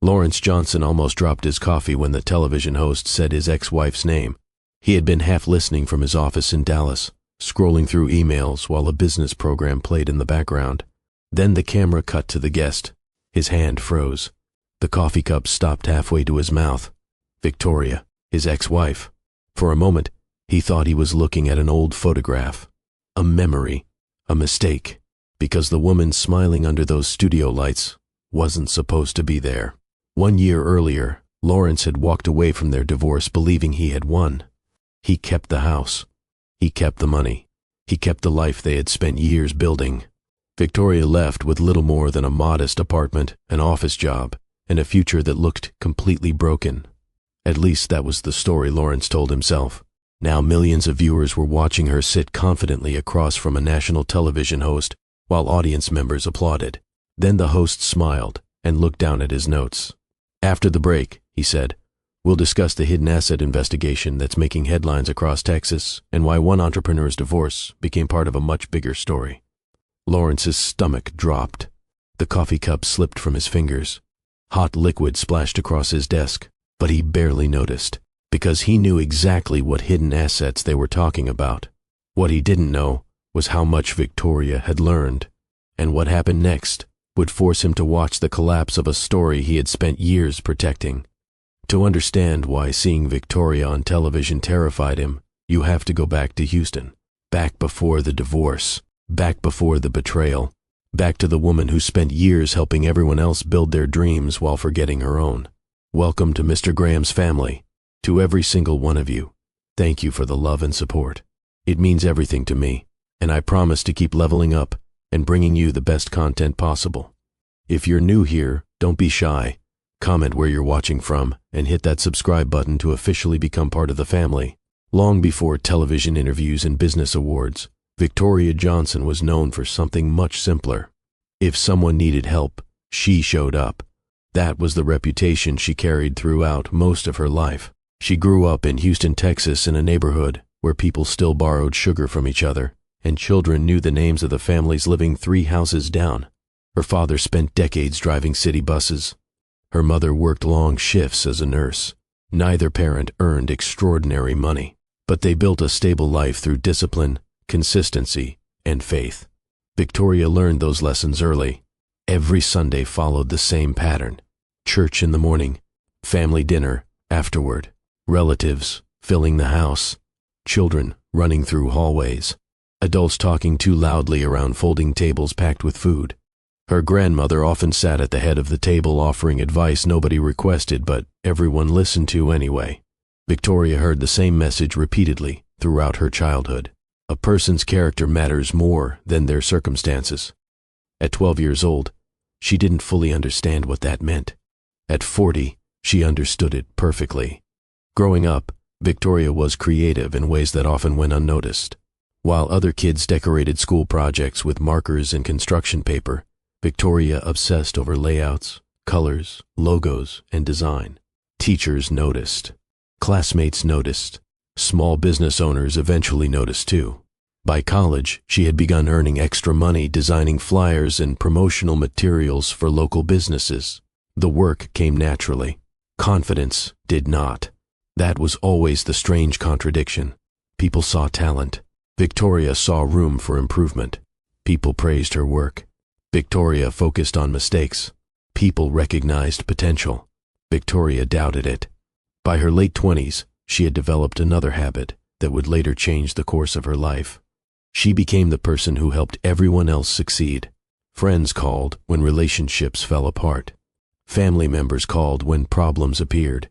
Lawrence Johnson almost dropped his coffee when the television host said his ex-wife's name. He had been half listening from his office in Dallas, scrolling through emails while a business program played in the background. Then the camera cut to the guest. His hand froze. The coffee cup stopped halfway to his mouth. Victoria, his ex-wife. For a moment, he thought he was looking at an old photograph. A memory. A mistake. Because the woman smiling under those studio lights wasn't supposed to be there. 1 year earlier, Lawrence had walked away from their divorce believing he had won. He kept the house. He kept the money. He kept the life they had spent years building. Victoria left with little more than a modest apartment, an office job, and a future that looked completely broken. At least that was the story Lawrence told himself. Now millions of viewers were watching her sit confidently across from a national television host while audience members applauded. Then the host smiled and looked down at his notes. "After the break," he said, "we'll discuss the hidden asset investigation that's making headlines across Texas and why one entrepreneur's divorce became part of a much bigger story." Lawrence's stomach dropped. The coffee cup slipped from his fingers. Hot liquid splashed across his desk, but he barely noticed, because he knew exactly what hidden assets they were talking about. What he didn't know was how much Victoria had learned, and what happened next would force him to watch the collapse of a story he had spent years protecting. To understand why seeing Victoria on television terrified him, you have to go back to Houston, back before the divorce, back before the betrayal, back to the woman who spent years helping everyone else build their dreams while forgetting her own. Welcome to Mr. Graham's family. To every single one of you, thank you for the love and support. It means everything to me, and I promise to keep leveling up and bringing you the best content possible. If you're new here, don't be shy. Comment where you're watching from and hit that subscribe button to officially become part of the family. Long before television interviews and business awards, Victoria Johnson was known for something much simpler. If someone needed help, she showed up. That was the reputation she carried throughout most of her life. She grew up in Houston, Texas, in a neighborhood where people still borrowed sugar from each other, and children knew the names of the families living 3 houses down. Her father spent decades driving city buses. Her mother worked long shifts as a nurse. Neither parent earned extraordinary money, but they built a stable life through discipline, consistency, and faith. Victoria learned those lessons early. Every Sunday followed the same pattern. Church in the morning, family dinner afterward, relatives filling the house, children running through hallways, adults talking too loudly around folding tables packed with food. Her grandmother often sat at the head of the table offering advice nobody requested but everyone listened to anyway. Victoria heard the same message repeatedly throughout her childhood. A person's character matters more than their circumstances. At 12 years old, she didn't fully understand what that meant. At 40, she understood it perfectly. Growing up, Victoria was creative in ways that often went unnoticed. While other kids decorated school projects with markers and construction paper, Victoria obsessed over layouts, colors, logos, and design. Teachers noticed. Classmates noticed. Small business owners eventually noticed too. By college, she had begun earning extra money designing flyers and promotional materials for local businesses. The work came naturally. Confidence did not. That was always the strange contradiction. People saw talent. Victoria saw room for improvement. People praised her work. Victoria focused on mistakes. People recognized potential. Victoria doubted it. By her late 20s, she had developed another habit that would later change the course of her life. She became the person who helped everyone else succeed. Friends called when relationships fell apart. Family members called when problems appeared.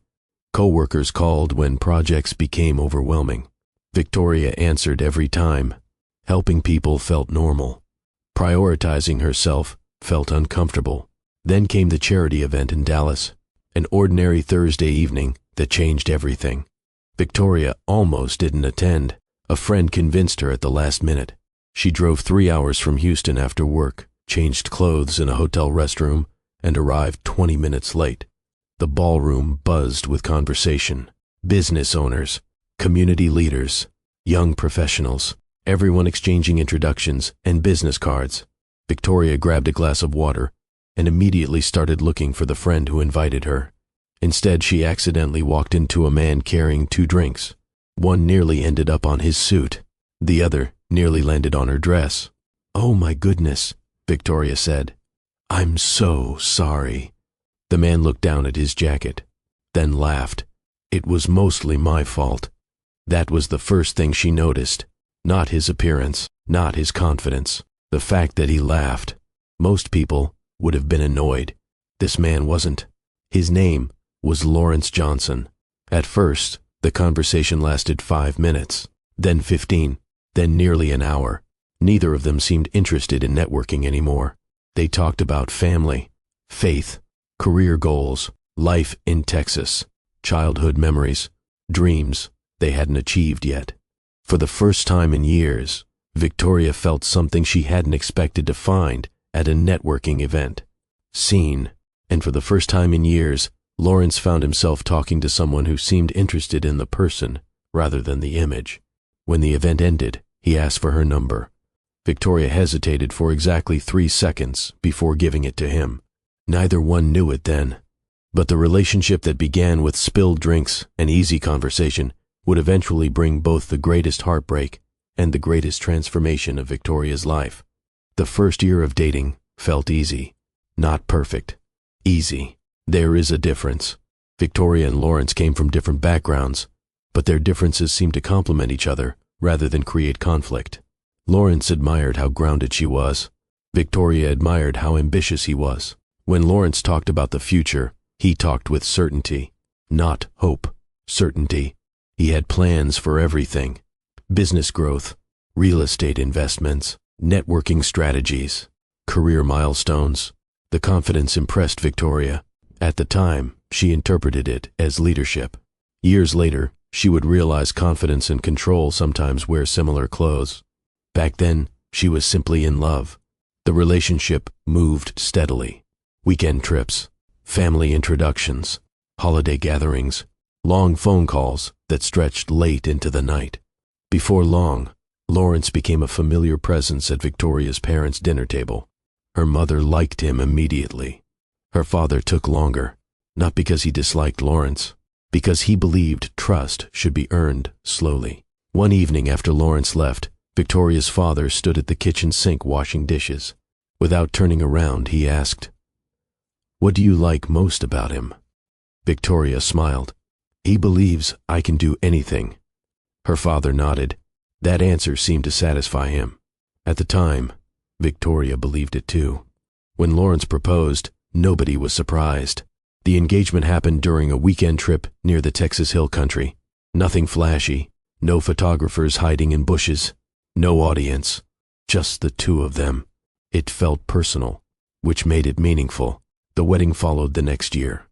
Co-workers called when projects became overwhelming. Victoria answered every time. Helping people felt normal. Prioritizing herself felt uncomfortable. Then came the charity event in Dallas, an ordinary Thursday evening that changed everything. Victoria almost didn't attend. A friend convinced her at the last minute. She drove 3 hours from Houston after work, changed clothes in a hotel restroom, and arrived 20 minutes late. The ballroom buzzed with conversation. Business owners, community leaders, young professionals, everyone exchanging introductions and business cards. Victoria grabbed a glass of water and immediately started looking for the friend who invited her. Instead, she accidentally walked into a man carrying 2 drinks. One nearly ended up on his suit. The other nearly landed on her dress. "Oh my goodness," Victoria said. "I'm so sorry." The man looked down at his jacket, then laughed. "It was mostly my fault." That was the first thing she noticed. Not his appearance, not his confidence. The fact that he laughed. Most people would have been annoyed. This man wasn't. His name was Lawrence Johnson. At first, the conversation lasted 5 minutes, then 15, then nearly an hour. Neither of them seemed interested in networking anymore. They talked about family, faith, career goals, life in Texas, childhood memories, dreams they hadn't achieved yet. For the first time in years, Victoria felt something she hadn't expected to find at a networking event. Seen, and for the first time in years, Lawrence found himself talking to someone who seemed interested in the person rather than the image. When the event ended, he asked for her number. Victoria hesitated for exactly 3 seconds before giving it to him. Neither one knew it then, but the relationship that began with spilled drinks and easy conversation would eventually bring both the greatest heartbreak and the greatest transformation of Victoria's life. The first year of dating felt easy. Not perfect. Easy. There is a difference. Victoria and Lawrence came from different backgrounds, but their differences seemed to complement each other rather than create conflict. Lawrence admired how grounded she was. Victoria admired how ambitious he was. When Lawrence talked about the future, he talked with certainty. Not hope. Certainty. He had plans for everything. Business growth, real estate investments, networking strategies, career milestones. The confidence impressed Victoria. At the time, she interpreted it as leadership. Years later, she would realize confidence and control sometimes wear similar clothes. Back then, she was simply in love. The relationship moved steadily. Weekend trips, family introductions, holiday gatherings, long phone calls that stretched late into the night. Before long, Lawrence became a familiar presence at Victoria's parents' dinner table. Her mother liked him immediately. Her father took longer, not because he disliked Lawrence, because he believed trust should be earned slowly. One evening after Lawrence left, Victoria's father stood at the kitchen sink washing dishes. Without turning around, he asked, "What do you like most about him?" Victoria smiled. "He believes I can do anything." Her father nodded. That answer seemed to satisfy him. At the time, Victoria believed it too. When Lawrence proposed, nobody was surprised. The engagement happened during a weekend trip near the Texas Hill Country. Nothing flashy, no photographers hiding in bushes, no audience, just the 2 of them. It felt personal, which made it meaningful. The wedding followed the next year.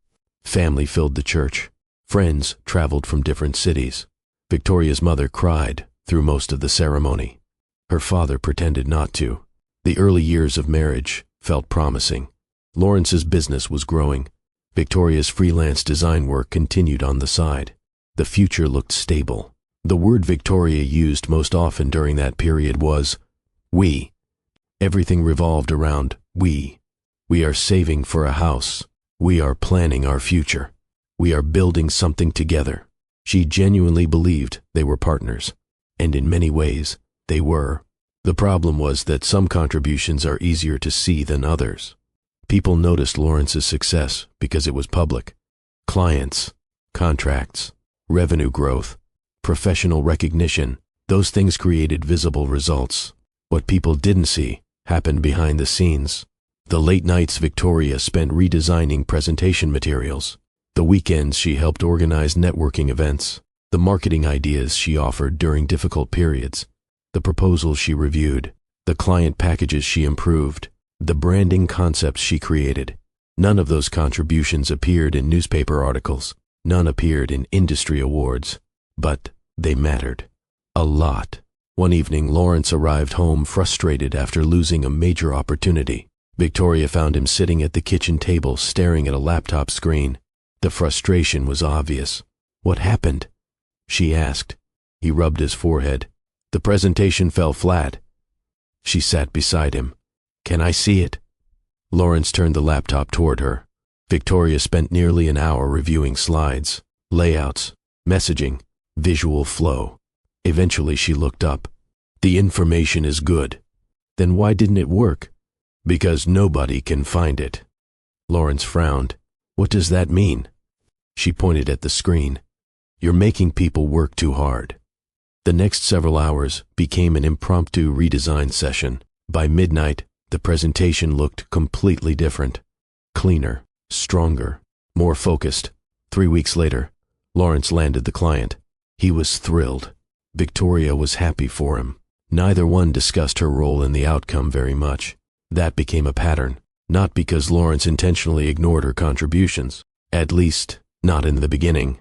Family filled the church. Friends traveled from different cities. Victoria's mother cried through most of the ceremony. Her father pretended not to. The early years of marriage felt promising. Lawrence's business was growing. Victoria's freelance design work continued on the side. The future looked stable. The word Victoria used most often during that period was we. Everything revolved around we. We are saving for a house. We are planning our future. We are building something together. She genuinely believed they were partners, and in many ways, they were. The problem was that some contributions are easier to see than others. People noticed Lawrence's success because it was public. Clients, contracts, revenue growth, professional recognition, those things created visible results. What people didn't see happened behind the scenes. The late nights Victoria spent redesigning presentation materials. The weekends she helped organize networking events. The marketing ideas she offered during difficult periods. The proposals she reviewed. The client packages she improved. The branding concepts she created. None of those contributions appeared in newspaper articles. None appeared in industry awards. But they mattered. A lot. One evening, Lawrence arrived home frustrated after losing a major opportunity. Victoria found him sitting at the kitchen table staring at a laptop screen. The frustration was obvious. "What happened?" she asked. He rubbed his forehead. "The presentation fell flat." She sat beside him. "Can I see it?" Lawrence turned the laptop toward her. Victoria spent nearly an hour reviewing slides, layouts, messaging, visual flow. Eventually she looked up. The information is good. Then why didn't it work? Because nobody can find it. Lawrence frowned. What does that mean? She pointed at the screen. You're making people work too hard. The next several hours became an impromptu redesign session. By midnight, the presentation looked completely different. Cleaner, stronger, more focused. 3 weeks later, Lawrence landed the client. He was thrilled. Victoria was happy for him. Neither one discussed her role in the outcome very much. That became a pattern, not because Lawrence intentionally ignored her contributions, at least not in the beginning.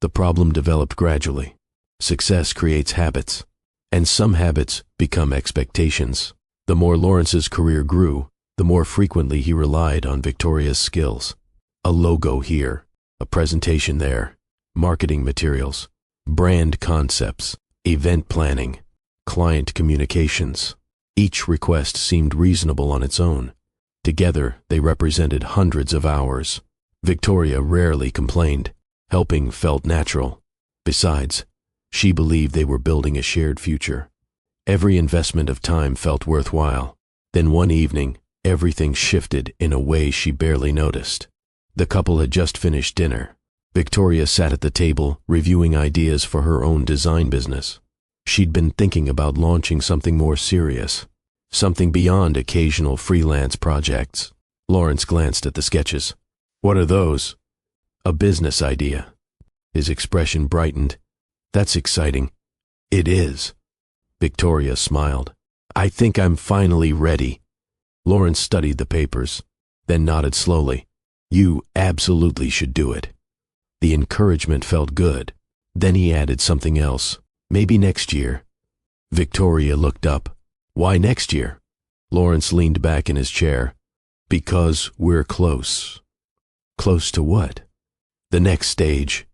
The problem developed gradually. Success creates habits, and some habits become expectations. The more Lawrence's career grew, the more frequently he relied on Victoria's skills. A logo here, a presentation there, marketing materials, brand concepts, event planning, client communications. Each request seemed reasonable on its own. Together, they represented hundreds of hours. Victoria rarely complained. Helping felt natural. Besides, she believed they were building a shared future. Every investment of time felt worthwhile. Then one evening, everything shifted in a way she barely noticed. The couple had just finished dinner. Victoria sat at the table, reviewing ideas for her own design business. She'd been thinking about launching something more serious, something beyond occasional freelance projects. Lawrence glanced at the sketches. What are those? A business idea. His expression brightened. That's exciting. It is. Victoria smiled. I think I'm finally ready. Lawrence studied the papers, then nodded slowly. You absolutely should do it. The encouragement felt good. Then he added something else. Maybe next year. Victoria looked up. Why next year? Lawrence leaned back in his chair. Because we're close. Close to what? The next stage.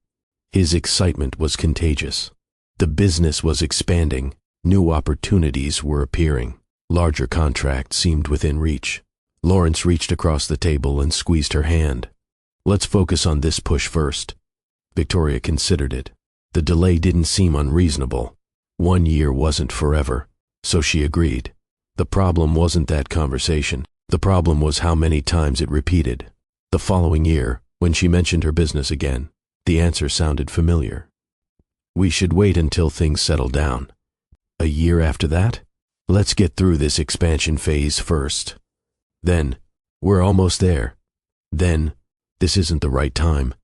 His excitement was contagious. The business was expanding. New opportunities were appearing. Larger contracts seemed within reach. Lawrence reached across the table and squeezed her hand. Let's focus on this push first. Victoria considered it. The delay didn't seem unreasonable. 1 year wasn't forever, so she agreed. The problem wasn't that conversation. The problem was how many times it repeated. The following year, when she mentioned her business again, the answer sounded familiar. We should wait until things settle down. A year after that? Let's get through this expansion phase first. Then, we're almost there. Then, this isn't the right time.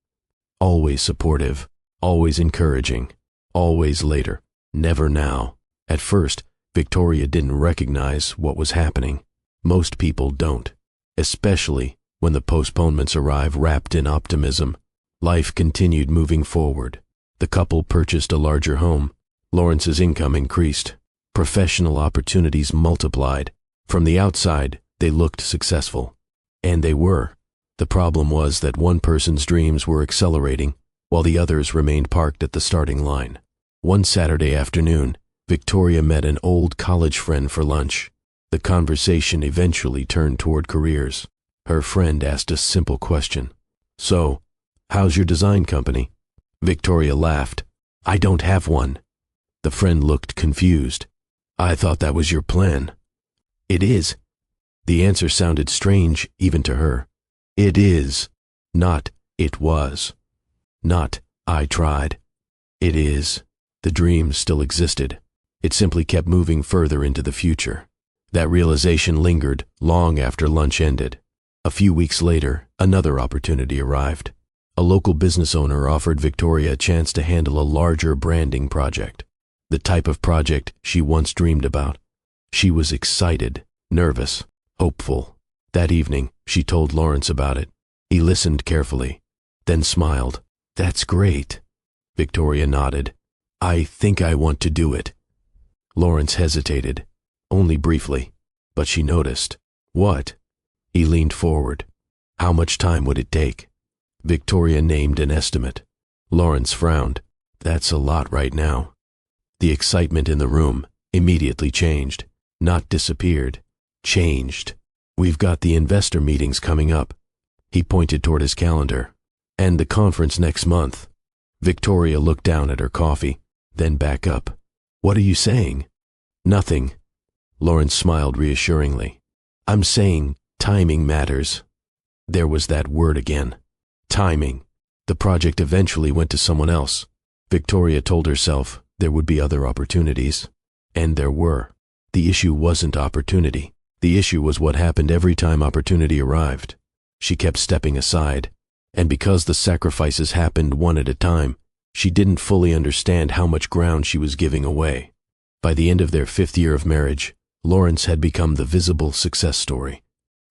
Always supportive, always encouraging, always later, never now. At first, Victoria didn't recognize what was happening. Most people don't, especially when the postponements arrive wrapped in optimism. Life continued moving forward. The couple purchased a larger home. Lawrence's income increased. Professional opportunities multiplied. From the outside, they looked successful. And they were. The problem was that one person's dreams were accelerating, while the others remained parked at the starting line. One Saturday afternoon, Victoria met an old college friend for lunch. The conversation eventually turned toward careers. Her friend asked a simple question. So, how's your design company? Victoria laughed. I don't have one. The friend looked confused. I thought that was your plan. It is. The answer sounded strange even to her. It is, not it was. Not I tried. It is. The dream still existed. It simply kept moving further into the future. That realization lingered long after lunch ended. A few weeks later, another opportunity arrived. A local business owner offered Victoria a chance to handle a larger branding project, the type of project she once dreamed about. She was excited, nervous, hopeful. That evening, she told Lawrence about it. He listened carefully, then smiled. That's great. Victoria nodded. I think I want to do it. Lawrence hesitated, only briefly, but she noticed. What? He leaned forward. How much time would it take? Victoria named an estimate. Lawrence frowned. That's a lot right now. The excitement in the room immediately changed. Not disappeared. Changed. "We've got the investor meetings coming up." He pointed toward his calendar. "And the conference next month." Victoria looked down at her coffee, then back up. "What are you saying?" "Nothing." Lawrence smiled reassuringly. "I'm saying timing matters." There was that word again. Timing. The project eventually went to someone else. Victoria told herself there would be other opportunities. And there were. The issue wasn't opportunity. The issue was what happened every time opportunity arrived. She kept stepping aside, and because the sacrifices happened one at a time, she didn't fully understand how much ground she was giving away. By the end of their 5th year of marriage, Lawrence had become the visible success story.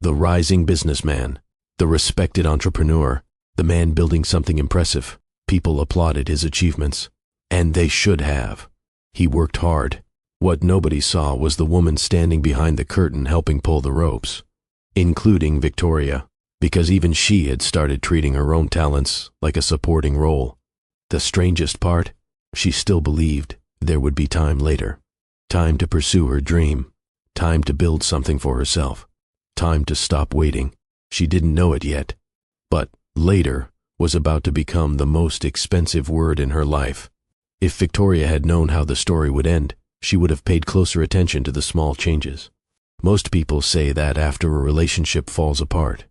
The rising businessman, the respected entrepreneur, the man building something impressive. People applauded his achievements. And they should have. He worked hard. What nobody saw was the woman standing behind the curtain helping pull the ropes, including Victoria, because even she had started treating her own talents like a supporting role. The strangest part, she still believed there would be time later. Time to pursue her dream. Time to build something for herself. Time to stop waiting. She didn't know it yet, but later was about to become the most expensive word in her life. If Victoria had known how the story would end, she would have paid closer attention to the small changes. Most people say that after a relationship falls apart.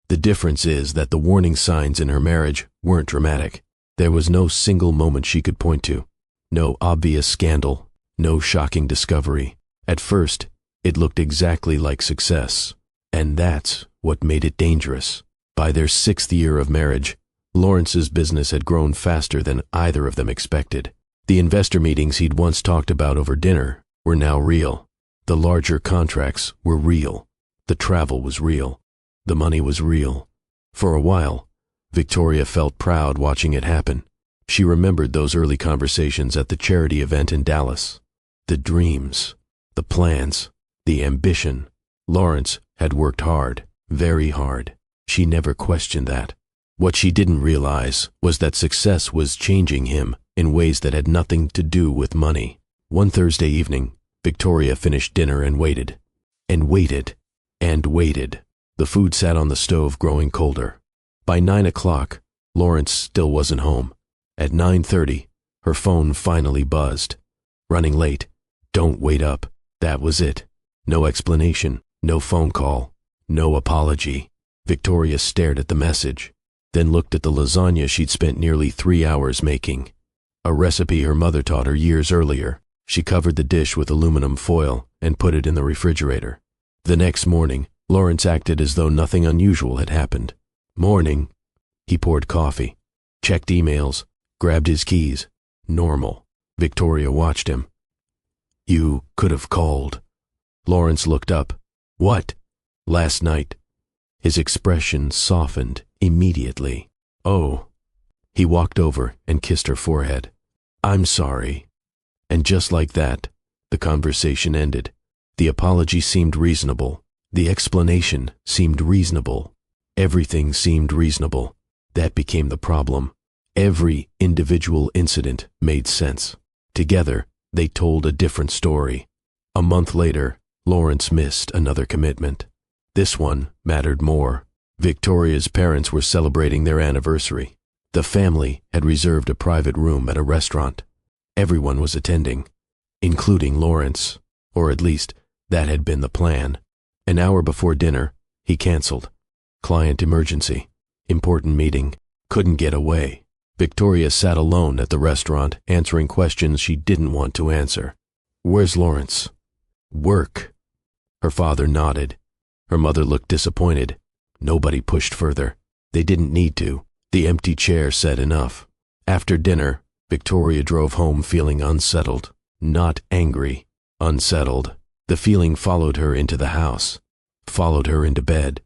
The difference is that the warning signs in her marriage weren't dramatic. There was no single moment she could point to. No obvious scandal. No shocking discovery. At first, it looked exactly like success. And that's what made it dangerous. By their 6th year of marriage, Lawrence's business had grown faster than either of them expected. The investor meetings he'd once talked about over dinner were now real. The larger contracts were real. The travel was real. The money was real. For a while, Victoria felt proud watching it happen. She remembered those early conversations at the charity event in Dallas. The dreams, the plans, the ambition. Lawrence had worked hard, very hard. She never questioned that. What she didn't realize was that success was changing him in ways that had nothing to do with money. One Thursday evening, Victoria finished dinner and waited. And waited. And waited. The food sat on the stove growing colder. By 9 o'clock, Lawrence still wasn't home. At 9:30, her phone finally buzzed. Running late. Don't wait up. That was it. No explanation. No phone call. No apology. Victoria stared at the message, then looked at the lasagna she'd spent nearly 3 hours making. A recipe her mother taught her years earlier. She covered the dish with aluminum foil and put it in the refrigerator. The next morning, Lawrence acted as though nothing unusual had happened. Morning. He poured coffee, checked emails, grabbed his keys. Normal. Victoria watched him. "You could have called." Lawrence looked up. "What?" "Last night." His expression softened immediately. "Oh." He walked over and kissed her forehead. "I'm sorry." And just like that, the conversation ended. The apology seemed reasonable. The explanation seemed reasonable. Everything seemed reasonable. That became the problem. Every individual incident made sense. Together, they told a different story. A month later, Lawrence missed another commitment. This one mattered more. Victoria's parents were celebrating their anniversary. The family had reserved a private room at a restaurant. Everyone was attending, including Lawrence, or at least that had been the plan. An hour before dinner, he canceled. Client emergency. Important meeting. Couldn't get away. Victoria sat alone at the restaurant, answering questions she didn't want to answer. "Where's Lawrence?" "Work." Her father nodded. Her mother looked disappointed. Nobody pushed further. They didn't need to. The empty chair said enough. After dinner, Victoria drove home feeling unsettled. Not angry. Unsettled. The feeling followed her into the house, followed her into bed,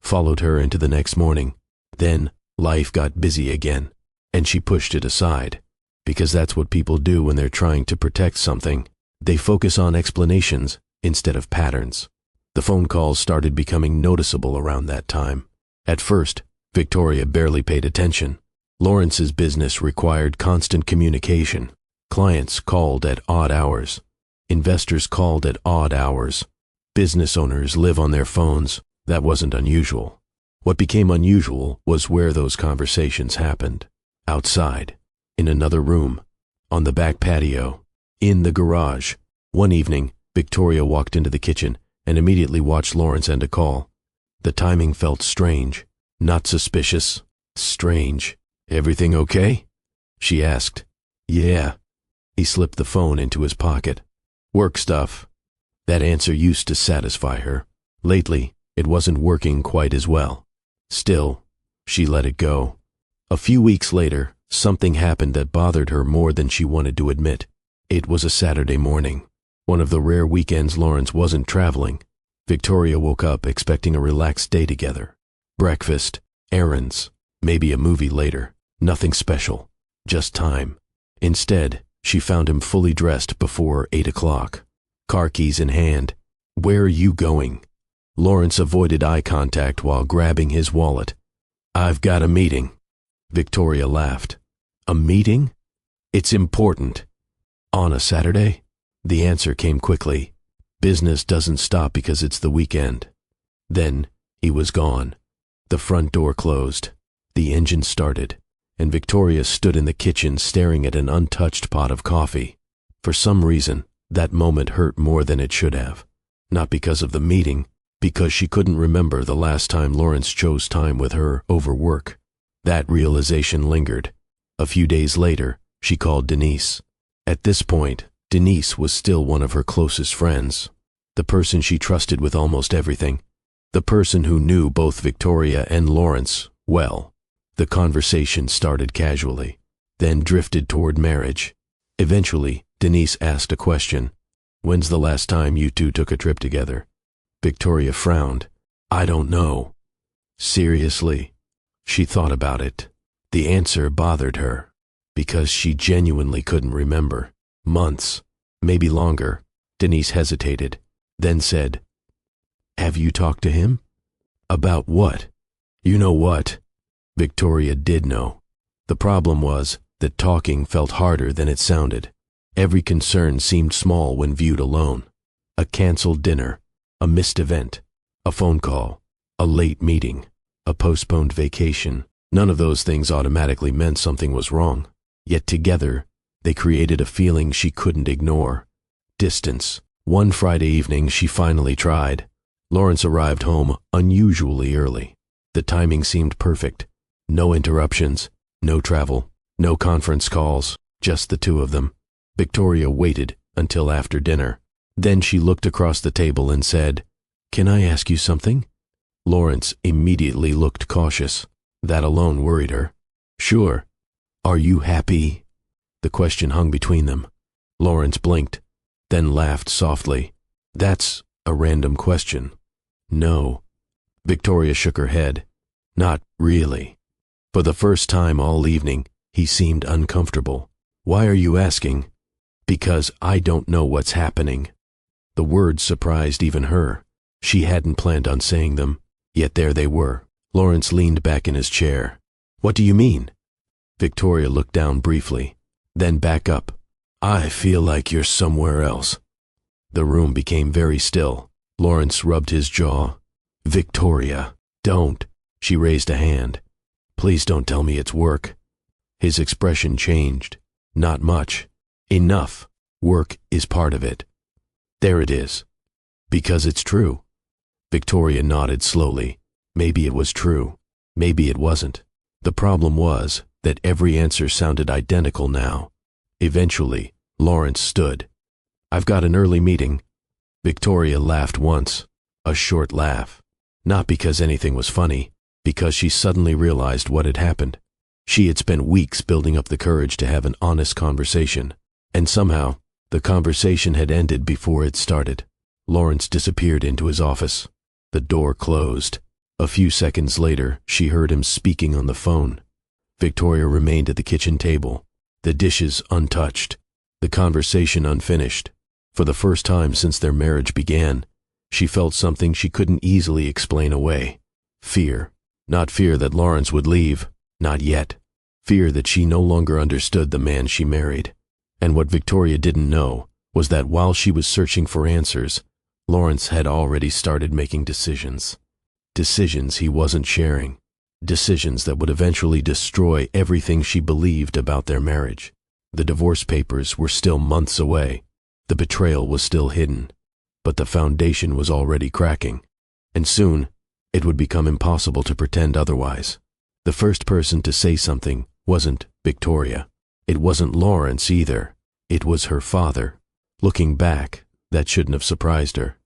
followed her into the next morning. Then life got busy again, and she pushed it aside, because that's what people do when they're trying to protect something. They focus on explanations instead of patterns. The phone calls started becoming noticeable around that time. At first, Victoria barely paid attention. Lawrence's business required constant communication. Clients called at odd hours. Investors called at odd hours. Business owners live on their phones. That wasn't unusual. What became unusual was where those conversations happened. Outside, in another room, on the back patio, in the garage. One evening, Victoria walked into the kitchen and immediately watched Lawrence end a call. The timing felt strange, not suspicious, strange. "Everything okay?" she asked. "Yeah." He slipped the phone into his pocket. "Work stuff." That answer used to satisfy her. Lately, it wasn't working quite as well. Still, she let it go. A few weeks later, something happened that bothered her more than she wanted to admit. It was a Saturday morning, one of the rare weekends Lawrence wasn't traveling. Victoria woke up expecting a relaxed day together. Breakfast, errands, maybe a movie later. Nothing special, just time. Instead, she found him fully dressed before 8 o'clock. Car keys in hand. "Where are you going?" Lawrence avoided eye contact while grabbing his wallet. "I've got a meeting." Victoria laughed. "A meeting? It's important." "On a Saturday?" The answer came quickly. Business doesn't stop because it's the weekend. Then he was gone. The front door closed. The engine started, and Victoria stood in the kitchen staring at an untouched pot of coffee. For some reason, that moment hurt more than it should have. Not because of the meeting, because she couldn't remember the last time Lawrence chose time with her over work. That realization lingered. A few days later, she called Denise. At this point, Denise was still one of her closest friends, the person she trusted with almost everything, the person who knew both Victoria and Lawrence well. The conversation started casually, then drifted toward marriage. Eventually, Denise asked a question. "When's the last time you two took a trip together?" Victoria frowned. "I don't know." "Seriously?" She thought about it. The answer bothered her, because she genuinely couldn't remember. Months, maybe longer. Denise hesitated, then said, "Have you talked to him?" "About what?" "You know what?" Victoria did know. The problem was that talking felt harder than it sounded. Every concern seemed small when viewed alone. A canceled dinner, a missed event, a phone call, a late meeting, a postponed vacation. None of those things automatically meant something was wrong. Yet together, they created a feeling she couldn't ignore. Distance. One Friday evening, she finally tried. Lawrence arrived home unusually early. The timing seemed perfect. No interruptions, no travel, no conference calls, just the two of them. Victoria waited until after dinner. Then she looked across the table and said, "Can I ask you something?" Lawrence immediately looked cautious. That alone worried her. "Sure." "Are you happy?" The question hung between them. Lawrence blinked, then laughed softly. "That's a random question." "No." Victoria shook her head. "Not really." For the first time all evening, he seemed uncomfortable. "Why are you asking?" "Because I don't know what's happening." The words surprised even her. She hadn't planned on saying them, yet there they were. Lawrence leaned back in his chair. "What do you mean?" Victoria looked down briefly, then back up. "I feel like you're somewhere else." The room became very still. Lawrence rubbed his jaw. "Victoria, don't." She raised a hand. "Please don't tell me it's work." His expression changed. "Not much. Enough. Work is part of it." "There it is." "Because it's true." Victoria nodded slowly. Maybe it was true. Maybe it wasn't. The problem was that every answer sounded identical now. Eventually, Lawrence stood. "I've got an early meeting." Victoria laughed once, a short laugh. Not because anything was funny, because she suddenly realized what had happened. She had spent weeks building up the courage to have an honest conversation, and somehow, the conversation had ended before it started. Lawrence disappeared into his office. The door closed. A few seconds later, she heard him speaking on the phone. Victoria remained at the kitchen table, the dishes untouched, the conversation unfinished. For the first time since their marriage began, she felt something she couldn't easily explain away. Fear. Not fear that Lawrence would leave, not yet. Fear that she no longer understood the man she married. And what Victoria didn't know was that while she was searching for answers, Lawrence had already started making decisions. decisions he wasn't sharing, decisions that would eventually destroy everything she believed about their marriage. The divorce papers were still months away. The betrayal was still hidden, but the foundation was already cracking, and soon it would become impossible to pretend otherwise. The first person to say something wasn't Victoria. It wasn't Lawrence either. It was her father. Looking back, that shouldn't have surprised her.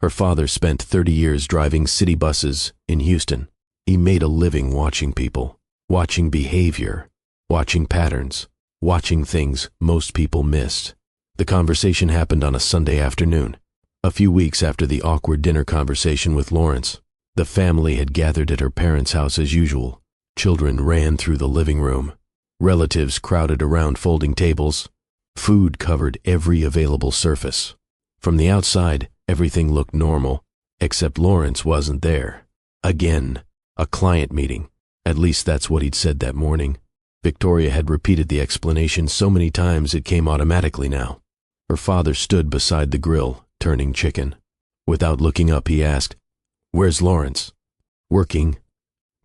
Her father spent 30 years driving city buses in Houston. He made a living watching people, watching behavior, watching patterns, watching things most people missed. The conversation happened on a Sunday afternoon, a few weeks after the awkward dinner conversation with Lawrence. The family had gathered at her parents' house as usual. Children ran through the living room. Relatives crowded around folding tables. Food covered every available surface. From the outside, everything looked normal, except Lawrence wasn't there. Again, a client meeting. At least that's what he'd said that morning. Victoria had repeated the explanation so many times it came automatically now. Her father stood beside the grill, turning chicken. Without looking up, he asked, "Where's Lawrence?" "Working."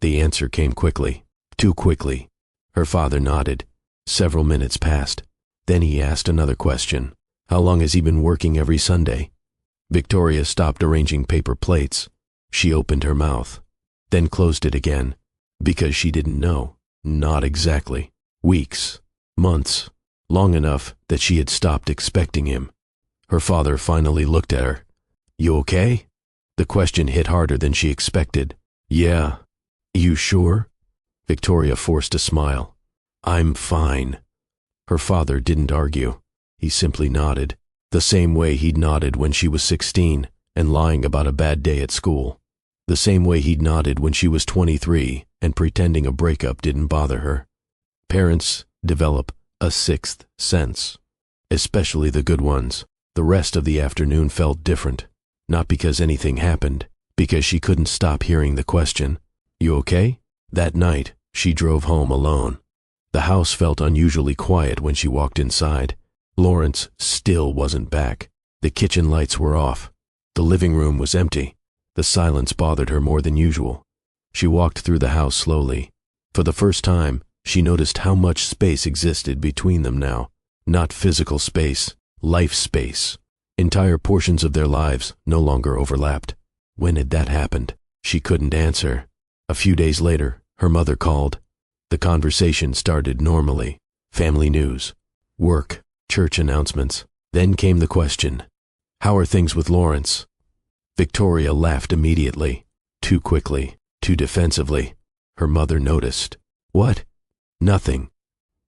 The answer came quickly, too quickly. Her father nodded. Several minutes passed. Then he asked another question. "How long has he been working every Sunday?" Victoria stopped arranging paper plates. She opened her mouth, then closed it again, because she didn't know. Not exactly. Weeks, months, long enough that she had stopped expecting him. Her father finally looked at her. "You okay?" The question hit harder than she expected. "Yeah." "You sure?" Victoria forced a smile. "I'm fine." Her father didn't argue. He simply nodded, the same way he'd nodded when she was 16 and lying about a bad day at school. The same way he'd nodded when she was 23 and pretending a breakup didn't bother her. Parents develop a sixth sense, especially the good ones. The rest of the afternoon felt different, not because anything happened, because she couldn't stop hearing the question, "You okay?" That night, she drove home alone. The house felt unusually quiet when she walked inside. Lawrence still wasn't back. The kitchen lights were off. The living room was empty. The silence bothered her more than usual. She walked through the house slowly. For the first time, she noticed how much space existed between them now. Not physical space, life space. Entire portions of their lives no longer overlapped. When had that happened? She couldn't answer. A few days later, her mother called. The conversation started normally. Family news, work, church announcements. Then came the question, "How are things with Lawrence?" Victoria laughed immediately, too quickly, too defensively. Her mother noticed. "What?" "Nothing."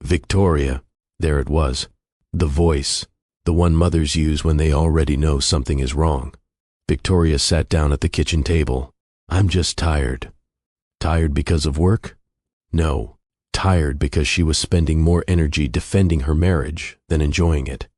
"Victoria," there it was. The voice, the one mothers use when they already know something is wrong. Victoria sat down at the kitchen table. "I'm just tired." Tired because of work? No, tired because she was spending more energy defending her marriage than enjoying it.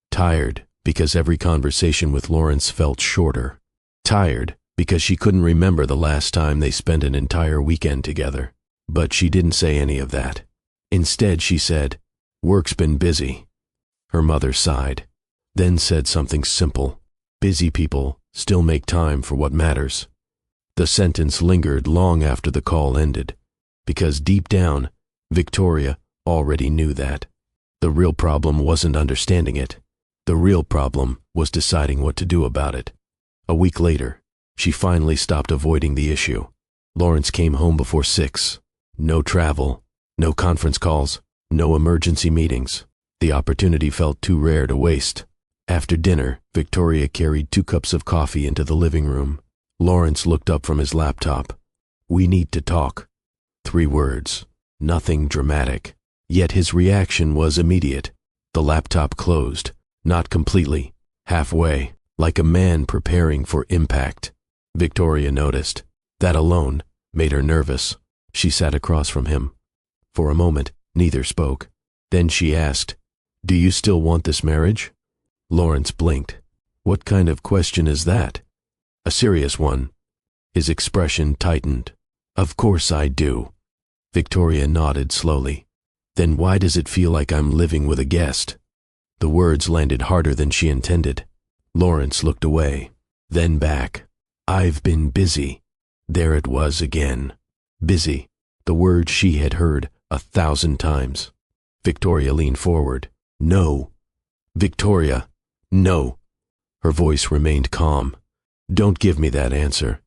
Tired because every conversation with Lawrence felt shorter. Tired because she couldn't remember the last time they spent an entire weekend together. But she didn't say any of that. Instead, she said, "Work's been busy." Her mother sighed, then said something simple. "Busy people still make time for what matters." The sentence lingered long after the call ended, because deep down, Victoria already knew that. The real problem wasn't understanding it. The real problem was deciding what to do about it. A week later, she finally stopped avoiding the issue. Lawrence came home before 6. No travel, no conference calls, no emergency meetings. The opportunity felt too rare to waste. After dinner, Victoria carried 2 cups of coffee into the living room. Lawrence looked up from his laptop. "We need to talk." 3 words, nothing dramatic. Yet his reaction was immediate. The laptop closed, not completely, halfway, like a man preparing for impact. Victoria noticed. That alone made her nervous. She sat across from him. For a moment, neither spoke. Then she asked, "Do you still want this marriage?" Lawrence blinked. "What kind of question is that?" "A serious one." His expression tightened. "Of course I do." Victoria nodded slowly. "Then why does it feel like I'm living with a guest?" The words landed harder than she intended. Lawrence looked away, then back. "I've been busy." There it was again. Busy. The word she had heard 1,000 times. Victoria leaned forward. No. Victoria. No. Her voice remained calm. Don't give me that answer.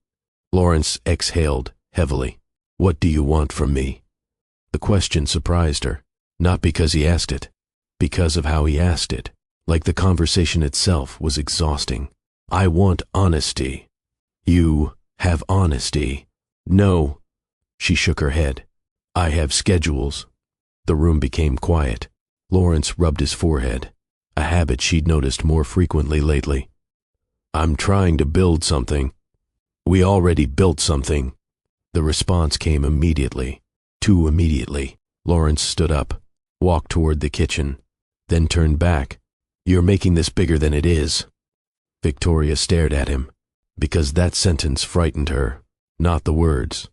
Lawrence exhaled heavily. What do you want from me? The question surprised her, not because he asked it, because of how he asked it. Like the conversation itself was exhausting. I want honesty. You have honesty. No. She shook her head. I have schedules. The room became quiet. Lawrence rubbed his forehead, a habit she'd noticed more frequently lately. I'm trying to build something. We already built something. The response came immediately. Too immediately. Lawrence stood up, walked toward the kitchen, then turned back. You're making this bigger than it is. Victoria stared at him, because that sentence frightened her, not the words.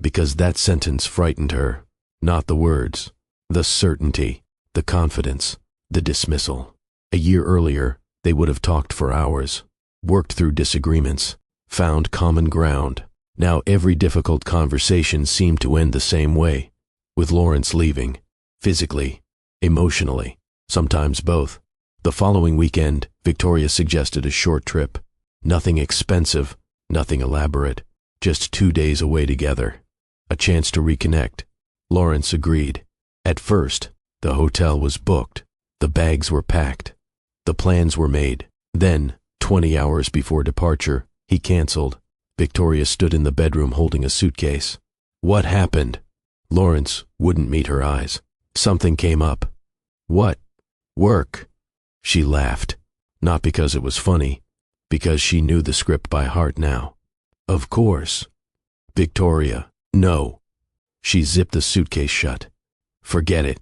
Because that sentence frightened her, not the words. The certainty, the confidence, the dismissal. A year earlier, they would have talked for hours, worked through disagreements, found common ground. Now every difficult conversation seemed to end the same way, with Lawrence leaving, physically, emotionally, sometimes both. The following weekend, Victoria suggested a short trip. Nothing expensive, nothing elaborate, just 2 days away together. A chance to reconnect. Lawrence agreed. At first, the hotel was booked. The bags were packed. The plans were made. Then, 20 hours before departure, he canceled. Victoria stood in the bedroom holding a suitcase. What happened? Lawrence wouldn't meet her eyes. Something came up. What? Work. She laughed, not because it was funny, because she knew the script by heart now. Of course. Victoria, no. She zipped the suitcase shut. Forget it.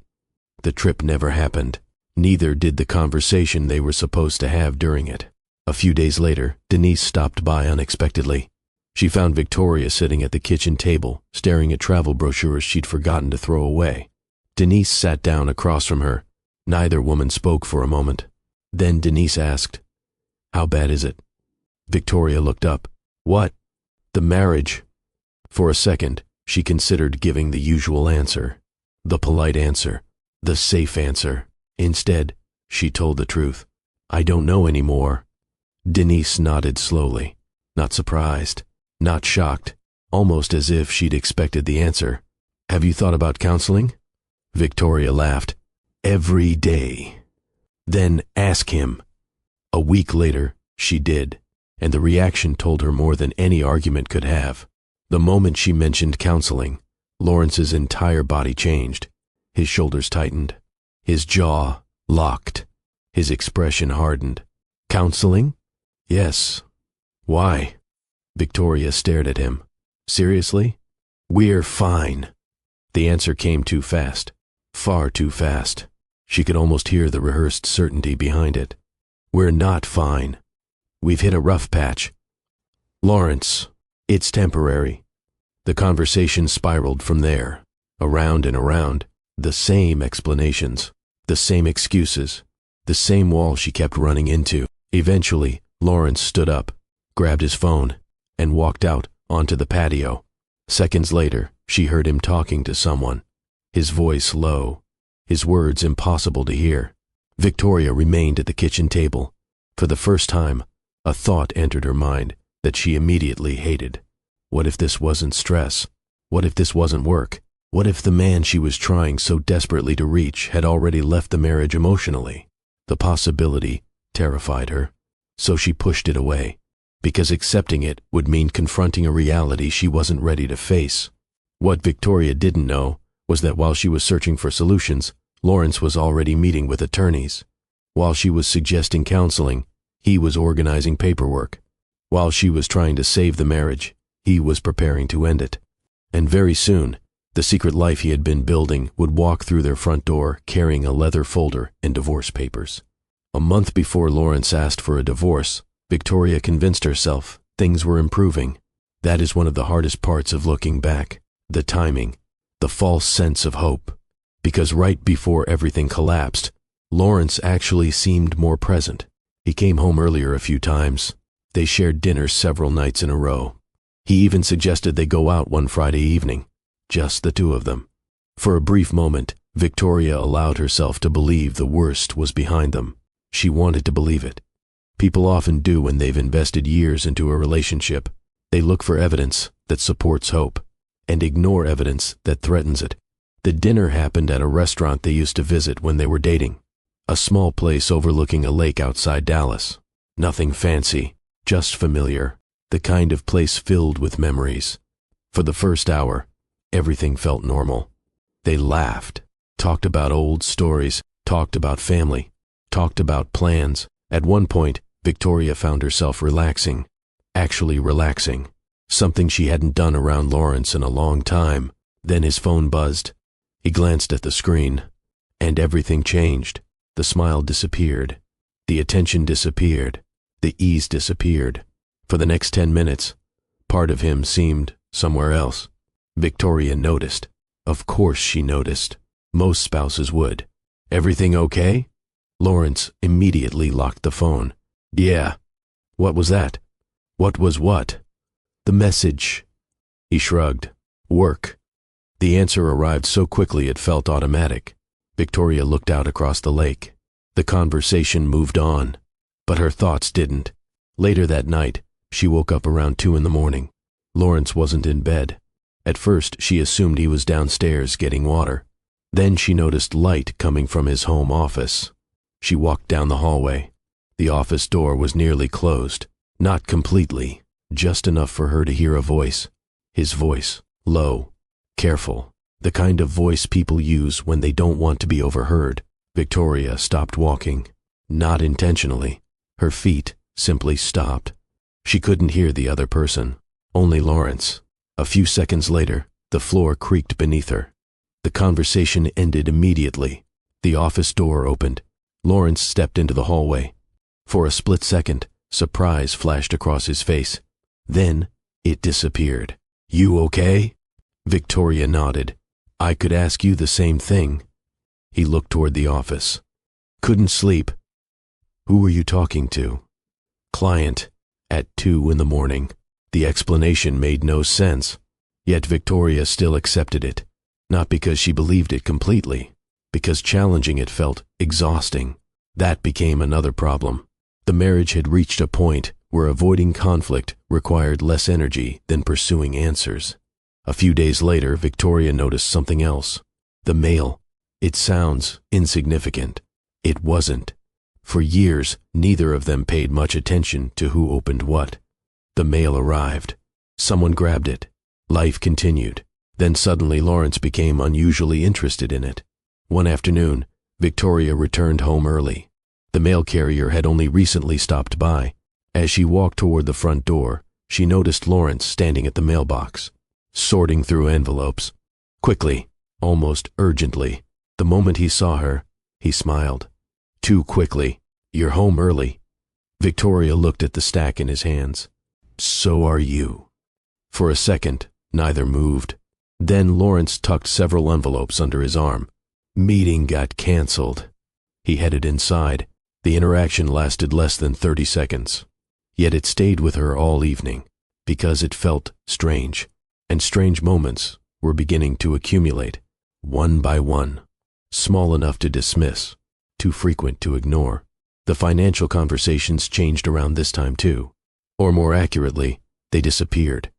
The trip never happened. Neither did the conversation they were supposed to have during it. A few days later, Denise stopped by unexpectedly. She found Victoria sitting at the kitchen table, staring at travel brochures she'd forgotten to throw away. Denise sat down across from her. Neither woman spoke for a moment. Then Denise asked, How bad is it? Victoria looked up. What? The marriage. For a second, she considered giving the usual answer. The polite answer. The safe answer. Instead, she told the truth. I don't know anymore. Denise nodded slowly, not surprised, not shocked, almost as if she'd expected the answer. Have you thought about counseling? Victoria laughed. Every day. Then ask him. A week later, she did, and the reaction told her more than any argument could have. The moment she mentioned counseling, Lawrence's entire body changed. His shoulders tightened. His jaw locked. His expression hardened. Counseling? Yes. Why? Victoria stared at him. Seriously? We're fine. The answer came too fast. Far too fast. She could almost hear the rehearsed certainty behind it. We're not fine. We've hit a rough patch. Lawrence, it's temporary. The conversation spiraled from there, around and around, the same explanations, the same excuses, the same wall she kept running into. Eventually, Lawrence stood up, grabbed his phone, and walked out onto the patio. Seconds later, she heard him talking to someone, his voice low, his words impossible to hear. Victoria remained at the kitchen table. For the first time, a thought entered her mind that she immediately hated. What if this wasn't stress? What if this wasn't work? What if the man she was trying so desperately to reach had already left the marriage emotionally? The possibility terrified her, so she pushed it away, because accepting it would mean confronting a reality she wasn't ready to face. What Victoria didn't know was that while she was searching for solutions, Lawrence was already meeting with attorneys. While she was suggesting counseling, he was organizing paperwork. While she was trying to save the marriage, he was preparing to end it. And very soon, the secret life he had been building would walk through their front door carrying a leather folder and divorce papers. A month before Lawrence asked for a divorce, Victoria convinced herself things were improving. That is one of the hardest parts of looking back, the timing, the false sense of hope. Because right before everything collapsed, Lawrence actually seemed more present. He came home earlier a few times. They shared dinner several nights in a row. He even suggested they go out one Friday evening, just the two of them. For a brief moment, Victoria allowed herself to believe the worst was behind them. She wanted to believe it. People often do when they've invested years into a relationship. They look for evidence that supports hope and ignore evidence that threatens it. The dinner happened at a restaurant they used to visit when they were dating. A small place overlooking a lake outside Dallas. Nothing fancy, just familiar. The kind of place filled with memories. For the first hour, everything felt normal. They laughed, talked about old stories, talked about family, talked about plans. At one point, Victoria found herself relaxing, actually relaxing, something she hadn't done around Lawrence in a long time. Then his phone buzzed. He glanced at the screen, and everything changed. The smile disappeared. The attention disappeared. The ease disappeared. For the next 10 minutes, part of him seemed somewhere else. Victoria noticed. Of course she noticed. Most spouses would. Everything okay? Lawrence immediately locked the phone. Yeah. What was that? What was what? The message. He shrugged. Work. The answer arrived so quickly it felt automatic. Victoria looked out across the lake. The conversation moved on, but her thoughts didn't. Later that night, she woke up around 2 a.m. Lawrence wasn't in bed. At first, she assumed he was downstairs getting water. Then she noticed light coming from his home office. She walked down the hallway. The office door was nearly closed. Not completely, just enough for her to hear a voice. His voice, low, careful, the kind of voice people use when they don't want to be overheard. Victoria stopped walking. Not intentionally. Her feet simply stopped. She couldn't hear the other person, only Lawrence. A few seconds later, the floor creaked beneath her. The conversation ended immediately. The office door opened. Lawrence stepped into the hallway. For a split second, surprise flashed across his face. Then, it disappeared. You okay? Victoria nodded. I could ask you the same thing. He looked toward the office. Couldn't sleep. Who were you talking to? Client. At 2 a.m. The explanation made no sense. Yet Victoria still accepted it. Not because she believed it completely, because challenging it felt exhausting. That became another problem. The marriage had reached a point where avoiding conflict required less energy than pursuing answers. A few days later, Victoria noticed something else. The mail. It sounds insignificant. It wasn't. For years, neither of them paid much attention to who opened what. The mail arrived. Someone grabbed it. Life continued. Then suddenly Lawrence became unusually interested in it. One afternoon, Victoria returned home early. The mail carrier had only recently stopped by. As she walked toward the front door, she noticed Lawrence standing at the mailbox, sorting through envelopes. Quickly, almost urgently. The moment he saw her, he smiled. Too quickly. You're home early. Victoria looked at the stack in his hands. So are you. For a second, neither moved. Then Lawrence tucked several envelopes under his arm. Meeting got canceled. He headed inside. The interaction lasted less than 30 seconds. Yet it stayed with her all evening, because it felt strange, and strange moments were beginning to accumulate, one by one, small enough to dismiss, too frequent to ignore. The financial conversations changed around this time too, or more accurately, they disappeared.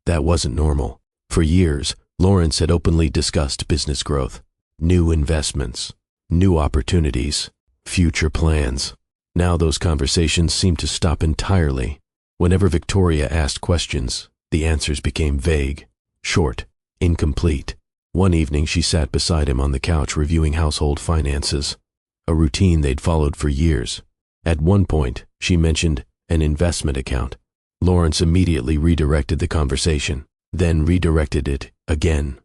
That wasn't normal. For years, Lawrence had openly discussed business growth, new investments, new opportunities, future plans. Now those conversations seemed to stop entirely. Whenever Victoria asked questions, the answers became vague, short, incomplete. One evening she sat beside him on the couch reviewing household finances, a routine they'd followed for years. At one point, she mentioned an investment account. Lawrence immediately redirected the conversation, then redirected it again,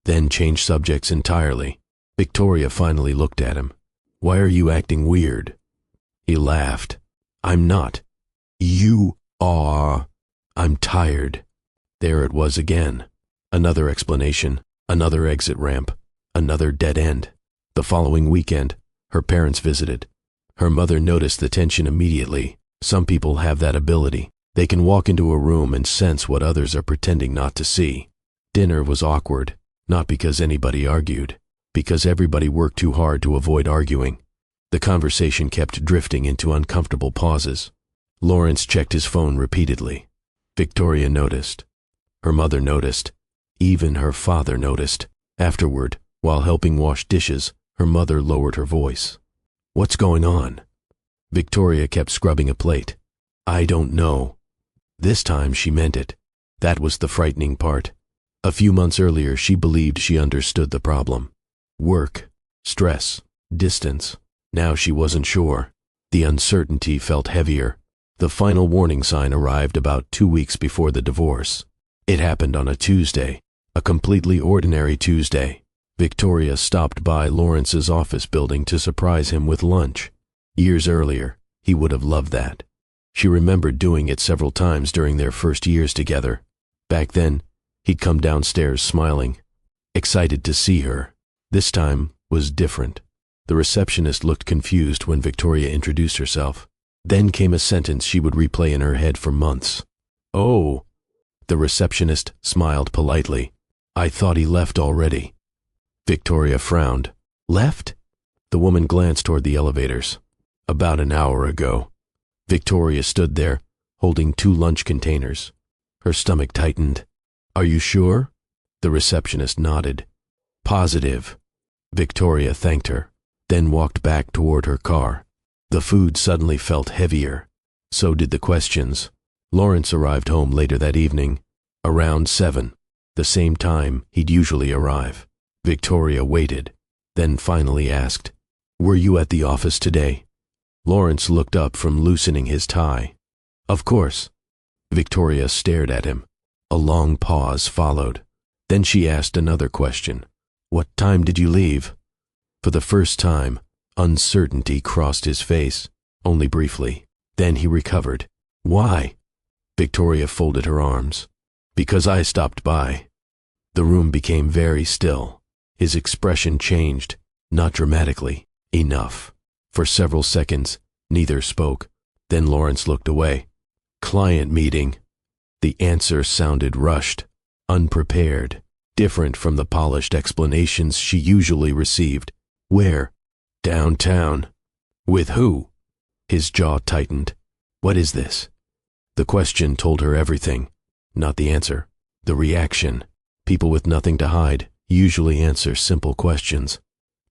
then changed subjects entirely. Victoria finally looked at him. Why are you acting weird? He laughed. I'm not. You are. I'm tired. There it was again. Another explanation, another exit ramp, another dead end. The following weekend, her parents visited. Her mother noticed the tension immediately. Some people have that ability. They can walk into a room and sense what others are pretending not to see. Dinner was awkward, not because anybody argued, because everybody worked too hard to avoid arguing. The conversation kept drifting into uncomfortable pauses. Lawrence checked his phone repeatedly. Victoria noticed. Her mother noticed. Even her father noticed. Afterward, while helping wash dishes, her mother lowered her voice. "What's going on?" Victoria kept scrubbing a plate. "I don't know." This time she meant it. That was the frightening part. A few months earlier, she believed she understood the problem. Work, stress, distance. Now she wasn't sure. The uncertainty felt heavier. The final warning sign arrived about 2 weeks before the divorce. It happened on a Tuesday, a completely ordinary Tuesday. Victoria stopped by Lawrence's office building to surprise him with lunch. Years earlier, he would have loved that. She remembered doing it several times during their first years together. Back then, he'd come downstairs smiling, excited to see her. This time was different. The receptionist looked confused when Victoria introduced herself. Then came a sentence she would replay in her head for months. "Oh." The receptionist smiled politely. "I thought he left already." Victoria frowned. "Left?" The woman glanced toward the elevators. "About an hour ago." Victoria stood there, holding 2 lunch containers. Her stomach tightened. "Are you sure?" The receptionist nodded. "Positive." Victoria thanked her, then walked back toward her car. The food suddenly felt heavier. So did the questions. Lawrence arrived home later that evening, around 7, the same time he'd usually arrive. Victoria waited, then finally asked, "Were you at the office today?" Lawrence looked up from loosening his tie. "Of course." Victoria stared at him. A long pause followed. Then she asked another question. "What time did you leave?" For the first time, uncertainty crossed his face, only briefly. Then he recovered. "Why?" Victoria folded her arms. "Because I stopped by." The room became very still. His expression changed, not dramatically, enough. For several seconds, neither spoke. Then Lawrence looked away. "Client meeting." The answer sounded rushed, unprepared, different from the polished explanations she usually received. "Where?" "Downtown." "With who?" His jaw tightened. "What is this?" The question told her everything. Not the answer, the reaction. People with nothing to hide usually answer simple questions.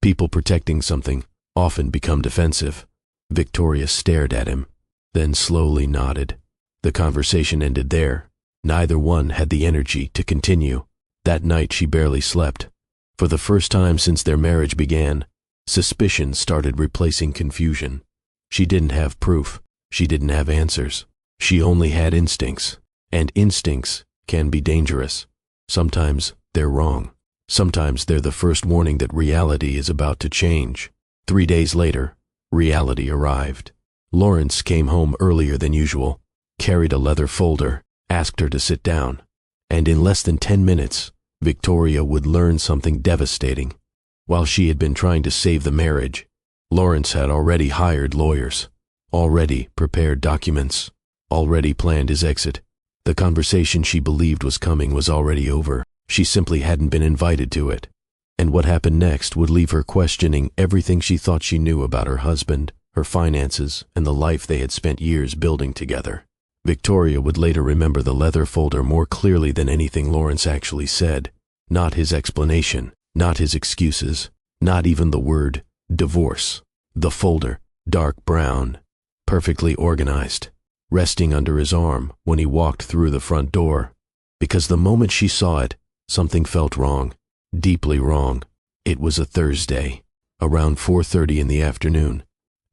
People protecting something often become defensive. Victoria stared at him, then slowly nodded. The conversation ended there. Neither one had the energy to continue. That night she barely slept. For the first time since their marriage began, suspicion started replacing confusion. She didn't have proof. She didn't have answers. She only had instincts. And instincts can be dangerous. Sometimes they're wrong. Sometimes they're the first warning that reality is about to change. 3 days later, reality arrived. Lawrence came home earlier than usual, carried a leather folder, asked her to sit down. And in less than 10 minutes, Victoria would learn something devastating. While she had been trying to save the marriage, Lawrence had already hired lawyers, already prepared documents, already planned his exit. The conversation she believed was coming was already over. She simply hadn't been invited to it. And what happened next would leave her questioning everything she thought she knew about her husband, her finances, and the life they had spent years building together. Victoria would later remember the leather folder more clearly than anything Lawrence actually said. Not his explanation, not his excuses, not even the word divorce. The folder, dark brown, perfectly organized, resting under his arm when he walked through the front door. Because the moment she saw it, something felt wrong, deeply wrong. It was a Thursday, around 4:30 in the afternoon.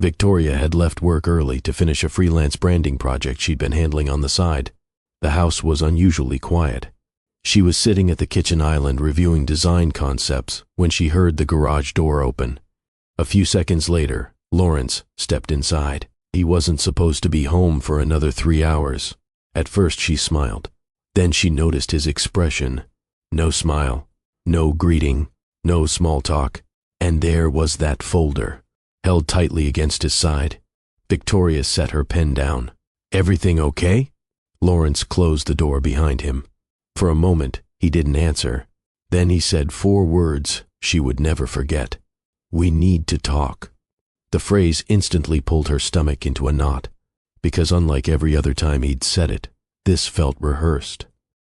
Victoria had left work early to finish a freelance branding project she'd been handling on the side. The house was unusually quiet. She was sitting at the kitchen island reviewing design concepts when she heard the garage door open. A few seconds later, Lawrence stepped inside. He wasn't supposed to be home for another 3 hours. At first she smiled. Then she noticed his expression. No smile, no greeting, no small talk. And there was that folder, held tightly against his side. Victoria set her pen down. "Everything okay?" Lawrence closed the door behind him. For a moment, he didn't answer. Then he said 4 words she would never forget. "We need to talk." The phrase instantly pulled her stomach into a knot, because unlike every other time he'd said it, this felt rehearsed,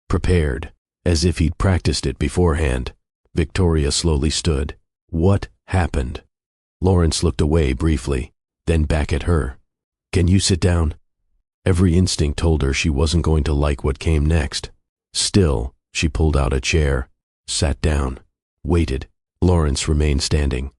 prepared, as if he'd practiced it beforehand. Victoria slowly stood. What happened? Lawrence looked away briefly, then back at her. "Can you sit down?" Every instinct told her she wasn't going to like what came next. Still, she pulled out a chair, sat down, waited. Lawrence remained standing.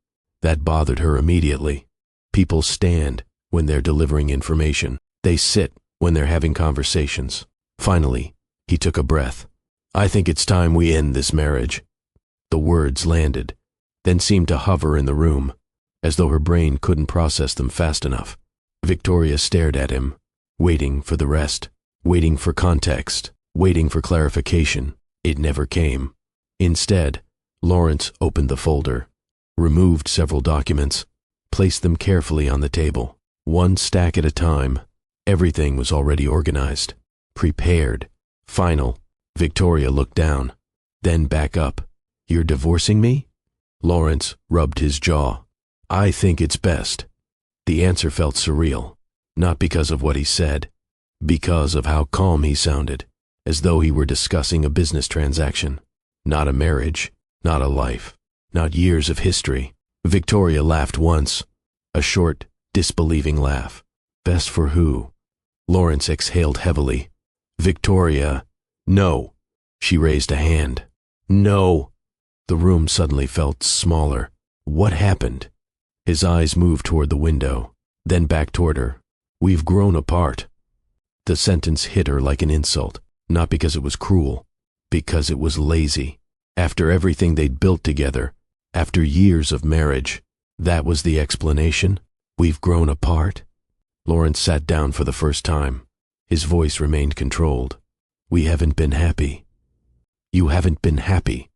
That bothered her immediately. People stand when they're delivering information. They sit when they're having conversations. Finally, he took a breath. "I think it's time we end this marriage." The words landed, then seemed to hover in the room, as though her brain couldn't process them fast enough. Victoria stared at him, waiting for the rest, waiting for context, waiting for clarification. It never came. Instead, Lawrence opened the folder, removed several documents, placed them carefully on the table. One stack at a time, everything was already organized, prepared, final. Victoria looked down, then back up. "You're divorcing me?" Lawrence rubbed his jaw. "I think it's best." The answer felt surreal, not because of what he said, because of how calm he sounded, as though he were discussing a business transaction, not a marriage, not a life, not years of history. Victoria laughed once, a short, disbelieving laugh. "Best for who?" Lawrence exhaled heavily. "Victoria, no." She raised a hand. "No." The room suddenly felt smaller. What happened? His eyes moved toward the window, then back toward her. "We've grown apart." The sentence hit her like an insult, not because it was cruel, because it was lazy. After everything they'd built together, after years of marriage, that was the explanation? "We've grown apart?" Lawrence sat down for the first time. His voice remained controlled. "We haven't been happy." "You haven't been happy."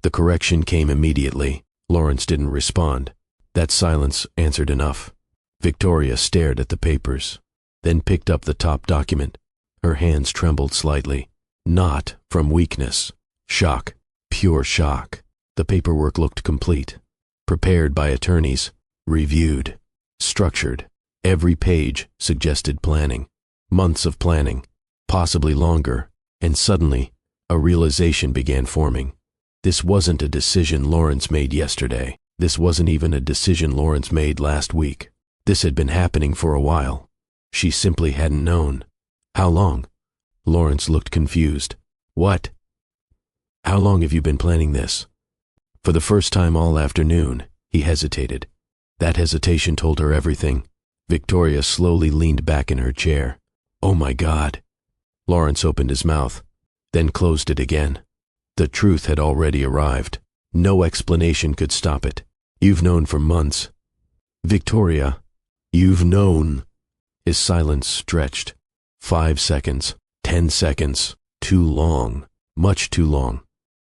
The correction came immediately. Lawrence didn't respond. That silence answered enough. Victoria stared at the papers, then picked up the top document. Her hands trembled slightly. Not from weakness. Shock. Pure shock. The paperwork looked complete. Prepared by attorneys. Reviewed. Structured. Every page suggested planning. Months of planning. Possibly longer. And suddenly, a realization began forming. This wasn't a decision Lawrence made yesterday. This wasn't even a decision Lawrence made last week. This had been happening for a while. She simply hadn't known. "How long?" Lawrence looked confused. "What?" "How long have you been planning this?" For the first time all afternoon, he hesitated. That hesitation told her everything. Victoria slowly leaned back in her chair. "Oh my God." Lawrence opened his mouth, then closed it again. The truth had already arrived. No explanation could stop it. "You've known for months." "Victoria, you've known." His silence stretched. 5 seconds, 10 seconds. Too long. Much too long.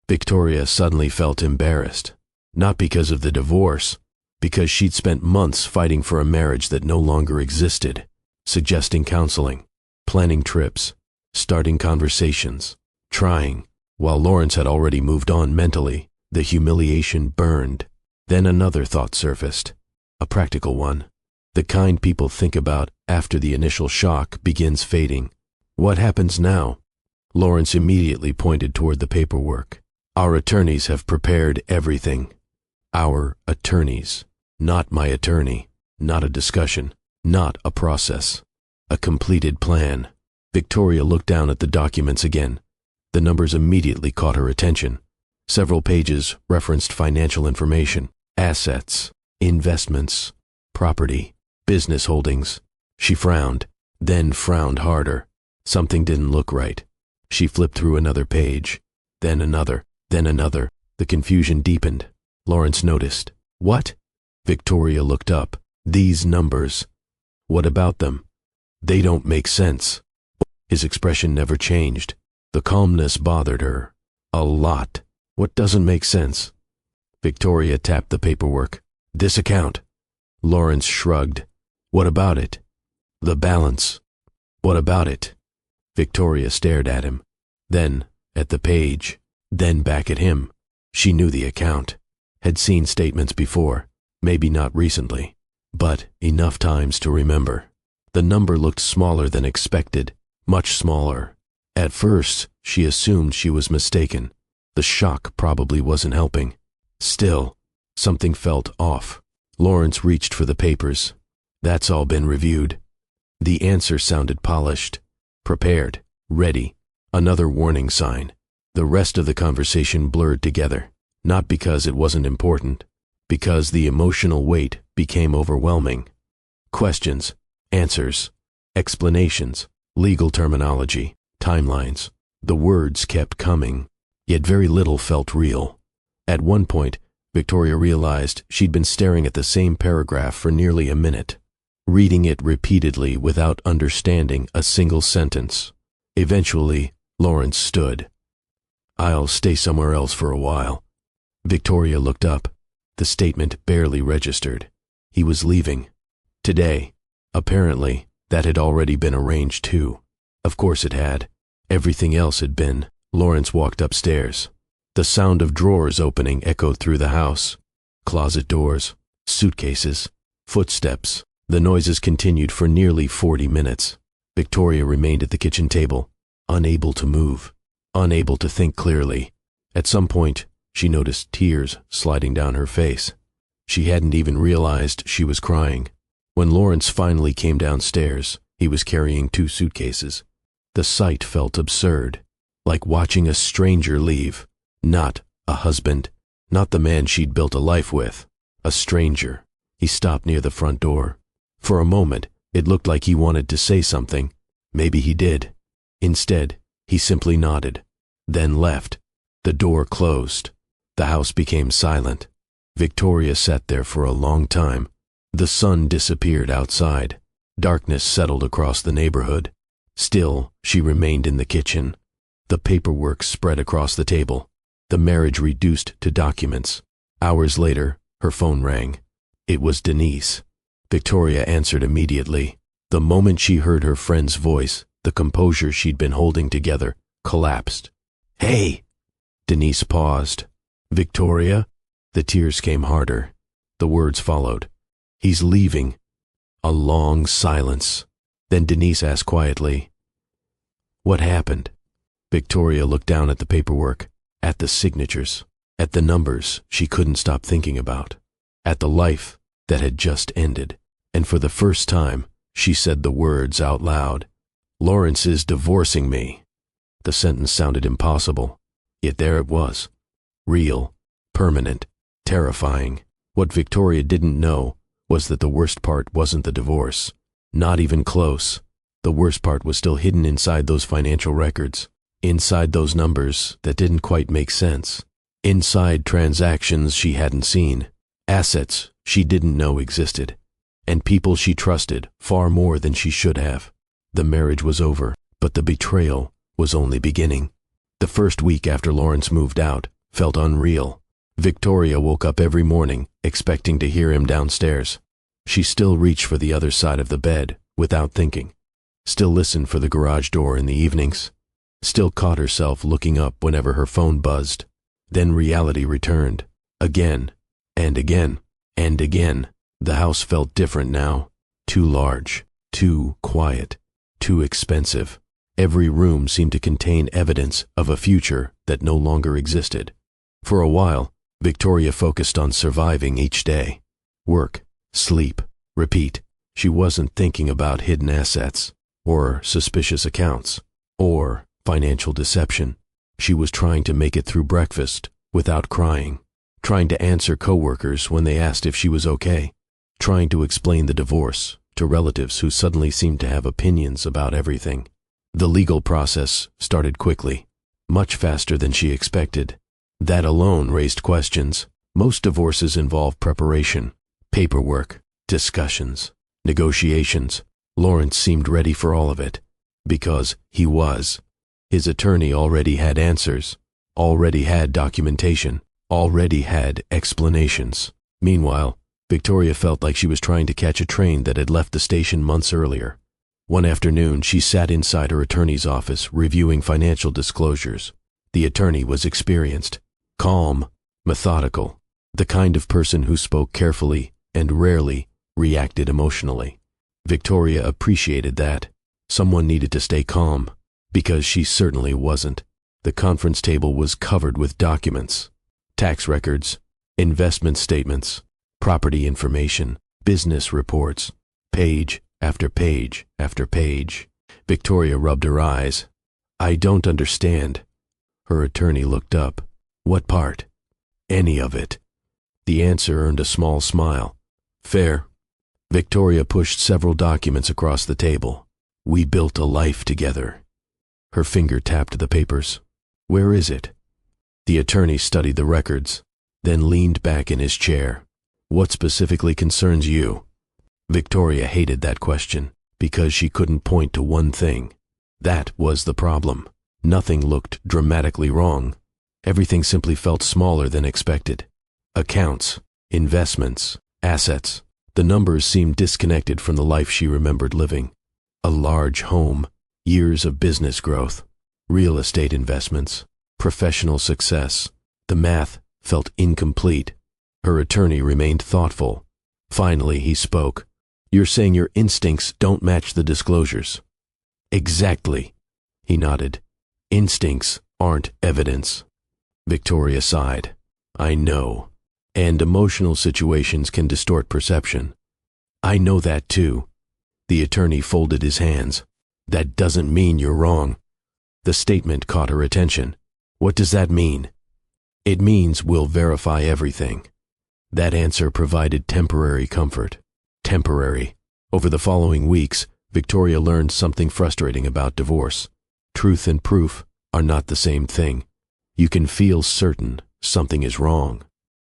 Victoria suddenly felt embarrassed. Not because of the divorce, because she'd spent months fighting for a marriage that no longer existed, suggesting counseling, planning trips, starting conversations, trying. While Lawrence had already moved on mentally, the humiliation burned. Then another thought surfaced, a practical one, the kind people think about after the initial shock begins fading. What happens now? Lawrence immediately pointed toward the paperwork. "Our attorneys have prepared everything." Our attorneys. Not my attorney. Not a discussion. Not a process. A completed plan. Victoria looked down at the documents again. The numbers immediately caught her attention. Several pages referenced financial information, assets, investments, property, business holdings. She frowned, then frowned harder. Something didn't look right. She flipped through another page, then another, then another. The confusion deepened. Lawrence noticed. "What?" Victoria looked up. "These numbers. What about them? They don't make sense." His expression never changed. The calmness bothered her. A lot. "What doesn't make sense?" Victoria tapped the paperwork. "This account." Lawrence shrugged. "What about it?" "The balance." "What about it?" Victoria stared at him, then at the page, then back at him. She knew the account, had seen statements before, maybe not recently, but enough times to remember. The number looked smaller than expected, much smaller. At first, she assumed she was mistaken. The shock probably wasn't helping. Still, something felt off. Lawrence reached for the papers. That's all been reviewed. The answer sounded polished, prepared, ready. Another warning sign. The rest of the conversation blurred together, not because it wasn't important, because the emotional weight became overwhelming. Questions, answers, explanations, legal terminology, timelines. The words kept coming, yet very little felt real. At one point, Victoria realized she'd been staring at the same paragraph for nearly a minute, reading it repeatedly without understanding a single sentence. Eventually, Lawrence stood. "I'll stay somewhere else for a while." Victoria looked up. The statement barely registered. He was leaving. Today. Apparently, that had already been arranged too. Of course it had. Everything else had been. Lawrence walked upstairs. The sound of drawers opening echoed through the house. Closet doors, suitcases, footsteps. The noises continued for nearly 40 minutes. Victoria remained at the kitchen table, unable to move, unable to think clearly. At some point, she noticed tears sliding down her face. She hadn't even realized she was crying. When Lawrence finally came downstairs, he was carrying 2 suitcases. The sight felt absurd, like watching a stranger leave. Not a husband, not the man she'd built a life with. A stranger. He stopped near the front door. For a moment, it looked like he wanted to say something. Maybe he did. Instead, he simply nodded, then left. The door closed. The house became silent. Victoria sat there for a long time. The sun disappeared outside. Darkness settled across the neighborhood. Still, she remained in the kitchen. The paperwork spread across the table. The marriage reduced to documents. Hours later, her phone rang. It was Denise. Victoria answered immediately. The moment she heard her friend's voice, the composure she'd been holding together collapsed. "Hey!" Denise paused. "Victoria?" The tears came harder. The words followed. "He's leaving." A long silence. Then Denise asked quietly, "What happened?" Victoria looked down at the paperwork, at the signatures, at the numbers she couldn't stop thinking about, at the life that had just ended. And for the first time, she said the words out loud. "Lawrence is divorcing me." The sentence sounded impossible, yet there it was. Real, permanent, terrifying. What Victoria didn't know was that the worst part wasn't the divorce. Not even close. The worst part was still hidden inside those financial records, inside those numbers that didn't quite make sense, inside transactions she hadn't seen, assets she didn't know existed, and people she trusted far more than she should have. The marriage was over, but the betrayal was only beginning. The first week after Lawrence moved out felt unreal. Victoria woke up every morning expecting to hear him downstairs. She still reached for the other side of the bed without thinking, still listened for the garage door in the evenings, still caught herself looking up whenever her phone buzzed. Then reality returned, again, and again, and again. The house felt different now, too large, too quiet, too expensive. Every room seemed to contain evidence of a future that no longer existed. For a while, Victoria focused on surviving each day. Work, sleep, repeat. She wasn't thinking about hidden assets, or suspicious accounts, or financial deception. She was trying to make it through breakfast without crying, trying to answer coworkers when they asked if she was okay, trying to explain the divorce to relatives who suddenly seemed to have opinions about everything. The legal process started quickly, much faster than she expected. That alone raised questions. Most divorces involve preparation, paperwork, discussions, negotiations. Lawrence seemed ready for all of it, because he was. His attorney already had answers, already had documentation, already had explanations. Meanwhile, Victoria felt like she was trying to catch a train that had left the station months earlier. One afternoon, she sat inside her attorney's office reviewing financial disclosures. The attorney was experienced, calm, methodical, the kind of person who spoke carefully and rarely reacted emotionally. Victoria appreciated that. Someone needed to stay calm, because she certainly wasn't. The conference table was covered with documents, tax records, investment statements, property information, business reports, page after page after page. Victoria rubbed her eyes. "I don't understand." Her attorney looked up. "What part?" "Any of it." The answer earned a small smile. "Fair." Victoria pushed several documents across the table. "We built a life together." Her finger tapped the papers. "Where is it?" The attorney studied the records, then leaned back in his chair. "What specifically concerns you?" Victoria hated that question, because she couldn't point to one thing. That was the problem. Nothing looked dramatically wrong. Everything simply felt smaller than expected. Accounts, investments, assets. The numbers seemed disconnected from the life she remembered living. A large home, years of business growth, real estate investments, professional success. The math felt incomplete. Her attorney remained thoughtful. Finally, he spoke. "You're saying your instincts don't match the disclosures?" "Exactly." He nodded. "Instincts aren't evidence." Victoria sighed. "I know. And emotional situations can distort perception." "I know that too." The attorney folded his hands. "That doesn't mean you're wrong." The statement caught her attention. "What does that mean?" "It means we'll verify everything." That answer provided temporary comfort. Temporary. Over the following weeks, Victoria learned something frustrating about divorce. Truth and proof are not the same thing. You can feel certain something is wrong.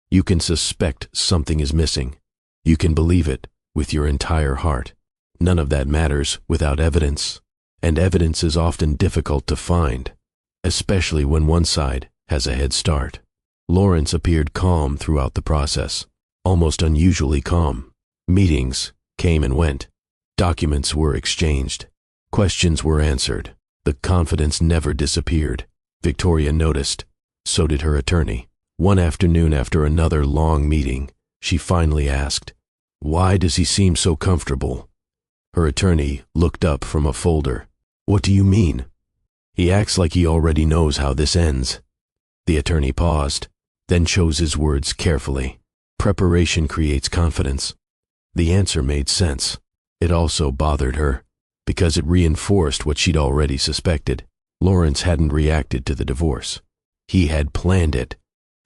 You can suspect something is missing. You can believe it with your entire heart. None of that matters without evidence, and evidence is often difficult to find, especially when one side has a head start. Lawrence appeared calm throughout the process, almost unusually calm. Meetings came and went. Documents were exchanged. Questions were answered. The confidence never disappeared. Victoria noticed. So did her attorney. One afternoon, after another long meeting, she finally asked, "Why does he seem so comfortable?" Her attorney looked up from a folder. "What do you mean?" "He acts like he already knows how this ends." The attorney paused, then chose his words carefully. "Preparation creates confidence." The answer made sense. It also bothered her, because it reinforced what she'd already suspected. Lawrence hadn't reacted to the divorce. He had planned it.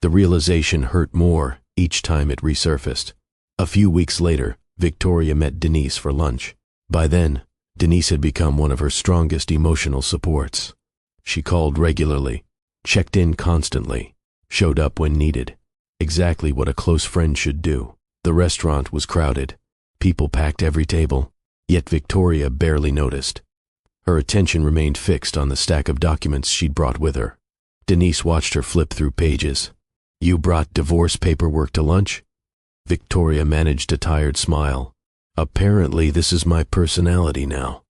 The realization hurt more each time it resurfaced. A few weeks later, Victoria met Denise for lunch. By then, Denise had become one of her strongest emotional supports. She called regularly, checked in constantly, showed up when needed. Exactly what a close friend should do. The restaurant was crowded. People packed every table, yet Victoria barely noticed. Her attention remained fixed on the stack of documents she'd brought with her. Denise watched her flip through pages. "You brought divorce paperwork to lunch?" Victoria managed a tired smile. "Apparently this is my personality now."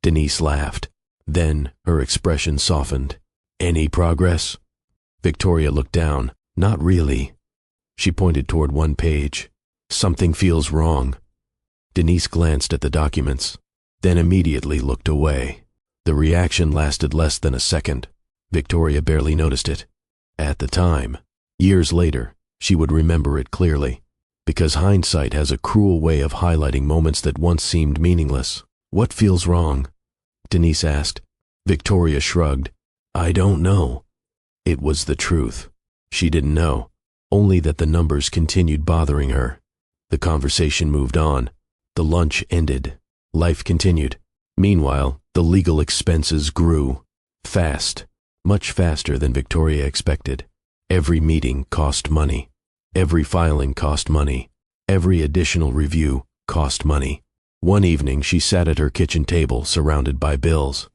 Denise laughed. Then her expression softened. "Any progress?" Victoria looked down. "Not really." She pointed toward one page. "Something feels wrong." Denise glanced at the documents, then immediately looked away. The reaction lasted less than a second. Victoria barely noticed it. At the time, years later, she would remember it clearly, because hindsight has a cruel way of highlighting moments that once seemed meaningless. "What feels wrong?" Denise asked. Victoria shrugged. "I don't know." It was the truth. She didn't know, only that the numbers continued bothering her. The conversation moved on. The lunch ended. Life continued. Meanwhile, the legal expenses grew. Fast. Much faster than Victoria expected. Every meeting cost money. Every filing cost money. Every additional review cost money. One evening, she sat at her kitchen table surrounded by bills.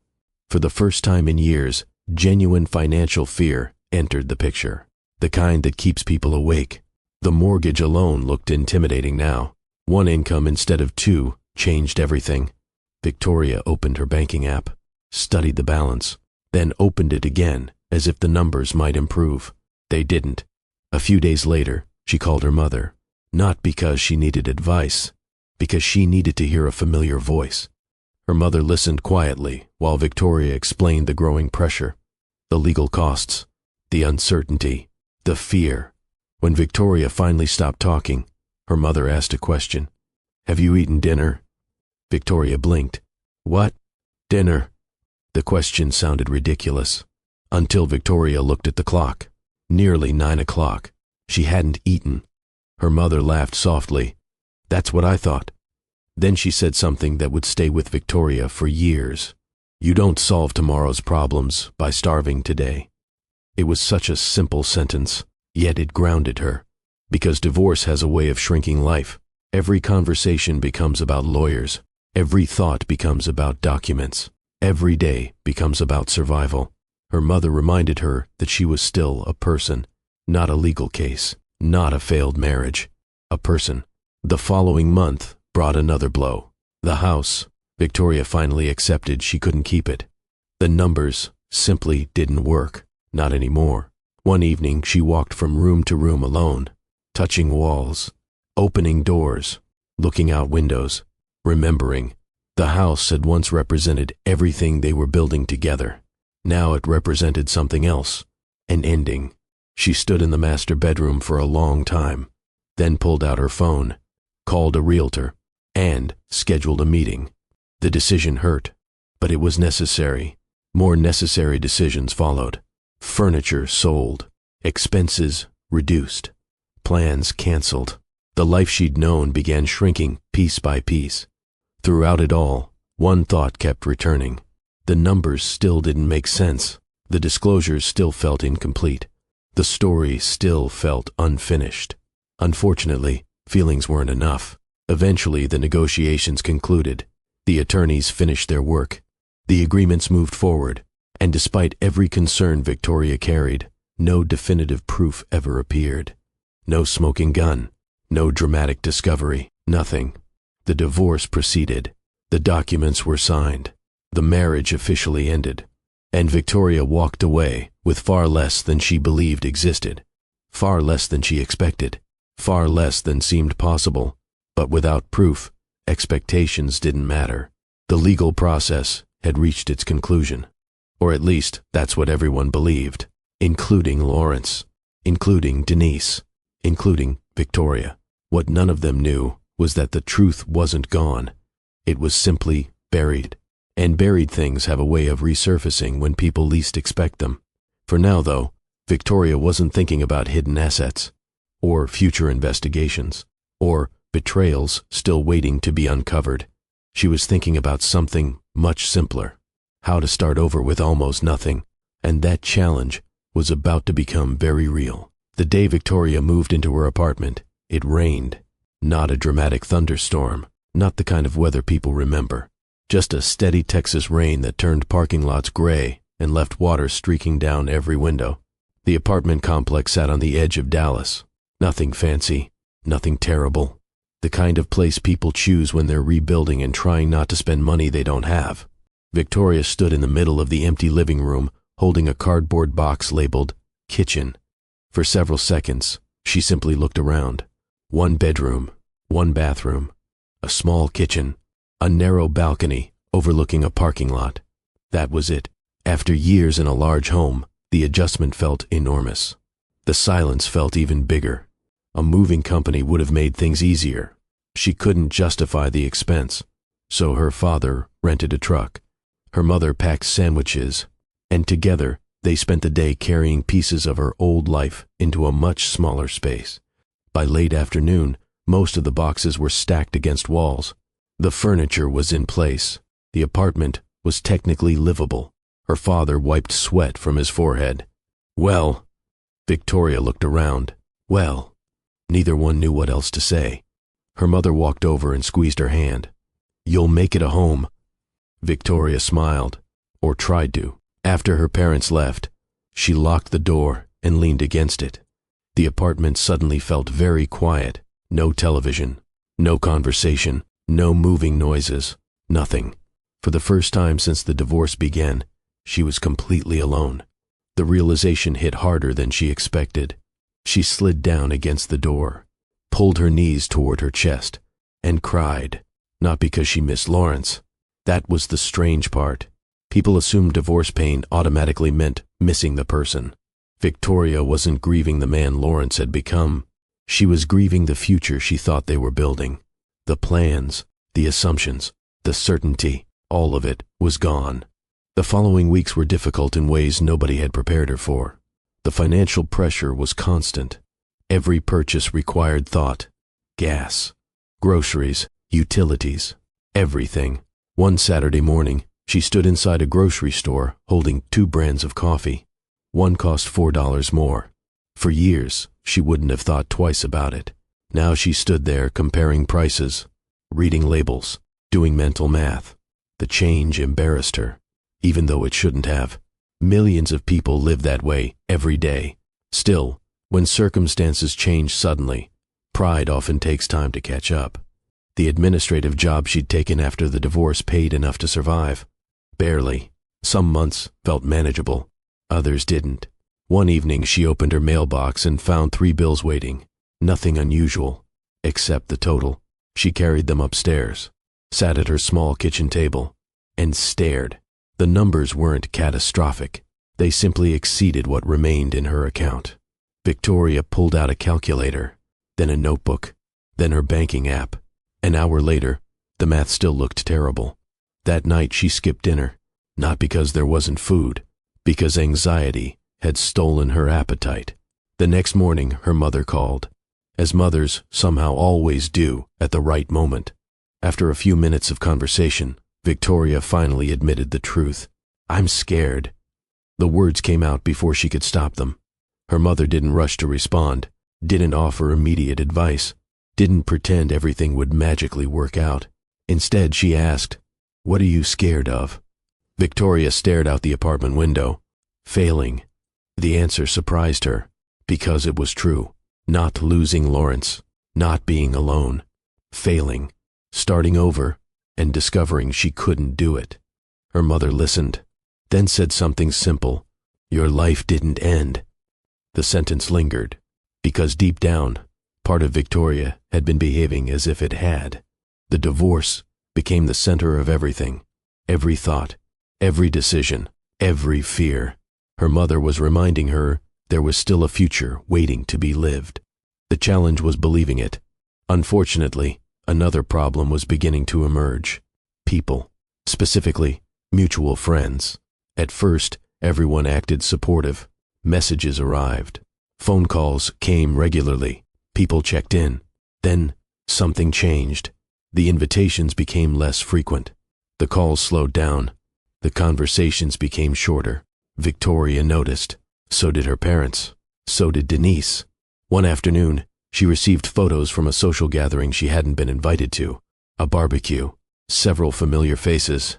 For the first time in years, genuine financial fear entered the picture. The kind that keeps people awake. The mortgage alone looked intimidating now. One income instead of two changed everything. Victoria opened her banking app, studied the balance, then opened it again as if the numbers might improve. They didn't. A few days later, she called her mother, not because she needed advice, because she needed to hear a familiar voice. Her mother listened quietly while Victoria explained the growing pressure, the legal costs, the uncertainty, the fear. When Victoria finally stopped talking, her mother asked a question. "Have you eaten dinner?" Victoria blinked. "What? Dinner?" The question sounded ridiculous, until Victoria looked at the clock. Nearly 9 o'clock. She hadn't eaten. Her mother laughed softly. "That's what I thought." Then she said something that would stay with Victoria for years. "You don't solve tomorrow's problems by starving today." It was such a simple sentence, yet it grounded her. Because divorce has a way of shrinking life. Every conversation becomes about lawyers. Every thought becomes about documents. Every day becomes about survival. Her mother reminded her that she was still a person, not a legal case, not a failed marriage, a person. The following month brought another blow. The house. Victoria finally accepted she couldn't keep it. The numbers simply didn't work, not anymore. One evening she walked from room to room alone, touching walls, opening doors, looking out windows, remembering. The house had once represented everything they were building together. Now it represented something else, an ending. She stood in the master bedroom for a long time, then pulled out her phone, called a realtor, and scheduled a meeting. The decision hurt, but it was necessary. More necessary decisions followed. Furniture sold, expenses reduced, plans canceled. The life she'd known began shrinking piece by piece. Throughout it all, one thought kept returning. The numbers still didn't make sense. The disclosures still felt incomplete. The story still felt unfinished. Unfortunately, feelings weren't enough. Eventually, the negotiations concluded. The attorneys finished their work. The agreements moved forward, and despite every concern Victoria carried, no definitive proof ever appeared. No smoking gun, no dramatic discovery, nothing. The divorce proceeded. The documents were signed. The marriage officially ended, and Victoria walked away with far less than she believed existed, far less than she expected, far less than seemed possible. But without proof, expectations didn't matter. The legal process had reached its conclusion, or at least that's what everyone believed, including Lawrence, including Denise, including Victoria. What none of them knew was that the truth wasn't gone. It was simply buried. And buried things have a way of resurfacing when people least expect them. For now, though, Victoria wasn't thinking about hidden assets, or future investigations, or betrayals still waiting to be uncovered. She was thinking about something much simpler: how to start over with almost nothing. And that challenge was about to become very real. The day Victoria moved into her apartment, it rained. Not a dramatic thunderstorm, not the kind of weather people remember. Just a steady Texas rain that turned parking lots gray and left water streaking down every window. The apartment complex sat on the edge of Dallas. Nothing fancy, nothing terrible. The kind of place people choose when they're rebuilding and trying not to spend money they don't have. Victoria stood in the middle of the empty living room, holding a cardboard box labeled kitchen. For several seconds, she simply looked around. One bedroom, one bathroom, a small kitchen, a narrow balcony overlooking a parking lot. That was it. After years in a large home, the adjustment felt enormous. The silence felt even bigger. A moving company would have made things easier. She couldn't justify the expense, so her father rented a truck. Her mother packed sandwiches, and together they spent the day carrying pieces of her old life into a much smaller space. By late afternoon, most of the boxes were stacked against walls. The furniture was in place. The apartment was technically livable. Her father wiped sweat from his forehead. "Well," Victoria looked around. "Well." Neither one knew what else to say. Her mother walked over and squeezed her hand. "You'll make it a home." Victoria smiled, or tried to. After her parents left, she locked the door and leaned against it. The apartment suddenly felt very quiet. No television, no conversation, no moving noises, nothing. For the first time since the divorce began, she was completely alone. The realization hit harder than she expected. She slid down against the door, pulled her knees toward her chest, and cried, not because she missed Lawrence. That was the strange part. People assumed divorce pain automatically meant missing the person. Victoria wasn't grieving the man Lawrence had become. She was grieving the future she thought they were building. The plans, the assumptions, the certainty, all of it was gone. The following weeks were difficult in ways nobody had prepared her for. The financial pressure was constant. Every purchase required thought. Gas, groceries, utilities, everything. One Saturday morning, she stood inside a grocery store holding 2 brands of coffee. One cost $4 more. For years, she wouldn't have thought twice about it. Now she stood there comparing prices, reading labels, doing mental math. The change embarrassed her, even though it shouldn't have. Millions of people live that way every day. Still, when circumstances change suddenly, pride often takes time to catch up. The administrative job she'd taken after the divorce paid enough to survive. Barely. Some months felt manageable. Others didn't. One evening she opened her mailbox and found 3 bills waiting. Nothing unusual, except the total. She carried them upstairs, sat at her small kitchen table, and stared. The numbers weren't catastrophic. They simply exceeded what remained in her account. Victoria pulled out a calculator, then a notebook, then her banking app. An hour later, the math still looked terrible. That night she skipped dinner, not because there wasn't food, because anxiety had stolen her appetite. The next morning, her mother called, as mothers somehow always do at the right moment. After a few minutes of conversation, Victoria finally admitted the truth. "I'm scared." The words came out before she could stop them. Her mother didn't rush to respond, didn't offer immediate advice, didn't pretend everything would magically work out. Instead, she asked, "What are you scared of?" Victoria stared out the apartment window. Failing. The answer surprised her, because it was true. Not losing Lawrence, not being alone. Failing. Starting over, and discovering she couldn't do it. Her mother listened, then said something simple. "Your life didn't end." The sentence lingered, because deep down, part of Victoria had been behaving as if it had. The divorce became the center of everything. Every thought, every decision, every fear. Her mother was reminding her there was still a future waiting to be lived. The challenge was believing it. Unfortunately, another problem was beginning to emerge. People, specifically mutual friends. At first, everyone acted supportive. Messages arrived. Phone calls came regularly. People checked in. Then, something changed. The invitations became less frequent. The calls slowed down. The conversations became shorter. Victoria noticed. So did her parents. So did Denise. One afternoon, she received photos from a social gathering she hadn't been invited to. A barbecue. Several familiar faces.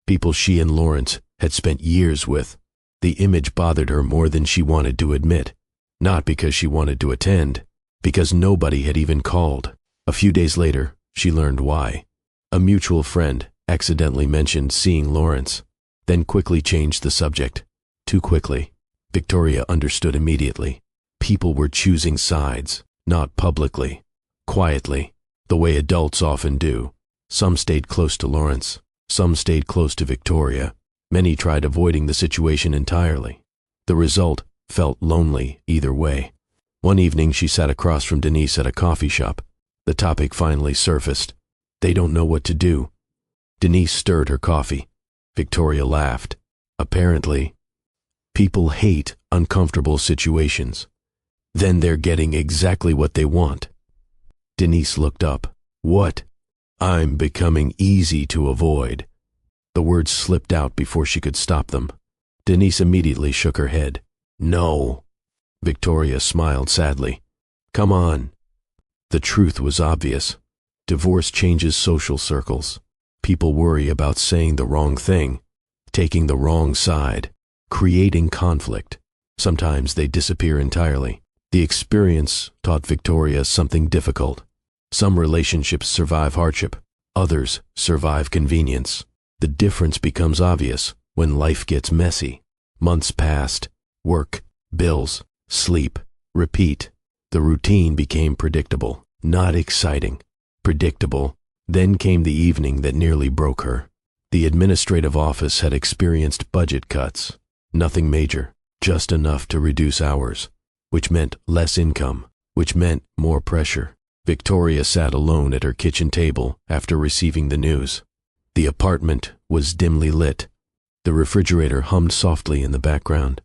People she and Lawrence had spent years with. The image bothered her more than she wanted to admit. Not because she wanted to attend, because nobody had even called. A few days later, she learned why. A mutual friend accidentally mentioned seeing Lawrence, then quickly changed the subject. Too quickly. Victoria understood immediately. People were choosing sides, not publicly, quietly, the way adults often do. Some stayed close to Lawrence. Some stayed close to Victoria. Many tried avoiding the situation entirely. The result felt lonely either way. One evening she sat across from Denise at a coffee shop. The topic finally surfaced. They don't know what to do. Denise stirred her coffee. Victoria laughed. Apparently, people hate uncomfortable situations. Then they're getting exactly what they want. Denise looked up. "What?" "I'm becoming easy to avoid." The words slipped out before she could stop them. Denise immediately shook her head. "No." Victoria smiled sadly. "Come on." The truth was obvious. Divorce changes social circles. People worry about saying the wrong thing, taking the wrong side, creating conflict. Sometimes they disappear entirely. The experience taught Victoria something difficult. Some relationships survive hardship. Others survive convenience. The difference becomes obvious when life gets messy. Months passed. Work, bills, sleep, repeat. The routine became predictable, not exciting. Predictable. Then came the evening that nearly broke her. The administrative office had experienced budget cuts. Nothing major, just enough to reduce hours, which meant less income, which meant more pressure. Victoria sat alone at her kitchen table after receiving the news. The apartment was dimly lit. The refrigerator hummed softly in the background.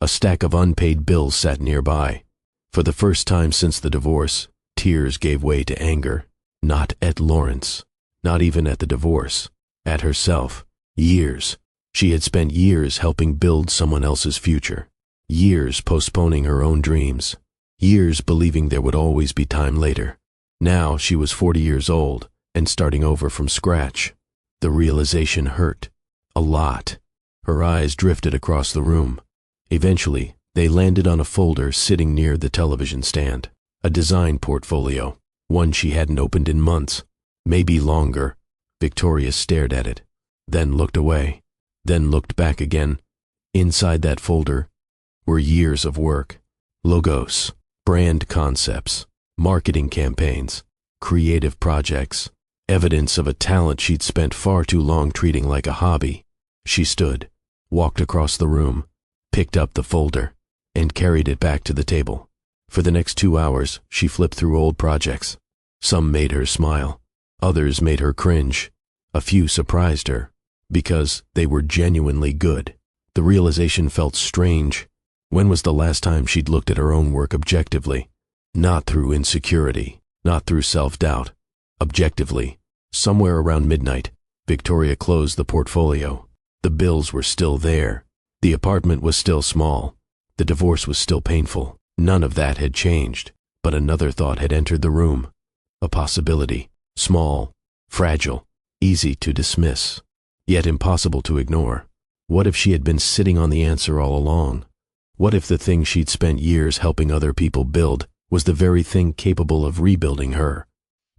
A stack of unpaid bills sat nearby. For the first time since the divorce, tears gave way to anger. Not at Lawrence, not even at the divorce, at herself. Years. She had spent years helping build someone else's future. Years postponing her own dreams. Years believing there would always be time later. Now she was 40 years old and starting over from scratch. The realization hurt. A lot. Her eyes drifted across the room. Eventually, they landed on a folder sitting near the television stand. A design portfolio. One she hadn't opened in months. Maybe longer. Victoria stared at it. Then looked away. Then looked back again. Inside that folder were years of work. Logos. Brand concepts. Marketing campaigns. Creative projects. Evidence of a talent she'd spent far too long treating like a hobby. She stood, walked across the room, picked up the folder, and carried it back to the table. For the next 2 hours, she flipped through old projects. Some made her smile. Others made her cringe. A few surprised her, because they were genuinely good. The realization felt strange. When was the last time she'd looked at her own work objectively? Not through insecurity, not through self-doubt. Objectively. Somewhere around midnight, Victoria closed the portfolio. The bills were still there. The apartment was still small. The divorce was still painful. None of that had changed, but another thought had entered the room. A possibility. Small, fragile, easy to dismiss, yet impossible to ignore. What if she had been sitting on the answer all along? What if the thing she'd spent years helping other people build was the very thing capable of rebuilding her?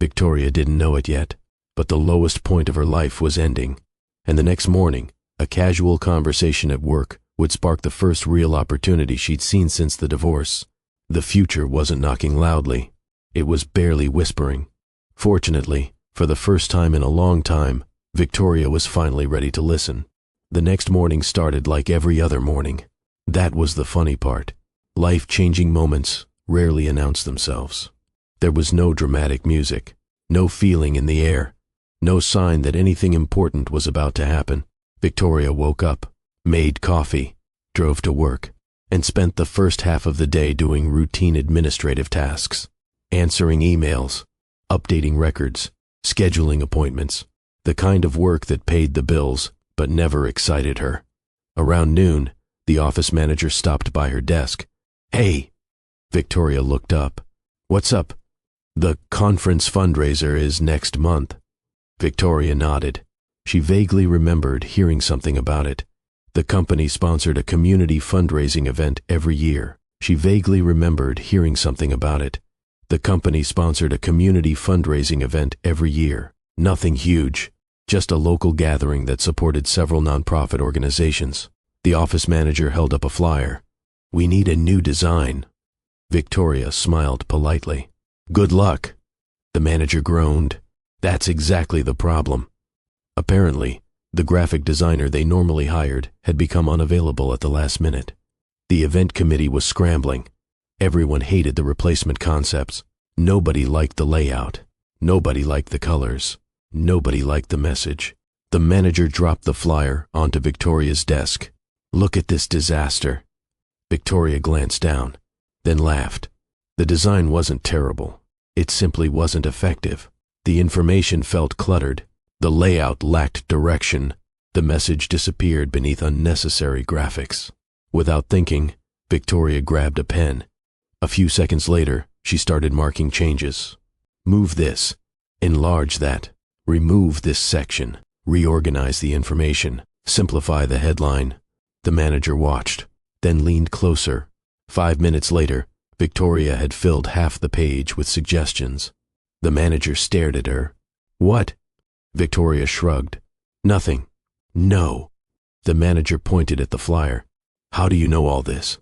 Victoria didn't know it yet, but the lowest point of her life was ending, and the next morning, a casual conversation at work would spark the first real opportunity she'd seen since the divorce. The future wasn't knocking loudly. It was barely whispering. Fortunately, for the first time in a long time, Victoria was finally ready to listen. The next morning started like every other morning. That was the funny part. Life-changing moments rarely announce themselves. There was no dramatic music, no feeling in the air, no sign that anything important was about to happen. Victoria woke up, made coffee, drove to work, and spent the first half of the day doing routine administrative tasks, answering emails, updating records, scheduling appointments, the kind of work that paid the bills but never excited her. Around noon, the office manager stopped by her desk. "Hey!" Victoria looked up. "What's up?" "The conference fundraiser is next month." Victoria nodded. She vaguely remembered hearing something about it. The company sponsored a community fundraising event every year. She vaguely remembered hearing something about it. The company sponsored a community fundraising event every year. Nothing huge, just a local gathering that supported several nonprofit organizations. The office manager held up a flyer. "We need a new design." Victoria smiled politely. "Good luck." The manager groaned. That's exactly the problem. Apparently, the graphic designer they normally hired had become unavailable at the last minute. The event committee was scrambling. Everyone hated the replacement concepts. Nobody liked the layout. Nobody liked the colors. Nobody liked the message. The manager dropped the flyer onto Victoria's desk. "Look at this disaster." Victoria glanced down, then laughed. The design wasn't terrible. It simply wasn't effective. The information felt cluttered. The layout lacked direction. The message disappeared beneath unnecessary graphics. Without thinking, Victoria grabbed a pen. A few seconds later, she started marking changes. Move this. Enlarge that. Remove this section. Reorganize the information. Simplify the headline. The manager watched, then leaned closer. 5 minutes later, Victoria had filled half the page with suggestions. The manager stared at her. "What?" Victoria shrugged. "Nothing. No. The manager pointed at the flyer. How do you know all this?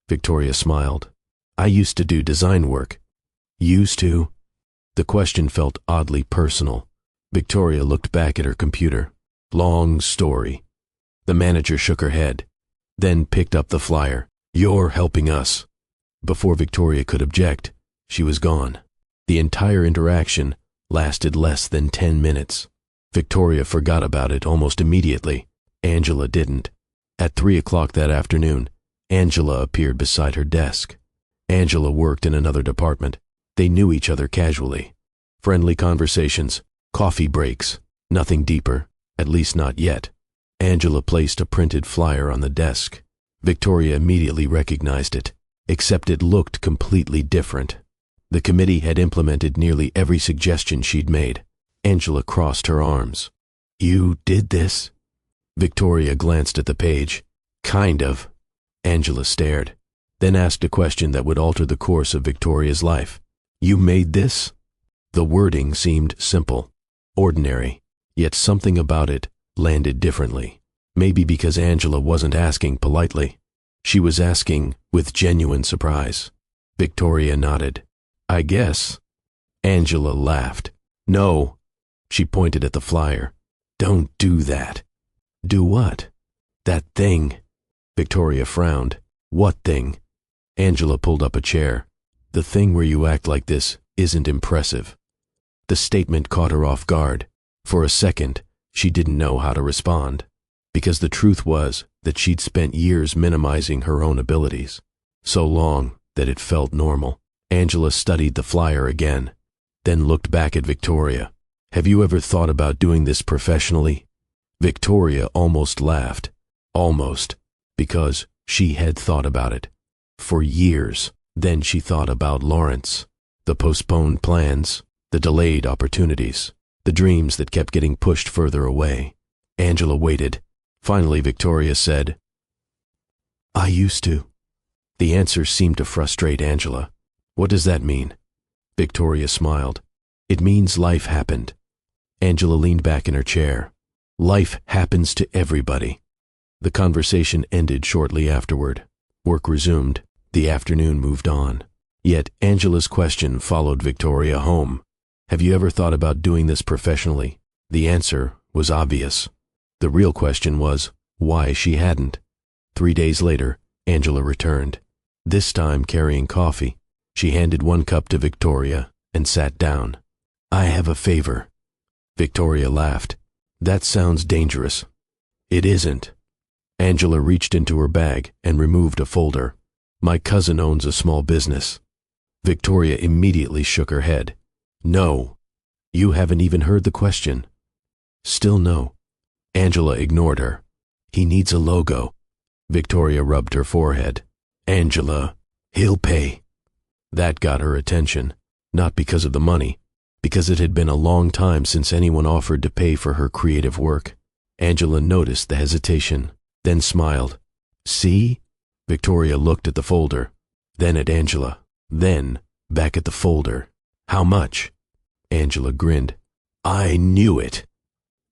Victoria smiled. I used to do design work. Used to? The question felt oddly personal. Victoria looked back at her computer. Long story. The manager shook her head, then picked up the flyer. You're helping us. Before Victoria could object, she was gone. The entire interaction lasted less than 10 minutes. Victoria forgot about it almost immediately. Angela didn't. At 3 o'clock that afternoon, Angela appeared beside her desk. Angela worked in another department. They knew each other casually. Friendly conversations, coffee breaks, nothing deeper, at least not yet. Angela placed a printed flyer on the desk. Victoria immediately recognized it, except it looked completely different. The committee had implemented nearly every suggestion she'd made. Angela crossed her arms. You did this? Victoria glanced at the page. Kind of. Angela stared, then asked a question that would alter the course of Victoria's life. You made this? The wording seemed simple, ordinary, yet something about it landed differently. Maybe because Angela wasn't asking politely. She was asking with genuine surprise. Victoria nodded. I guess. Angela laughed. No. She pointed at the flyer. Don't do that. Do what? That thing. Victoria frowned. What thing? Angela pulled up a chair. The thing where you act like this isn't impressive. The statement caught her off guard. For a second, she didn't know how to respond, because the truth was that she'd spent years minimizing her own abilities, so long that it felt normal. Angela studied the flyer again, then looked back at Victoria. Have you ever thought about doing this professionally? Victoria almost laughed. Almost, because she had thought about it. For years. Then she thought about Lawrence, the postponed plans, the delayed opportunities, the dreams that kept getting pushed further away. Angela waited. Finally, Victoria said, I used to. The answer seemed to frustrate Angela. What does that mean? Victoria smiled. It means life happened. Angela leaned back in her chair. Life happens to everybody. The conversation ended shortly afterward. Work resumed. The afternoon moved on. Yet Angela's question followed Victoria home. Have you ever thought about doing this professionally? The answer was obvious. The real question was why she hadn't. 3 days later, Angela returned, this time carrying coffee. She handed 1 cup to Victoria and sat down. I have a favor. Victoria laughed. That sounds dangerous. It isn't. Angela reached into her bag and removed a folder. My cousin owns a small business. Victoria immediately shook her head. No. You haven't even heard the question. Still no. Angela ignored her. He needs a logo. Victoria rubbed her forehead. Angela, he'll pay. That got her attention, not because of the money, because it had been a long time since anyone offered to pay for her creative work. Angela noticed the hesitation, then smiled. See? Victoria looked at the folder, then at Angela, then back at the folder. How much? Angela grinned. I knew it.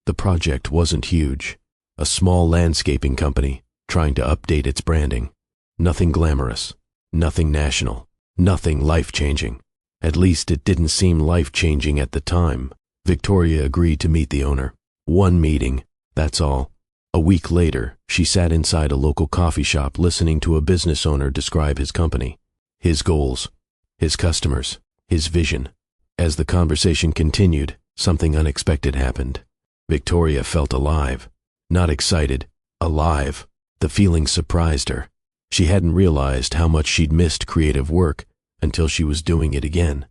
The project wasn't huge. A small landscaping company trying to update its branding. Nothing glamorous, nothing national, nothing life-changing. At least it didn't seem life-changing at the time. Victoria agreed to meet the owner. 1 meeting, that's all. A week later, she sat inside a local coffee shop listening to a business owner describe his company, his goals, his customers, his vision. As the conversation continued, something unexpected happened. Victoria felt alive. Not excited, alive. The feeling surprised her. She hadn't realized how much she'd missed creative work until she was doing it again.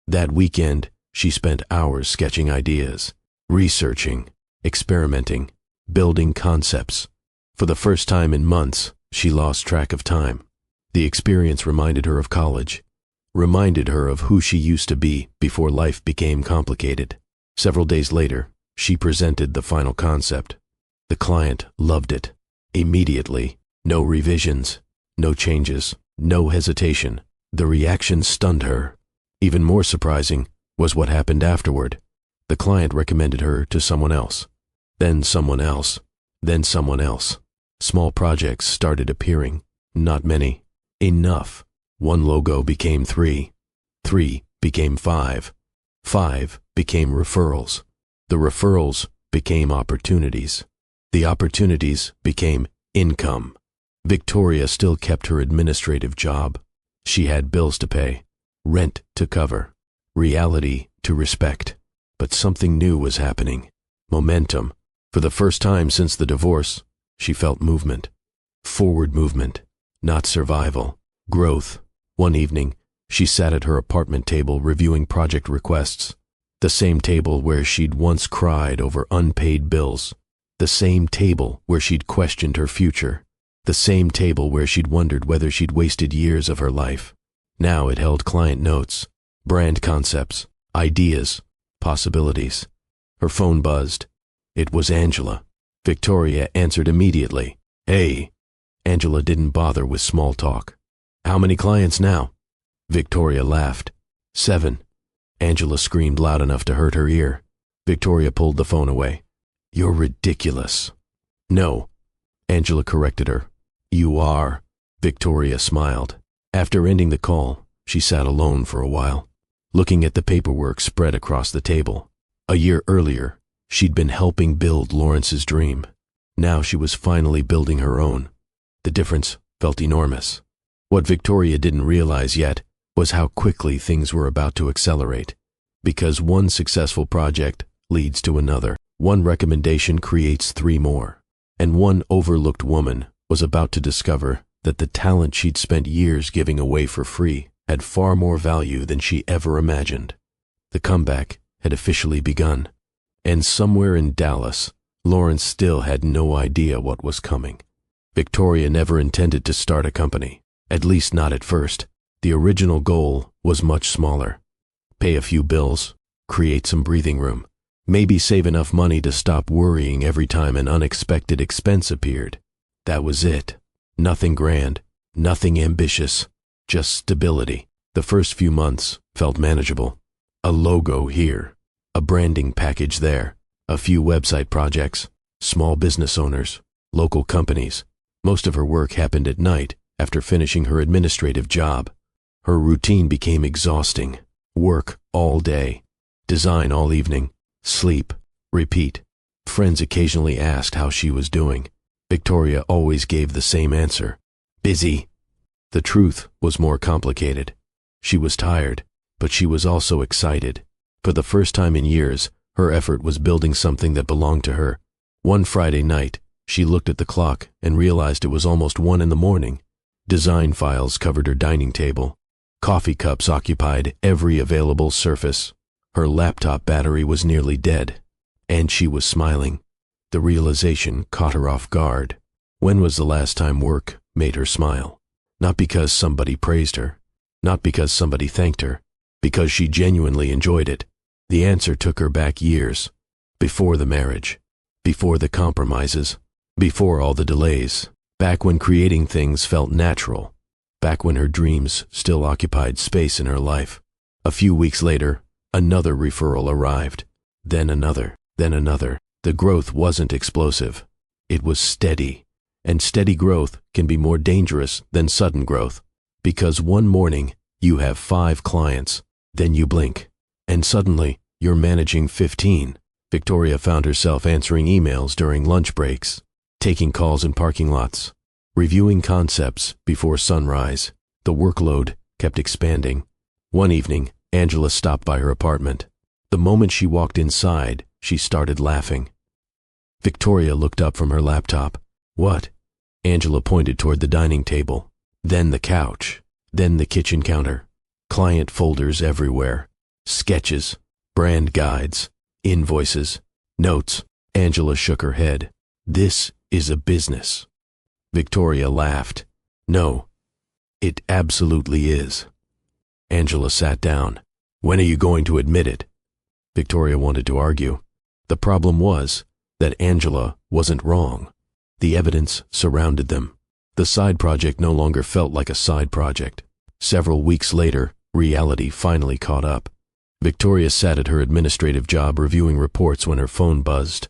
That weekend, she spent hours sketching ideas, researching, experimenting, building concepts. For the first time in months, she lost track of time. The experience reminded her of college, reminded her of who she used to be before life became complicated. Several days later, she presented the final concept. The client loved it. Immediately, no revisions, no changes, no hesitation. The reaction stunned her. Even more surprising was what happened afterward. The client recommended her to someone else, then someone else, Then someone else. Small projects started appearing. Not many. Enough. One logo became 3. 3 became 5. 5 became referrals. The referrals became opportunities. The opportunities became income. Victoria still kept her administrative job. She had bills to pay, rent to cover, reality to respect. But something new was happening. Momentum. For the first time since the divorce, she felt movement. Forward movement, not survival. Growth. One evening, she sat at her apartment table reviewing project requests. The same table where she'd once cried over unpaid bills. The same table where she'd questioned her future. The same table where she'd wondered whether she'd wasted years of her life. Now it held client notes, brand concepts, ideas, possibilities. Her phone buzzed. It was Angela. Victoria answered immediately. "Hey." Angela didn't bother with small talk. "How many clients now?" Victoria laughed. 7. Angela screamed loud enough to hurt her ear. Victoria pulled the phone away. "You're ridiculous." "No," Angela corrected her. "You are." Victoria smiled. After ending the call, she sat alone for a while, looking at the paperwork spread across the table. A year earlier, she'd been helping build Lawrence's dream. Now she was finally building her own. The difference felt enormous. What Victoria didn't realize yet was how quickly things were about to accelerate. Because one successful project leads to another. One recommendation creates 3 more. And one overlooked woman was about to discover that the talent she'd spent years giving away for free had far more value than she ever imagined. The comeback had officially begun. And somewhere in Dallas, Lawrence still had no idea what was coming. Victoria never intended to start a company, at least not at first. The original goal was much smaller. Pay a few bills, create some breathing room, maybe save enough money to stop worrying every time an unexpected expense appeared. That was it. Nothing grand, nothing ambitious, just stability. The first few months felt manageable. A logo here, a branding package there, a few website projects, small business owners, local companies. Most of her work happened at night after finishing her administrative job. Her routine became exhausting. Work all day, design all evening, sleep, repeat. Friends occasionally asked how she was doing. Victoria always gave the same answer: busy. The truth was more complicated. She was tired, but she was also excited. For the first time in years, her effort was building something that belonged to her. One Friday night, she looked at the clock and realized it was almost 1 a.m. Design files covered her dining table. Coffee cups occupied every available surface. Her laptop battery was nearly dead. And she was smiling. The realization caught her off guard. When was the last time work made her smile? Not because somebody praised her, not because somebody thanked her, because she genuinely enjoyed it. The answer took her back years. Before the marriage, before the compromises, before all the delays, back when creating things felt natural, back when her dreams still occupied space in her life. A few weeks later, another referral arrived, then another, then another. The growth wasn't explosive. It was steady, and steady growth can be more dangerous than sudden growth, because one morning you have 5 clients, then you blink, and suddenly you're managing 15. Victoria found herself answering emails during lunch breaks, taking calls in parking lots, reviewing concepts before sunrise. The workload kept expanding. One evening, Angela stopped by her apartment. The moment she walked inside, she started laughing. Victoria looked up from her laptop. "What?" Angela pointed toward the dining table, then the couch, then the kitchen counter. Client folders everywhere. Sketches, brand guides, invoices, notes. Angela shook her head. "This is a business." Victoria laughed. "No, it absolutely is." Angela sat down. "When are you going to admit it?" Victoria wanted to argue. The problem was that Angela wasn't wrong. The evidence surrounded them. The side project no longer felt like a side project. Several weeks later, reality finally caught up. Victoria sat at her administrative job reviewing reports when her phone buzzed.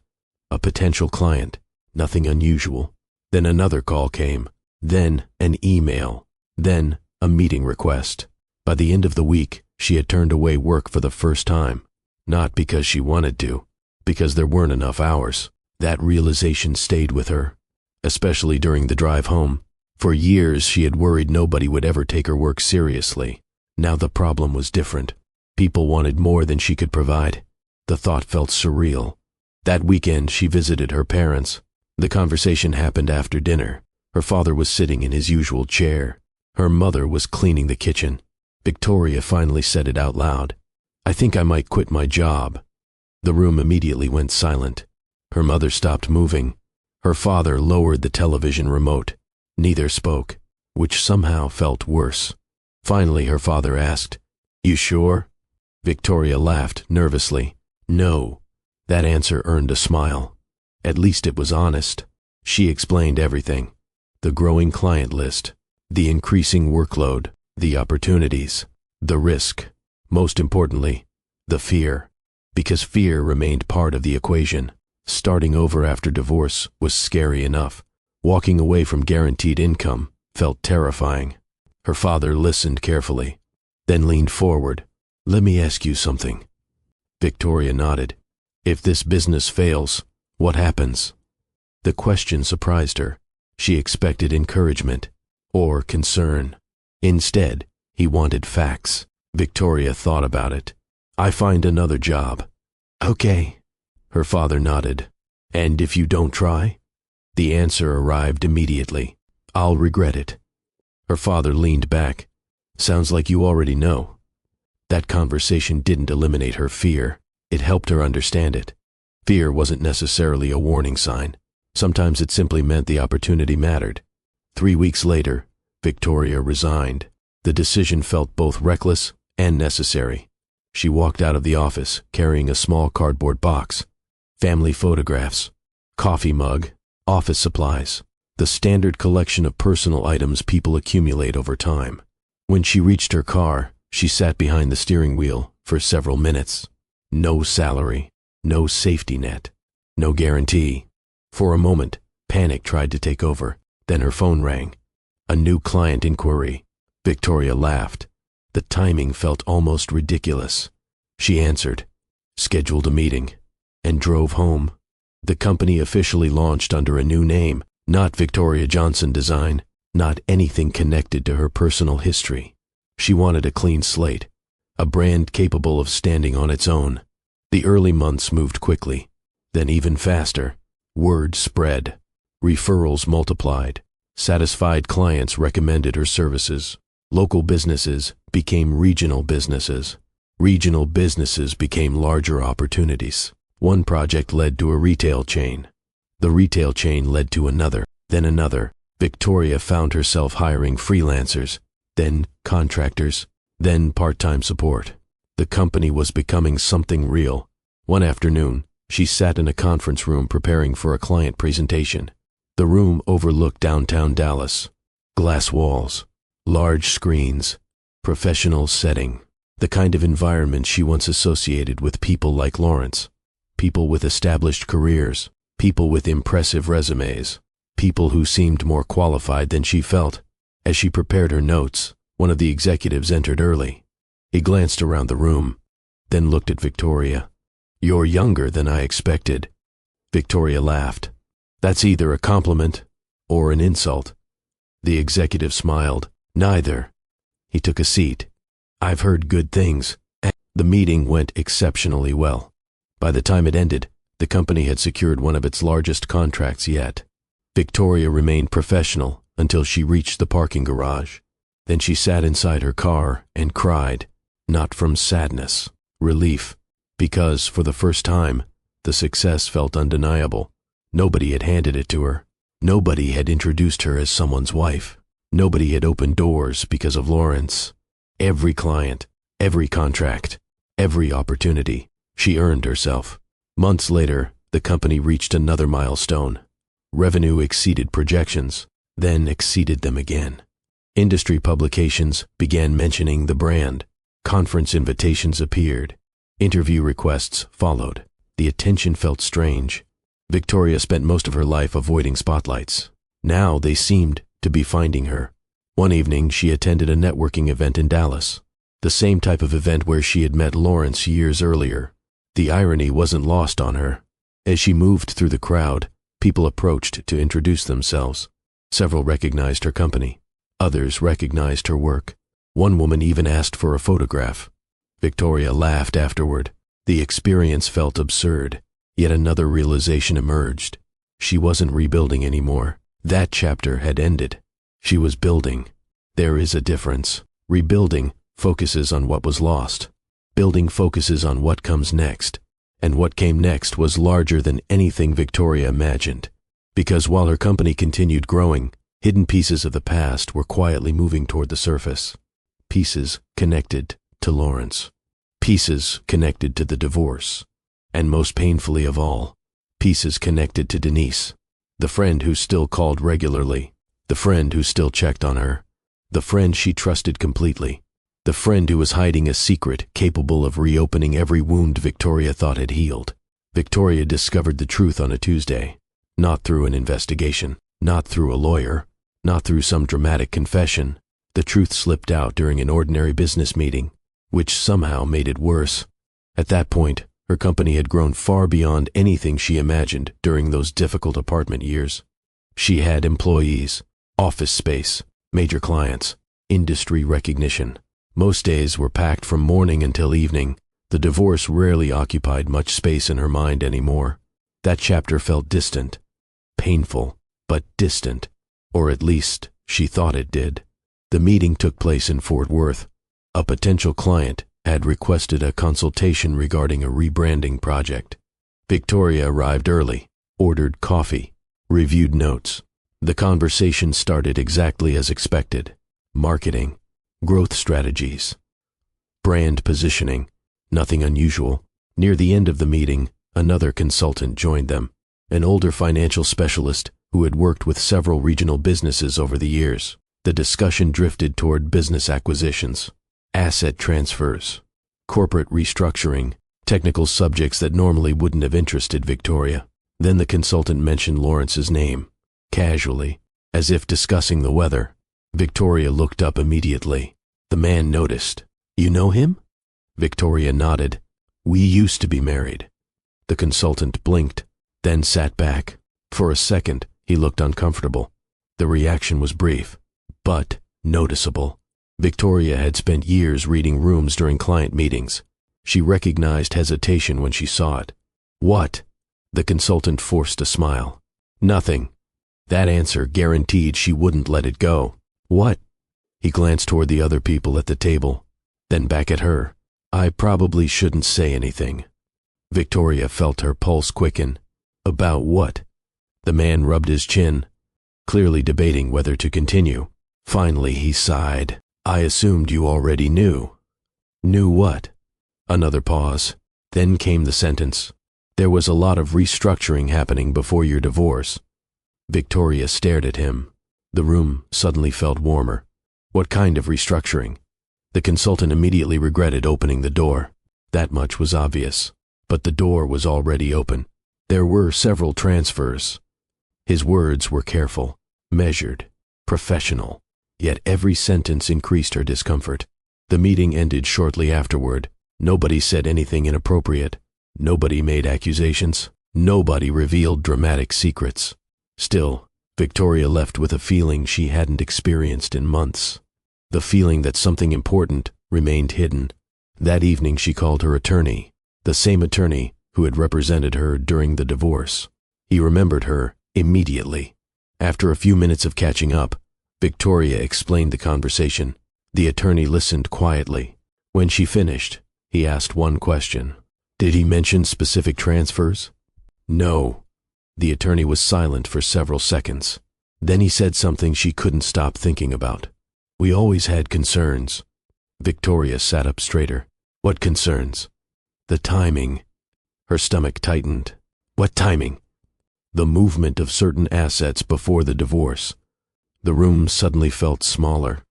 A potential client. Nothing unusual. Then another call came. Then an email. Then a meeting request. By the end of the week, she had turned away work for the first time. Not because she wanted to, because there weren't enough hours. That realization stayed with her, especially during the drive home. For years, she had worried nobody would ever take her work seriously. Now the problem was different. People wanted more than she could provide. The thought felt surreal. That weekend, she visited her parents. The conversation happened after dinner. Her father was sitting in his usual chair. Her mother was cleaning the kitchen. Victoria finally said it out loud. "I think I might quit my job." The room immediately went silent. Her mother stopped moving. Her father lowered the television remote. Neither spoke, which somehow felt worse. Finally, her father asked, "You sure?" Victoria laughed nervously. "No." That answer earned a smile. At least it was honest. She explained everything. The growing client list, the increasing workload, the opportunities, the risk. Most importantly, the fear. Because fear remained part of the equation. Starting over after divorce was scary enough. Walking away from guaranteed income felt terrifying. Her father listened carefully, then leaned forward. "Let me ask you something." Victoria nodded. "If this business fails, what happens?" The question surprised her. She expected encouragement or concern. Instead, he wanted facts. Victoria thought about it. "I find another job." "Okay." Her father nodded. "And if you don't try?" The answer arrived immediately. "I'll regret it." Her father leaned back. "Sounds like you already know." That conversation didn't eliminate her fear. It helped her understand it. Fear wasn't necessarily a warning sign. Sometimes it simply meant the opportunity mattered. 3 weeks later, Victoria resigned. The decision felt both reckless and necessary. She walked out of the office carrying a small cardboard box. Family photographs, coffee mug, office supplies, the standard collection of personal items people accumulate over time. When she reached her car, she sat behind the steering wheel for several minutes. No salary, no safety net, no guarantee. For a moment, panic tried to take over. Then her phone rang. A new client inquiry. Victoria laughed. The timing felt almost ridiculous. She answered, scheduled a meeting, and drove home. The company officially launched under a new name, not Victoria Johnson Design, not anything connected to her personal history. She wanted a clean slate, a brand capable of standing on its own. The early months moved quickly, then even faster. Word spread. Referrals multiplied. Satisfied clients recommended her services. Local businesses became regional businesses. Regional businesses became larger opportunities. One project led to a retail chain. The retail chain led to another, then another. Victoria found herself hiring freelancers, then contractors, then part-time support. The company was becoming something real. One afternoon, she sat in a conference room preparing for a client presentation. The room overlooked downtown Dallas. Glass walls, large screens, professional setting. The kind of environment she once associated with people like Lawrence. People with established careers, people with impressive resumes, people who seemed more qualified than she felt. As she prepared her notes, one of the executives entered early. He glanced around the room, then looked at Victoria. "You're younger than I expected." Victoria laughed. "That's either a compliment or an insult." The executive smiled. "Neither." He took a seat. "I've heard good things." The meeting went exceptionally well. By the time it ended, the company had secured one of its largest contracts yet. Victoria remained professional until she reached the parking garage. Then she sat inside her car and cried, not from sadness, relief, because for the first time, the success felt undeniable. Nobody had handed it to her. Nobody had introduced her as someone's wife. Nobody had opened doors because of Lawrence. Every client, every contract, every opportunity, she earned herself. Months later, the company reached another milestone. Revenue exceeded projections, then exceeded them again. Industry publications began mentioning the brand. Conference invitations appeared. Interview requests followed. The attention felt strange. Victoria spent most of her life avoiding spotlights. Now they seemed to be finding her. One evening, she attended a networking event in Dallas, the same type of event where she had met Lawrence years earlier. The irony wasn't lost on her. As she moved through the crowd, people approached to introduce themselves. Several recognized her company. Others recognized her work. One woman even asked for a photograph. Victoria laughed afterward. The experience felt absurd. Yet another realization emerged. She wasn't rebuilding anymore. That chapter had ended. She was building. There is a difference. Rebuilding focuses on what was lost. Building focuses on what comes next. And what came next was larger than anything Victoria imagined. Because while her company continued growing, hidden pieces of the past were quietly moving toward the surface. Pieces connected to Lawrence. Pieces connected to the divorce. And most painfully of all, pieces connected to Denise, the friend who still called regularly, the friend who still checked on her, the friend she trusted completely, the friend who was hiding a secret capable of reopening every wound Victoria thought had healed. Victoria discovered the truth on a Tuesday, not through an investigation, not through a lawyer, not through some dramatic confession. The truth slipped out during an ordinary business meeting, which somehow made it worse. At that point, her company had grown far beyond anything she imagined during those difficult apartment years. She had employees, office space, major clients, industry recognition. Most days were packed from morning until evening. The divorce rarely occupied much space in her mind anymore. That chapter felt distant, painful, but distant, or at least she thought it did. The meeting took place in Fort Worth. A potential client had requested a consultation regarding a rebranding project. Victoria arrived early, ordered coffee, reviewed notes. The conversation started exactly as expected. Marketing, growth strategies, brand positioning, nothing unusual. Near the end of the meeting, another consultant joined them, an older financial specialist who had worked with several regional businesses over the years. The discussion drifted toward business acquisitions, asset transfers, corporate restructuring, technical subjects that normally wouldn't have interested Victoria. Then the consultant mentioned Lawrence's name, casually, as if discussing the weather. Victoria looked up immediately. The man noticed. "You know him?" Victoria nodded. "We used to be married." The consultant blinked, then sat back. For a second, he looked uncomfortable. The reaction was brief, but noticeable. Victoria had spent years reading rooms during client meetings. She recognized hesitation when she saw it. "What?" The consultant forced a smile. "Nothing." That answer guaranteed she wouldn't let it go. "What?" He glanced toward the other people at the table, then back at her. "I probably shouldn't say anything." Victoria felt her pulse quicken. "About what?" The man rubbed his chin, clearly debating whether to continue. Finally, he sighed. "I assumed you already knew." "Knew what?" Another pause. Then came the sentence. "There was a lot of restructuring happening before your divorce." Victoria stared at him. The room suddenly felt warmer. What kind of restructuring? The consultant immediately regretted opening the door. That much was obvious. But the door was already open. There were several transfers. His words were careful, measured, professional. Yet every sentence increased her discomfort. The meeting ended shortly afterward. Nobody said anything inappropriate. Nobody made accusations. Nobody revealed dramatic secrets. Still, Victoria left with a feeling she hadn't experienced in months. The feeling that something important remained hidden. That evening she called her attorney, the same attorney who had represented her during the divorce. He remembered her immediately. After a few minutes of catching up, Victoria explained the conversation. The attorney listened quietly. When she finished, he asked one question. "Did he mention specific transfers?" "No." The attorney was silent for several seconds. Then he said something she couldn't stop thinking about. "We always had concerns." Victoria sat up straighter. "What concerns?" "The timing." Her stomach tightened. "What timing?" "The movement of certain assets before the divorce." The room suddenly felt smaller.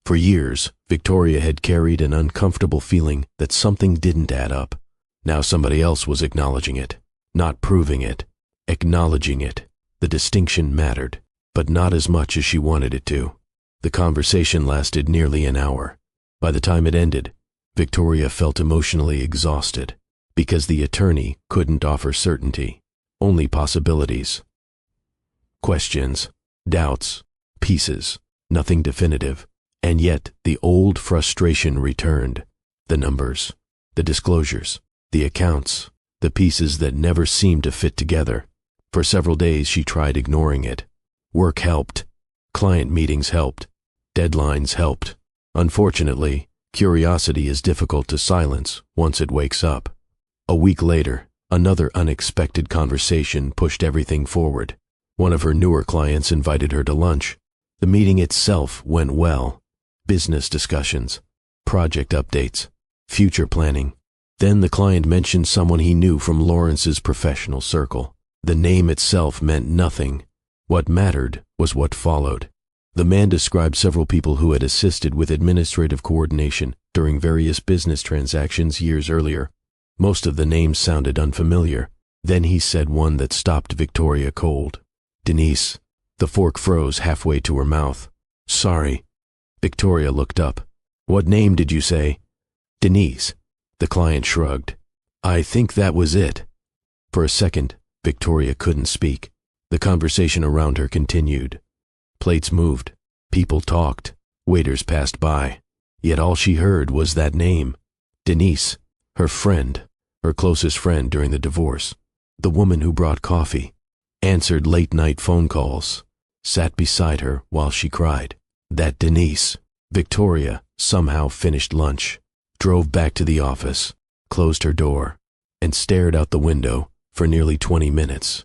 For years, Victoria had carried an uncomfortable feeling that something didn't add up. Now somebody else was acknowledging it, not proving it. acknowledging it. The distinction mattered, but not as much as she wanted it to. The conversation lasted nearly an hour. By the time it ended, Victoria felt emotionally exhausted, because the attorney couldn't offer certainty, only possibilities. Questions, doubts, pieces, nothing definitive. And yet the old frustration returned. The numbers, the disclosures, the accounts, the pieces that never seemed to fit together. For several days she tried ignoring it. Work helped. Client meetings helped. Deadlines helped. Unfortunately, curiosity is difficult to silence once it wakes up. A week later, another unexpected conversation pushed everything forward. One of her newer clients invited her to lunch. The meeting itself went well. Business discussions, project updates, future planning. Then the client mentioned someone he knew from Lawrence's professional circle. The name itself meant nothing. What mattered was what followed. The man described several people who had assisted with administrative coordination during various business transactions years earlier. Most of the names sounded unfamiliar. Then he said one that stopped Victoria cold. Denise. The fork froze halfway to her mouth. Sorry. Victoria looked up. What name did you say? Denise. The client shrugged. I think that was it. For a second, Victoria couldn't speak. The conversation around her continued. Plates moved. People talked. Waiters passed by. Yet all she heard was that name. Denise, her friend, her closest friend during the divorce. The woman who brought coffee, answered late-night phone calls, sat beside her while she cried. That Denise. Victoria somehow finished lunch, drove back to the office, closed her door, and stared out the window for nearly 20 minutes.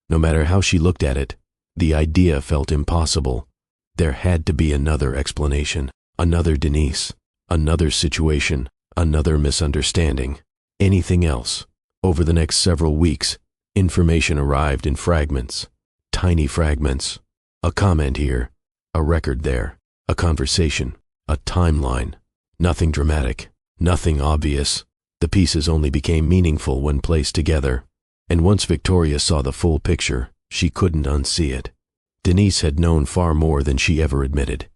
No matter how she looked at it, the idea felt impossible. There had to be another explanation, another Denise, another situation, another misunderstanding. Anything else. Over the next several weeks, information arrived in fragments, tiny fragments. A comment here, a record there, a conversation, a timeline. Nothing dramatic, nothing obvious. The pieces only became meaningful when placed together. And once Victoria saw the full picture, she couldn't unsee it. Denise had known far more than she ever admitted.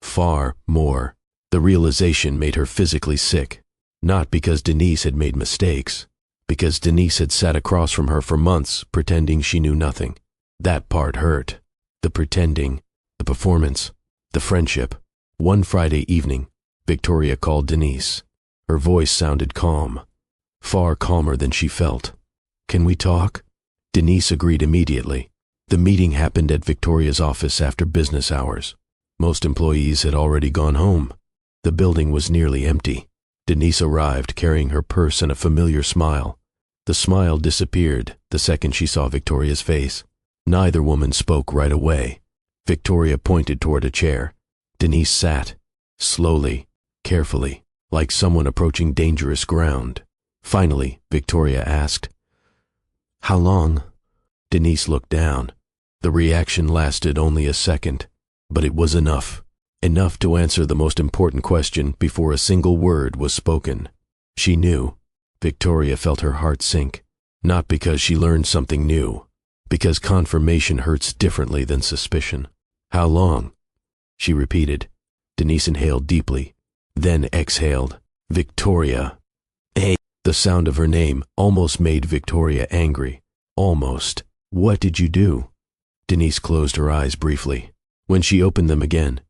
Far more. The realization made her physically sick. Not because Denise had made mistakes, because Denise had sat across from her for months pretending she knew nothing. That part hurt. The pretending, the performance, the friendship. One Friday evening, Victoria called Denise. Her voice sounded calm, far calmer than she felt. Can we talk? Denise agreed immediately. The meeting happened at Victoria's office after business hours. Most employees had already gone home. The building was nearly empty. Denise arrived carrying her purse and a familiar smile. The smile disappeared the second she saw Victoria's face. Neither woman spoke right away. Victoria pointed toward a chair. Denise sat, slowly, carefully, like someone approaching dangerous ground. Finally, Victoria asked, How long? Denise looked down. The reaction lasted only a second, but it was enough. Enough to answer the most important question before a single word was spoken. She knew. Victoria felt her heart sink, not because she learned something new, because confirmation hurts differently than suspicion. How long? She repeated. Denise inhaled deeply, then exhaled. Victoria. Hey. The sound of her name almost made Victoria angry. Almost. What did you do? Denise closed her eyes briefly. When she opened them again,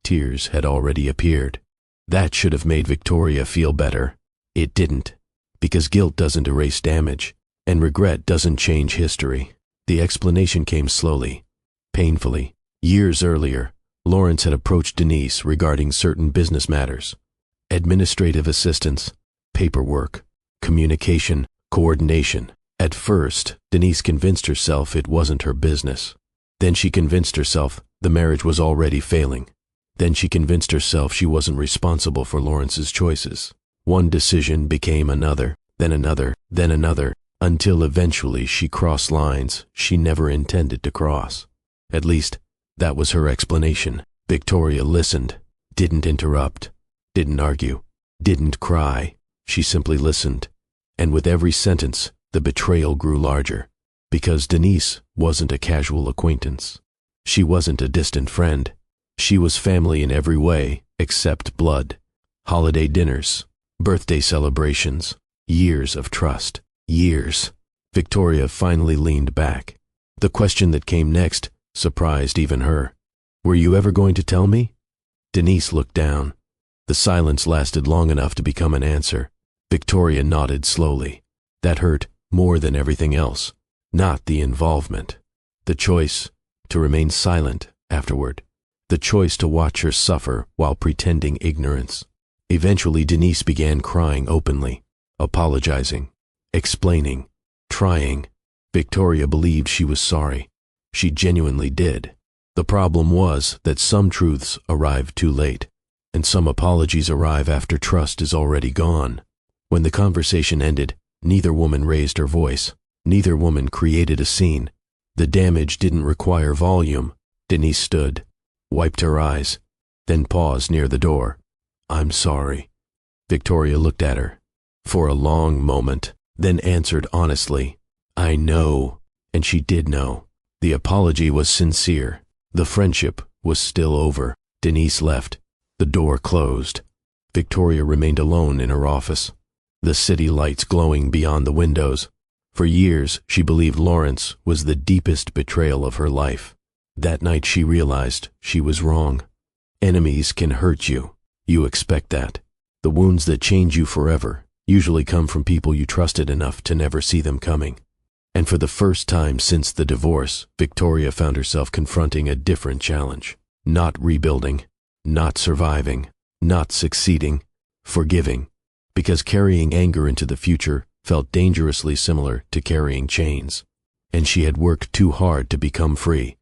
tears had already appeared. That should have made Victoria feel better. It didn't, because guilt doesn't erase damage, and regret doesn't change history. The explanation came slowly, painfully. Years earlier, Lawrence had approached Denise regarding certain business matters. Administrative assistance, paperwork, communication, coordination. At first, Denise convinced herself it wasn't her business. Then she convinced herself the marriage was already failing. Then she convinced herself she wasn't responsible for Lawrence's choices. One decision became another, then another, then another, until eventually she crossed lines she never intended to cross. At least, that was her explanation. Victoria listened, didn't interrupt, didn't argue, didn't cry. She simply listened, and with every sentence, the betrayal grew larger. Because Denise wasn't a casual acquaintance. She wasn't a distant friend. She was family in every way except blood. Holiday dinners, birthday celebrations, years of trust. Years. Victoria finally leaned back. The question that came next surprised even her. Were you ever going to tell me? Denise looked down. The silence lasted long enough to become an answer. Victoria nodded slowly. That hurt more than everything else. Not the involvement. The choice to remain silent afterward. The choice to watch her suffer while pretending ignorance. Eventually Denise began crying openly, apologizing, explaining, trying. Victoria believed she was sorry. She genuinely did. The problem was that some truths arrive too late, and some apologies arrive after trust is already gone. When the conversation ended, neither woman raised her voice. Neither woman created a scene. The damage didn't require volume. Denise stood, wiped her eyes, then paused near the door. I'm sorry. Victoria looked at her for a long moment, then answered honestly, I know. And she did know. The apology was sincere. The friendship was still over. Denise left. The door closed. Victoria remained alone in her office, the city lights glowing beyond the windows. For years, she believed Lawrence was the deepest betrayal of her life. That night she realized she was wrong. Enemies can hurt you. You expect that. The wounds that change you forever usually come from people you trusted enough to never see them coming. And for the first time since the divorce, Victoria found herself confronting a different challenge. Not rebuilding, not surviving, not succeeding, forgiving. Because carrying anger into the future felt dangerously similar to carrying chains. And she had worked too hard to become free.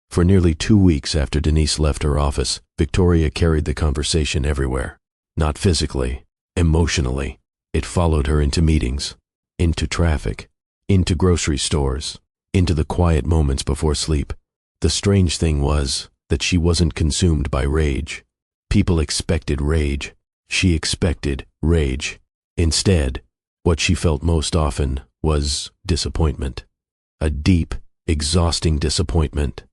For nearly 2 weeks after Denise left her office, Victoria carried the conversation everywhere. Not physically, emotionally. It followed her into meetings, into traffic, into grocery stores, into the quiet moments before sleep. The strange thing was that she wasn't consumed by rage. People expected rage. She expected rage. Instead, what she felt most often was disappointment. A deep, exhausting disappointment.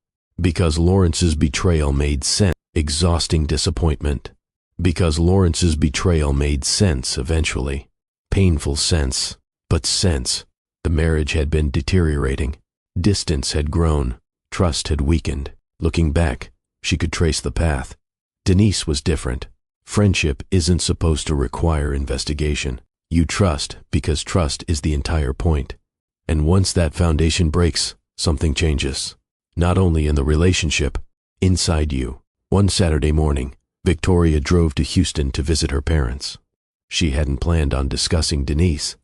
Because Lawrence's betrayal made sense. Exhausting disappointment. Because Lawrence's betrayal made sense eventually. Painful sense, but sense. The marriage had been deteriorating. Distance had grown. Trust had weakened. Looking back, she could trace the path. Denise was different. Friendship isn't supposed to require investigation. You trust because trust is the entire point. And once that foundation breaks, something changes. Not only in the relationship, inside you. One Saturday morning, Victoria drove to Houston to visit her parents. She hadn't planned on discussing Denise.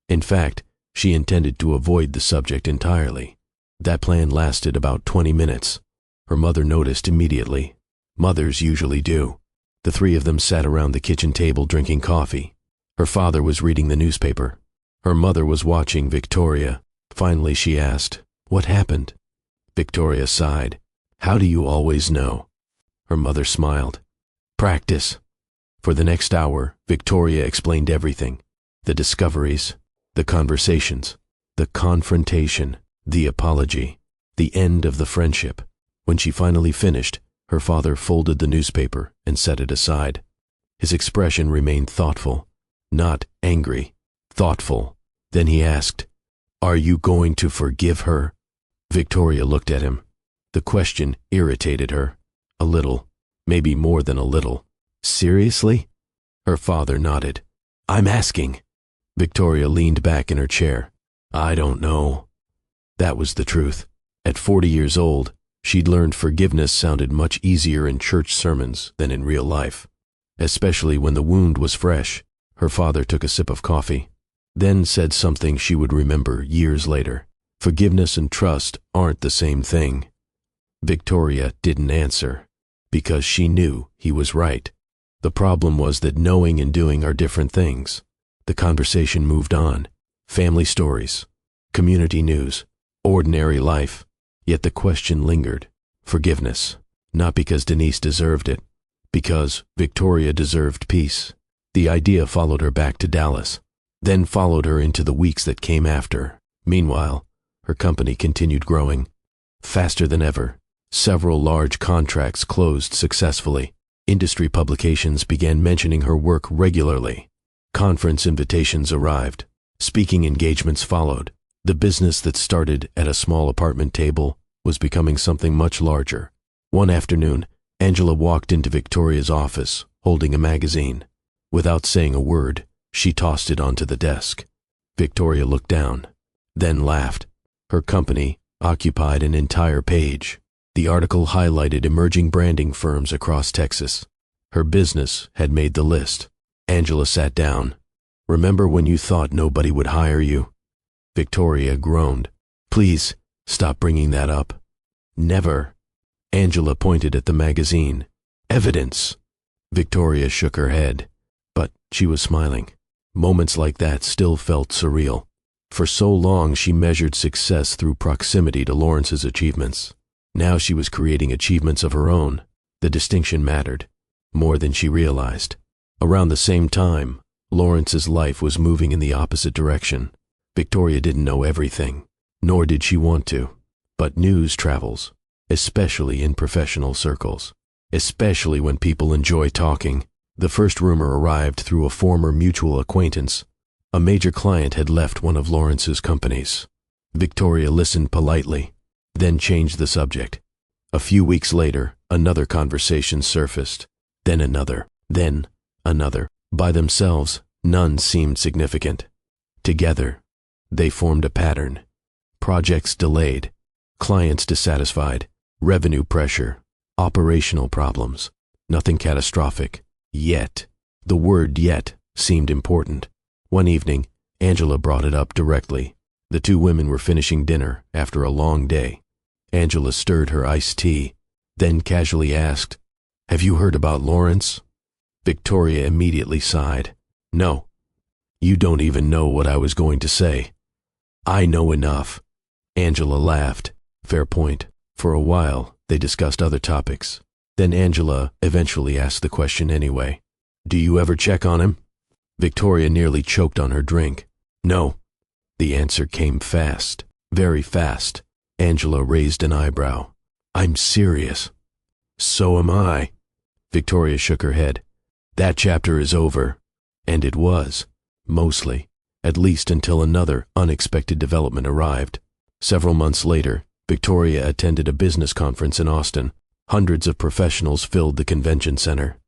In fact, she intended to avoid the subject entirely. That plan lasted about 20 minutes. Her mother noticed immediately. Mothers usually do. The three of them sat around the kitchen table drinking coffee. Her father was reading the newspaper. Her mother was watching Victoria. Finally she asked, "What happened?" Victoria sighed. "How do you always know?" Her mother smiled. "Practice." For the next hour, Victoria explained everything. The discoveries, the conversations, the confrontation, the apology, the end of the friendship. When she finally finished, her father folded the newspaper and set it aside. His expression remained thoughtful, not angry, thoughtful. Then he asked, "Are you going to forgive her?" Victoria looked at him. The question irritated her. A little, maybe more than a little. "Seriously?" Her father nodded. "I'm asking." Victoria leaned back in her chair. "I don't know." That was the truth. At 40 years old, she'd learned forgiveness sounded much easier in church sermons than in real life. Especially when the wound was fresh. Her father took a sip of coffee, then said something she would remember years later. Forgiveness and trust aren't the same thing. Victoria didn't answer, because she knew he was right. The problem was that knowing and doing are different things. The conversation moved on. Family stories, community news, ordinary life. Yet the question lingered. Forgiveness. Not because Denise deserved it, because Victoria deserved peace. The idea followed her back to Dallas, then followed her into the weeks that came after. Meanwhile, her company continued growing. Faster than ever, several large contracts closed successfully. Industry publications began mentioning her work regularly. Conference invitations arrived. Speaking engagements followed. The business that started at a small apartment table was becoming something much larger. One afternoon, Angela walked into Victoria's office, holding a magazine. Without saying a word, she tossed it onto the desk. Victoria looked down, then laughed. Her company occupied an entire page. The article highlighted emerging branding firms across Texas. Her business had made the list. Angela sat down. "Remember when you thought nobody would hire you?" Victoria groaned. "Please, stop bringing that up." "Never." Angela pointed at the magazine. "Evidence." Victoria shook her head, but she was smiling. Moments like that still felt surreal. For so long she measured success through proximity to Lawrence's achievements. Now she was creating achievements of her own. The distinction mattered, more than she realized. Around the same time, Lawrence's life was moving in the opposite direction. Victoria didn't know everything, nor did she want to. But news travels, especially in professional circles, especially when people enjoy talking. The first rumor arrived through a former mutual acquaintance. A major client had left one of Lawrence's companies. Victoria listened politely, then changed the subject. A few weeks later, another conversation surfaced, then another, then another. By themselves, none seemed significant. Together, they formed a pattern. Projects delayed, clients dissatisfied, revenue pressure, operational problems. Nothing catastrophic. Yet. The word "yet" seemed important. One evening, Angela brought it up directly. The two women were finishing dinner after a long day. Angela stirred her iced tea, then casually asked, "Have you heard about Lawrence?" Victoria immediately sighed. "No. You don't even know what I was going to say." "I know enough." Angela laughed. Fair point. For a while, they discussed other topics. Then Angela eventually asked the question anyway. "Do you ever check on him?" Victoria nearly choked on her drink. "No." The answer came fast, very fast. Angela raised an eyebrow. "I'm serious." "So am I." Victoria shook her head. "That chapter is over." And it was, mostly, at least until another unexpected development arrived. Several months later, Victoria attended a business conference in Austin. Hundreds of professionals filled the convention center.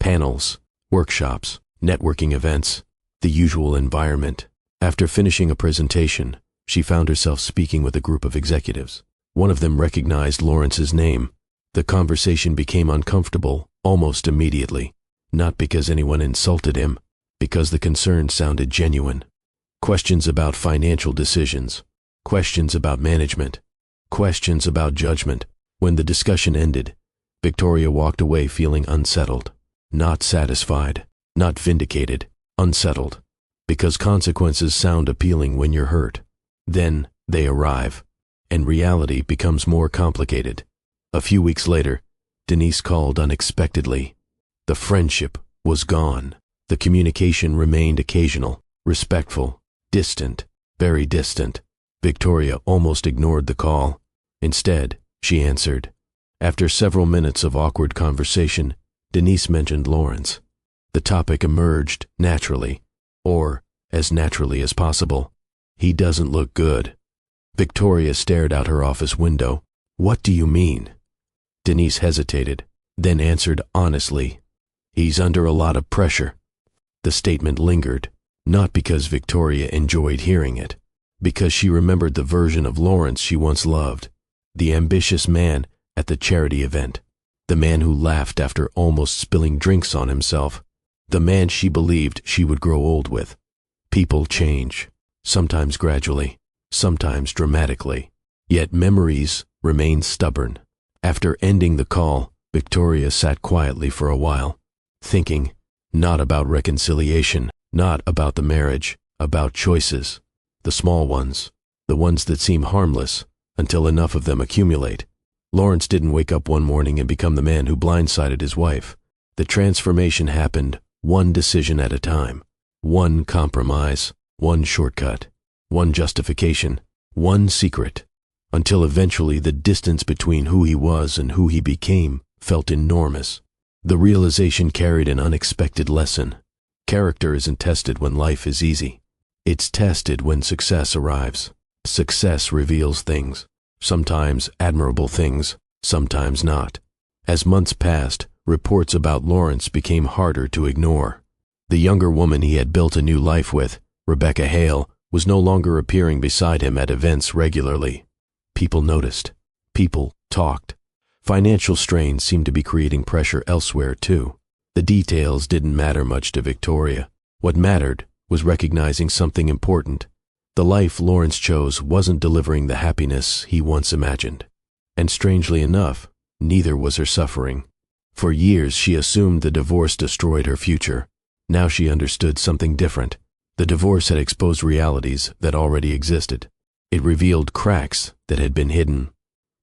Panels, workshops, networking events, the usual environment. After finishing a presentation, she found herself speaking with a group of executives. One of them recognized Lawrence's name. The conversation became uncomfortable almost immediately, not because anyone insulted him, because the concern sounded genuine. Questions about financial decisions, questions about management, questions about judgment. When the discussion ended, Victoria walked away feeling unsettled, not satisfied, not vindicated, unsettled. Because consequences sound appealing when you're hurt. Then they arrive, and reality becomes more complicated. A few weeks later, Denise called unexpectedly. The friendship was gone. The communication remained occasional, respectful, distant, very distant. Victoria almost ignored the call. Instead, she answered. After several minutes of awkward conversation, Denise mentioned Lawrence. The topic emerged naturally, or as naturally as possible. "He doesn't look good." Victoria stared out her office window. "What do you mean?" Denise hesitated, then answered honestly. "He's under a lot of pressure." The statement lingered, not because Victoria enjoyed hearing it, because she remembered the version of Lawrence she once loved. The ambitious man at the charity event. The man who laughed after almost spilling drinks on himself. The man she believed she would grow old with. People change, sometimes gradually, sometimes dramatically. Yet memories remain stubborn. After ending the call, Victoria sat quietly for a while, thinking, not about reconciliation, not about the marriage, about choices. The small ones, the ones that seem harmless, until enough of them accumulate. Lawrence didn't wake up one morning and become the man who blindsided his wife. The transformation happened one decision at a time, one compromise, one shortcut, one justification. One secret, until eventually the distance between who he was and who he became felt enormous. The realization carried an unexpected lesson. Character isn't tested when life is easy. It's tested when success arrives. Success reveals things, sometimes admirable things, sometimes not. As months passed, reports about Lawrence became harder to ignore. The younger woman he had built a new life with, Rebecca Hale, was no longer appearing beside him at events regularly. People noticed. People talked. Financial strain seemed to be creating pressure elsewhere too. The details didn't matter much to Victoria. What mattered was recognizing something important. The life Lawrence chose wasn't delivering the happiness he once imagined. And strangely enough, neither was her suffering. For years she assumed the divorce destroyed her future. Now she understood something different. The divorce had exposed realities that already existed. It revealed cracks that had been hidden,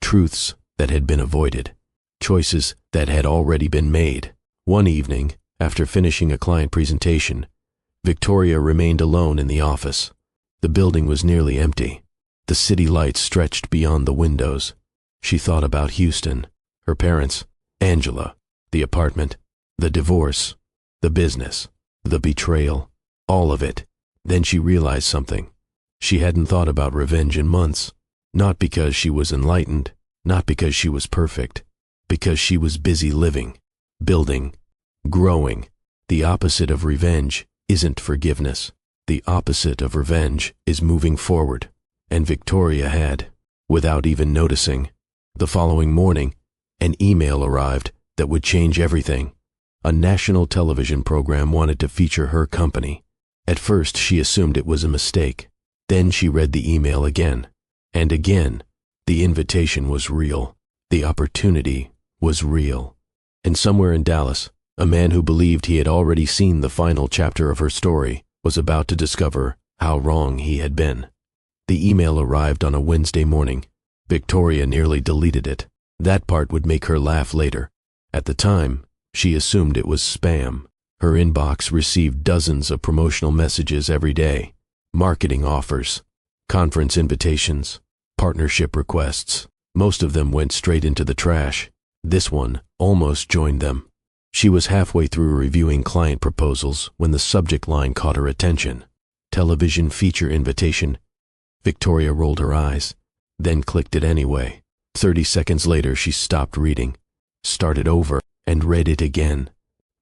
truths that had been avoided, choices that had already been made. One evening, after finishing a client presentation, Victoria remained alone in the office. The building was nearly empty. The city lights stretched beyond the windows. She thought about Houston, her parents, Angela, the apartment, the divorce, the business, the betrayal, all of it. Then she realized something. She hadn't thought about revenge in months, not because she was enlightened, not because she was perfect, because she was busy living, building, growing. The opposite of revenge isn't forgiveness. The opposite of revenge is moving forward. And Victoria had, without even noticing. The following morning, an email arrived that would change everything. A national television program wanted to feature her company. At first, she assumed it was a mistake. Then she read the email again. And again, the invitation was real. The opportunity was real. And somewhere in Dallas, a man who believed he had already seen the final chapter of her story was about to discover how wrong he had been. The email arrived on a Wednesday morning. Victoria nearly deleted it. That part would make her laugh later. At the time, she assumed it was spam. Her inbox received dozens of promotional messages every day, marketing offers, conference invitations, partnership requests. Most of them went straight into the trash. This one almost joined them. She was halfway through reviewing client proposals when the subject line caught her attention. Television feature invitation. Victoria rolled her eyes, then clicked it anyway. 30 seconds later, she stopped reading, started over, and read it again.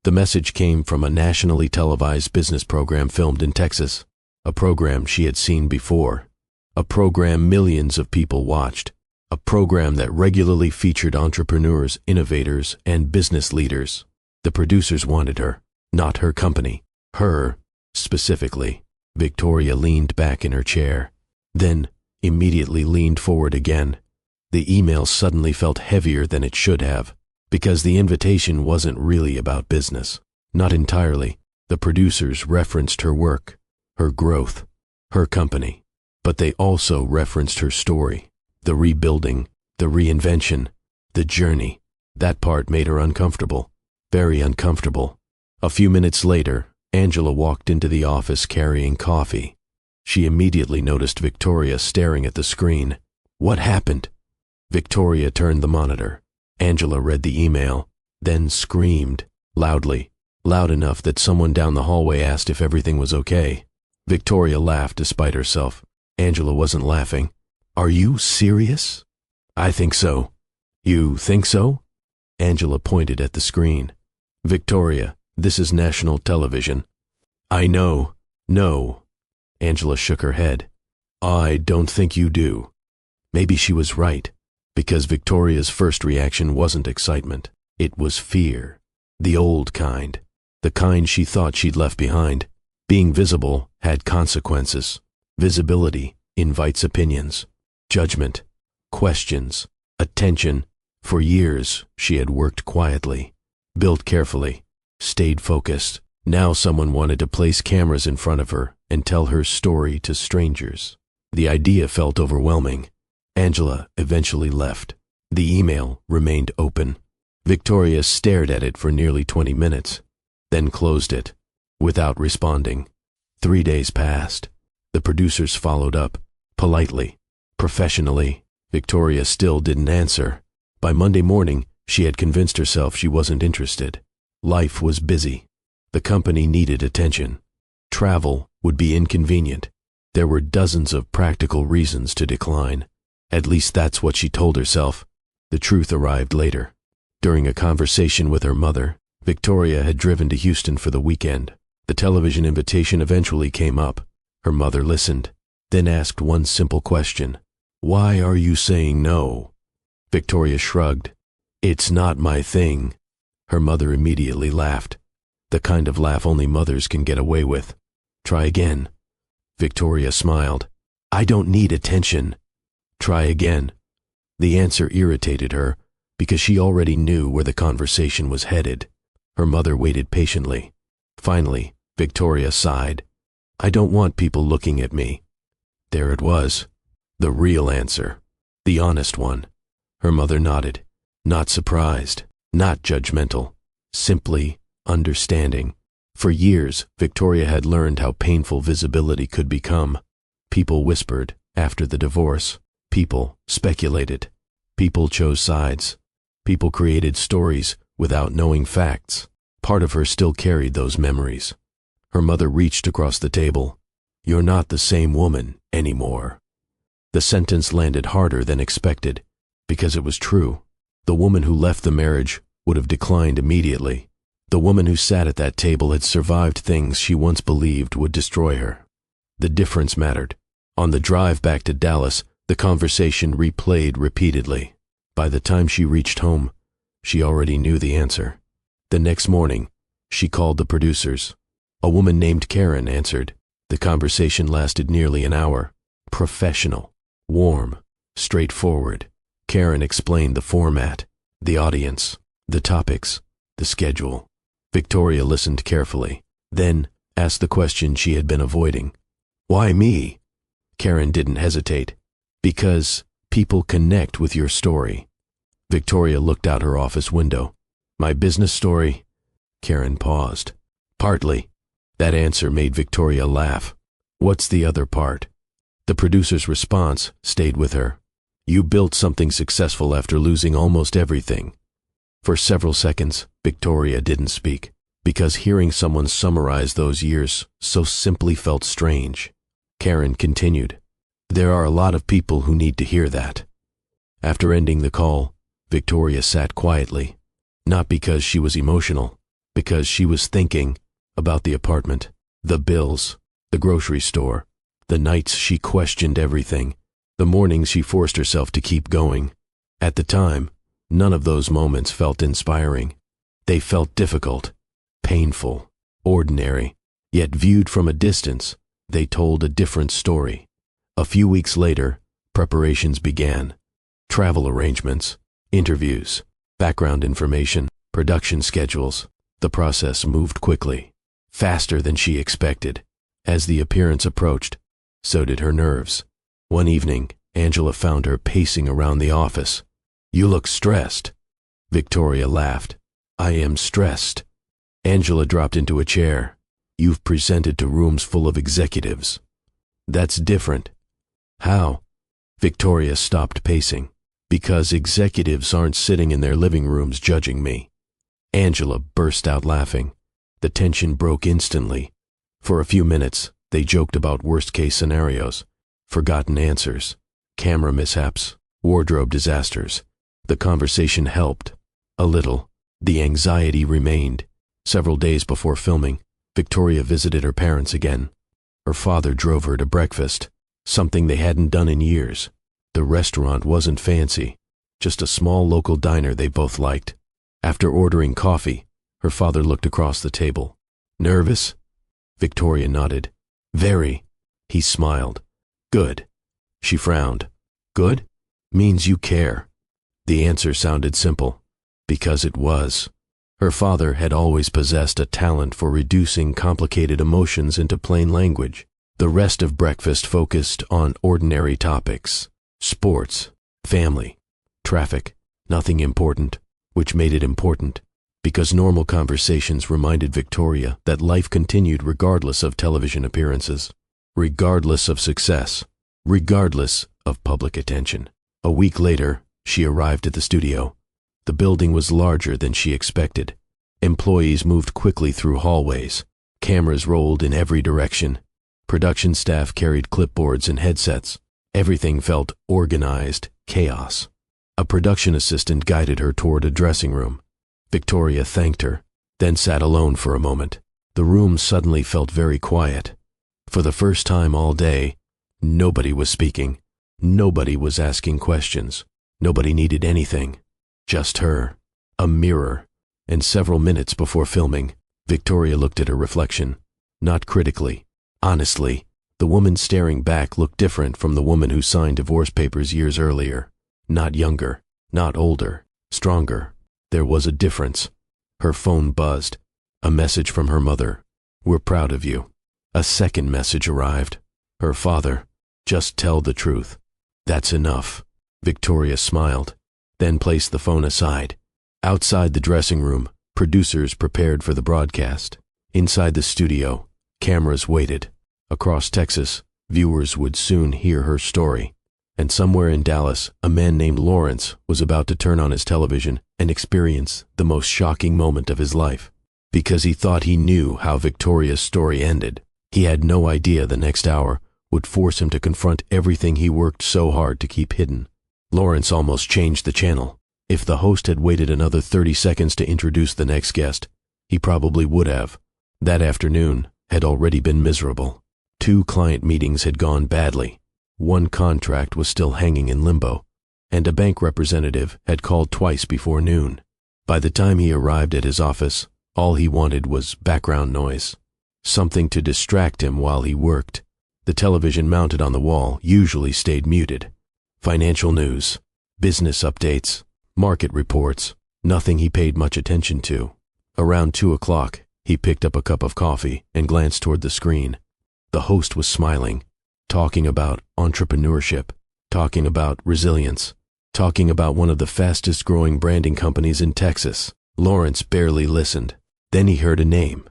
The message came from a nationally televised business program filmed in Texas, a program she had seen before, a program millions of people watched, a program that regularly featured entrepreneurs, innovators, and business leaders. The producers wanted her, not her company, her specifically. Victoria leaned back in her chair, then immediately leaned forward again. The email suddenly felt heavier than it should have, because the invitation wasn't really about business. Not entirely. The producers referenced her work, her growth, her company, but they also referenced her story, the rebuilding, the reinvention, the journey. That part made her uncomfortable, very uncomfortable. A few minutes later, Angela walked into the office carrying coffee. She immediately noticed Victoria staring at the screen. What happened? Victoria turned the monitor. Angela read the email, then screamed, loudly, loud enough that someone down the hallway asked if everything was okay. Victoria laughed despite herself. Angela wasn't laughing. Are you serious? I think so. You think so? Angela pointed at the screen. Victoria, this is national television. I know. No. Angela shook her head. I don't think you do. Maybe she was right. Because Victoria's first reaction wasn't excitement. It was fear. The old kind. The kind she thought she'd left behind. Being visible had consequences. Visibility invites opinions, judgment, questions, attention. For years, she had worked quietly, built carefully, stayed focused. Now someone wanted to place cameras in front of her and tell her story to strangers. The idea felt overwhelming. Angela eventually left. The email remained open. Victoria stared at it for nearly 20 minutes, then closed it, without responding. 3 days passed. The producers followed up, politely, Professionally, Victoria still didn't answer. By Monday morning, she had convinced herself she wasn't interested. Life was busy. The company needed attention. Travel would be inconvenient. There were dozens of practical reasons to decline. At least that's what she told herself. The truth arrived later. During a conversation with her mother, Victoria had driven to Houston for the weekend. The television invitation eventually came up. Her mother listened, then asked one simple question. "Why are you saying no?" Victoria shrugged. "It's not my thing." Her mother immediately laughed. The kind of laugh only mothers can get away with. "Try again." Victoria smiled. "I don't need attention." "Try again." The answer irritated her because she already knew where the conversation was headed. Her mother waited patiently. Finally, Victoria sighed. "I don't want people looking at me." There it was. The real answer. The honest one. Her mother nodded. Not surprised. Not judgmental. Simply understanding. For years, Victoria had learned how painful visibility could become. People whispered after the divorce. People speculated. People chose sides. People created stories without knowing facts. Part of her still carried those memories. Her mother reached across the table. "You're not the same woman anymore." The sentence landed harder than expected, because it was true. The woman who left the marriage would have declined immediately. The woman who sat at that table had survived things she once believed would destroy her. The difference mattered. On the drive back to Dallas, the conversation replayed repeatedly. By the time she reached home, she already knew the answer. The next morning, she called the producers. A woman named Karen answered. The conversation lasted nearly an hour. Professional, warm, straightforward. Karen explained the format, the audience, the topics, the schedule. Victoria listened carefully, then asked the question she had been avoiding. "Why me?" Karen didn't hesitate. "Because people connect with your story." Victoria looked out her office window. "My business story?" Karen paused. "Partly." That answer made Victoria laugh. "What's the other part?" The producer's response stayed with her. "You built something successful after losing almost everything." For several seconds, Victoria didn't speak, because hearing someone summarize those years so simply felt strange. Karen continued. "There are a lot of people who need to hear that." After ending the call, Victoria sat quietly, not because she was emotional, because she was thinking about the apartment, the bills, the grocery store, the nights she questioned everything, the mornings she forced herself to keep going. At the time, none of those moments felt inspiring. They felt difficult, painful, ordinary, yet viewed from a distance, they told a different story. A few weeks later, preparations began. Travel arrangements, interviews, background information, production schedules. The process moved quickly, faster than she expected. As the appearance approached, so did her nerves. One evening, Angela found her pacing around the office. "You look stressed." Victoria laughed. "I am stressed." Angela dropped into a chair. "You've presented to rooms full of executives." "That's different." "How?" Victoria stopped pacing. "Because executives aren't sitting in their living rooms judging me." Angela burst out laughing. The tension broke instantly. For a few minutes, they joked about worst-case scenarios, forgotten answers, camera mishaps, wardrobe disasters. The conversation helped. A little. The anxiety remained. Several days before filming, Victoria visited her parents again. Her father drove her to breakfast, something they hadn't done in years. The restaurant wasn't fancy, just a small local diner they both liked. After ordering coffee, her father looked across the table. "Nervous?" Victoria nodded. "Very." He smiled. "Good." She frowned. "Good? Means you care." The answer sounded simple, because it was. Her father had always possessed a talent for reducing complicated emotions into plain language. The rest of breakfast focused on ordinary topics. Sports, family, traffic, nothing important, which made it important, because normal conversations reminded Victoria that life continued regardless of television appearances, regardless of success, regardless of public attention. A week later, she arrived at the studio. The building was larger than she expected. Employees moved quickly through hallways. Cameras rolled in every direction. Production staff carried clipboards and headsets. Everything felt organized chaos. A production assistant guided her toward a dressing room. Victoria thanked her, then sat alone for a moment. The room suddenly felt very quiet. For the first time all day, nobody was speaking. Nobody was asking questions. Nobody needed anything. Just her, a mirror, and several minutes before filming, Victoria looked at her reflection. Not critically, honestly. The woman staring back looked different from the woman who signed divorce papers years earlier. Not younger, not older, stronger. There was a difference. Her phone buzzed. A message from her mother. "We're proud of you." A second message arrived. Her father. "Just tell the truth. That's enough." Victoria smiled, then placed the phone aside. Outside the dressing room, producers prepared for the broadcast. Inside the studio, cameras waited. Across Texas, viewers would soon hear her story. And somewhere in Dallas, a man named Lawrence was about to turn on his television and experience the most shocking moment of his life. Because he thought he knew how Victoria's story ended, he had no idea the next hour would force him to confront everything he worked so hard to keep hidden. Lawrence almost changed the channel. If the host had waited another 30 seconds to introduce the next guest, he probably would have. That afternoon had already been miserable. 2 client meetings had gone badly. 1 contract was still hanging in limbo, and a bank representative had called twice before noon. By the time he arrived at his office, all he wanted was background noise, something to distract him while he worked. The television mounted on the wall usually stayed muted. Financial news, business updates, market reports, nothing he paid much attention to. Around 2 o'clock, he picked up a cup of coffee and glanced toward the screen. The host was smiling, talking about entrepreneurship, talking about resilience, talking about one of the fastest growing branding companies in Texas. Lawrence barely listened. Then he heard a name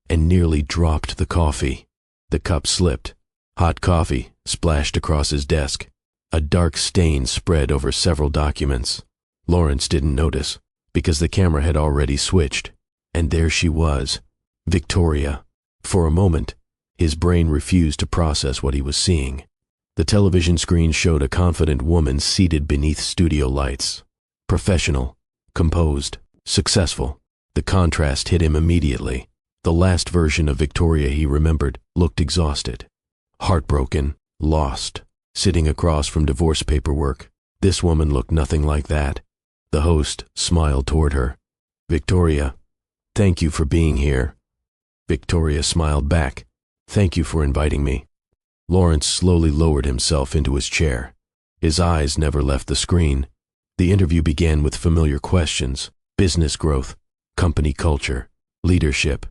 and nearly dropped the coffee. The cup slipped. Hot coffee splashed across his desk. A dark stain spread over several documents. Lawrence didn't notice because the camera had already switched. And there she was, Victoria. For a moment, his brain refused to process what he was seeing. The television screen showed a confident woman seated beneath studio lights. Professional, composed, successful. The contrast hit him immediately. The last version of Victoria he remembered looked exhausted, heartbroken, lost, sitting across from divorce paperwork. This woman looked nothing like that. The host smiled toward her. "Victoria, thank you for being here." Victoria smiled back. "Thank you for inviting me." Lawrence slowly lowered himself into his chair. His eyes never left the screen. The interview began with familiar questions: business growth, company culture, leadership,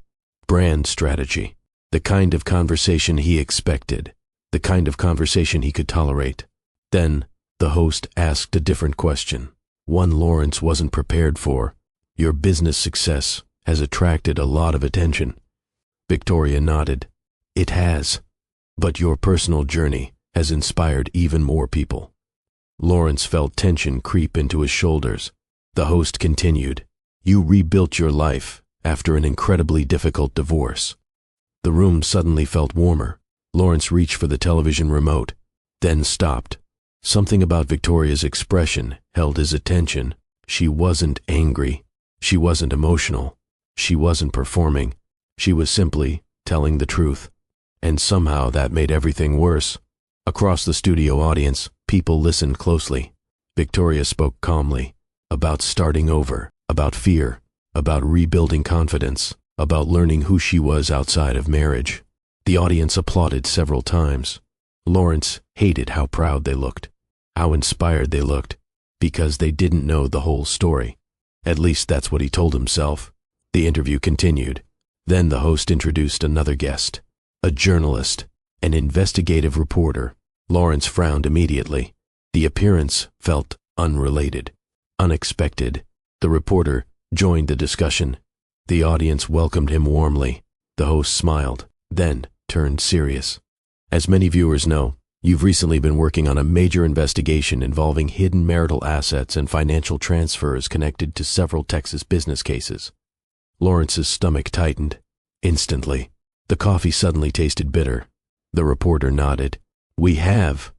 brand strategy. The kind of conversation he expected, the kind of conversation he could tolerate. Then, the host asked a different question, one Lawrence wasn't prepared for. "Your business success has attracted a lot of attention." Victoria nodded. "It has. But your personal journey has inspired even more people." Lawrence felt tension creep into his shoulders. The host continued, "You rebuilt your life after an incredibly difficult divorce." The room suddenly felt warmer. Lawrence reached for the television remote, then stopped. Something about Victoria's expression held his attention. She wasn't angry. She wasn't emotional. She wasn't performing. She was simply telling the truth. And somehow that made everything worse. Across the studio audience, people listened closely. Victoria spoke calmly, about starting over, about fear, about rebuilding confidence, about learning who she was outside of marriage. The audience applauded several times. Lawrence hated how proud they looked, how inspired they looked, because they didn't know the whole story. At least that's what he told himself. The interview continued. Then the host introduced another guest. A journalist, an investigative reporter. Lawrence frowned immediately. The appearance felt unrelated, unexpected. The reporter joined the discussion. The audience welcomed him warmly. The host smiled, then turned serious. As many viewers know, You've recently been working on a major investigation involving hidden marital assets and financial transfers connected to several Texas business cases. Lawrence's stomach tightened. Instantly, the coffee suddenly tasted bitter. The reporter nodded. We have.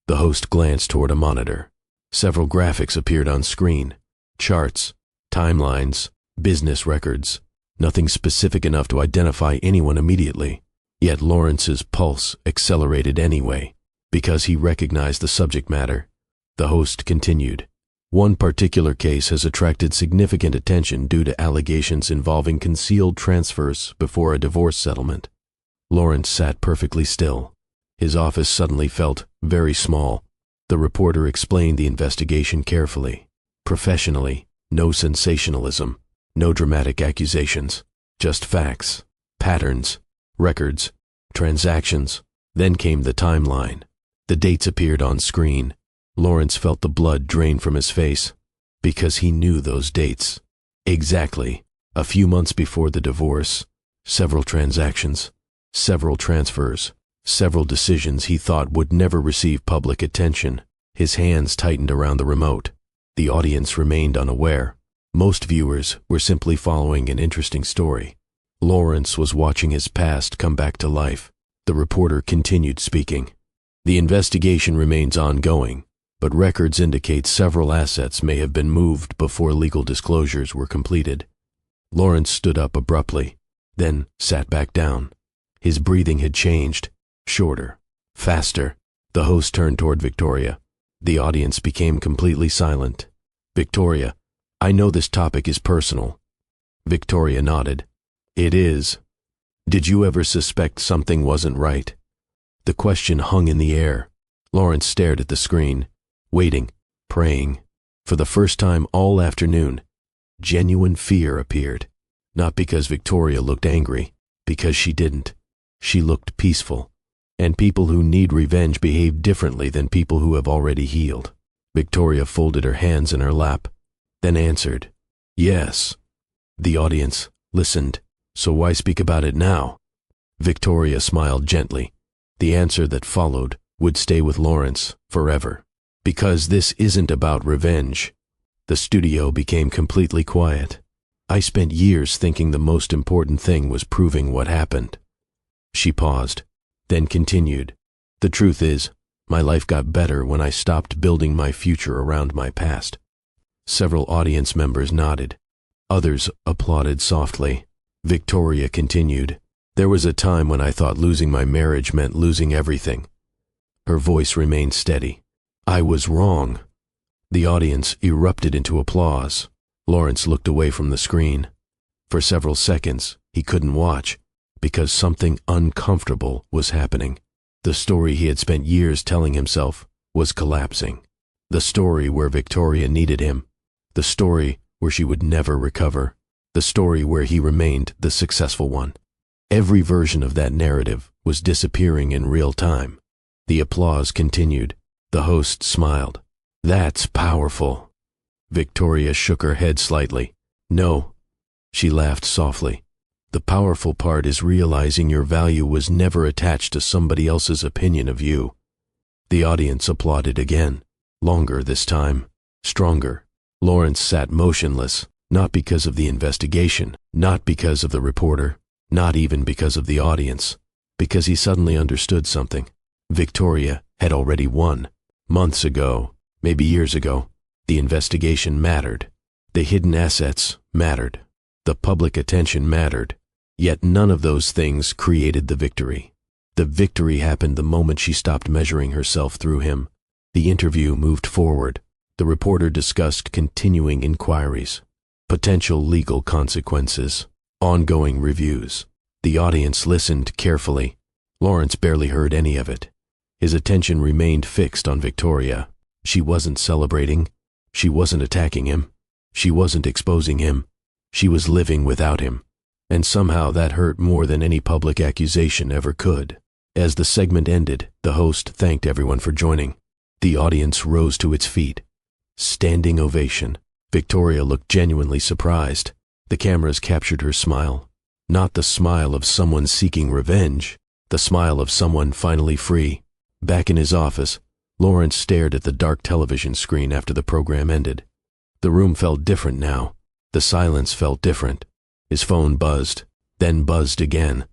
The host glanced toward a monitor. Several graphics appeared on screen. Charts, timelines, business records. Nothing specific enough to identify anyone immediately. Yet Lawrence's pulse accelerated anyway, because he recognized the subject matter. The host continued. One particular case has attracted significant attention due to allegations involving concealed transfers before a divorce settlement. Lawrence sat perfectly still. His office suddenly felt very small. The reporter explained the investigation carefully, professionally, no sensationalism, no dramatic accusations, just facts, patterns, records, transactions. Then came the timeline. The dates appeared on screen. Lawrence felt the blood drain from his face, because he knew those dates. Exactly, a few months before the divorce, several transactions, several transfers, several decisions he thought would never receive public attention. His hands tightened around the remote. The audience remained unaware. Most viewers were simply following an interesting story. Lawrence was watching his past come back to life. The reporter continued speaking. The investigation remains ongoing, but records indicate several assets may have been moved before legal disclosures were completed. Lawrence stood up abruptly, then sat back down. His breathing had changed, shorter, faster. The host turned toward Victoria. The audience became completely silent. Victoria, I know this topic is personal. Victoria nodded. It is. Did you ever suspect something wasn't right? The question hung in the air. Lawrence stared at the screen, waiting, praying. For the first time all afternoon, genuine fear appeared. Not because Victoria looked angry, because she didn't. She looked peaceful. And people who need revenge behave differently than people who have already healed. Victoria folded her hands in her lap, then answered, Yes. The audience listened. So why speak about it now? Victoria smiled gently. The answer that followed would stay with Lawrence forever. Because this isn't about revenge. The studio became completely quiet. I spent years thinking the most important thing was proving what happened. She paused, then continued. The truth is, my life got better when I stopped building my future around my past. Several audience members nodded. Others applauded softly. Victoria continued. There was a time when I thought losing my marriage meant losing everything. Her voice remained steady. I was wrong. The audience erupted into applause. Lawrence looked away from the screen. For several seconds, he couldn't watch, because something uncomfortable was happening. The story he had spent years telling himself was collapsing. The story where Victoria needed him. The story where she would never recover. The story where he remained the successful one. Every version of that narrative was disappearing in real time. The applause continued. The host smiled. That's powerful. Victoria shook her head slightly. No. She laughed softly. The powerful part is realizing your value was never attached to somebody else's opinion of you. The audience applauded again. Longer this time. Stronger. Lawrence sat motionless, not because of the investigation, not because of the reporter, not even because of the audience, because he suddenly understood something. Victoria had already won. Months ago, maybe years ago, the investigation mattered. The hidden assets mattered. The public attention mattered. Yet none of those things created the victory. The victory happened the moment she stopped measuring herself through him. The interview moved forward. The reporter discussed continuing inquiries, potential legal consequences, ongoing reviews. The audience listened carefully. Lawrence barely heard any of it. His attention remained fixed on Victoria. She wasn't celebrating. She wasn't attacking him. She wasn't exposing him. She was living without him. And somehow that hurt more than any public accusation ever could. As the segment ended, the host thanked everyone for joining. The audience rose to its feet. Standing ovation. Victoria looked genuinely surprised. The cameras captured her smile. Not the smile of someone seeking revenge, the smile of someone finally free, Back in his office, Lawrence stared at the dark television screen after the program ended. The room felt different now. The silence felt different. His phone buzzed, then buzzed again.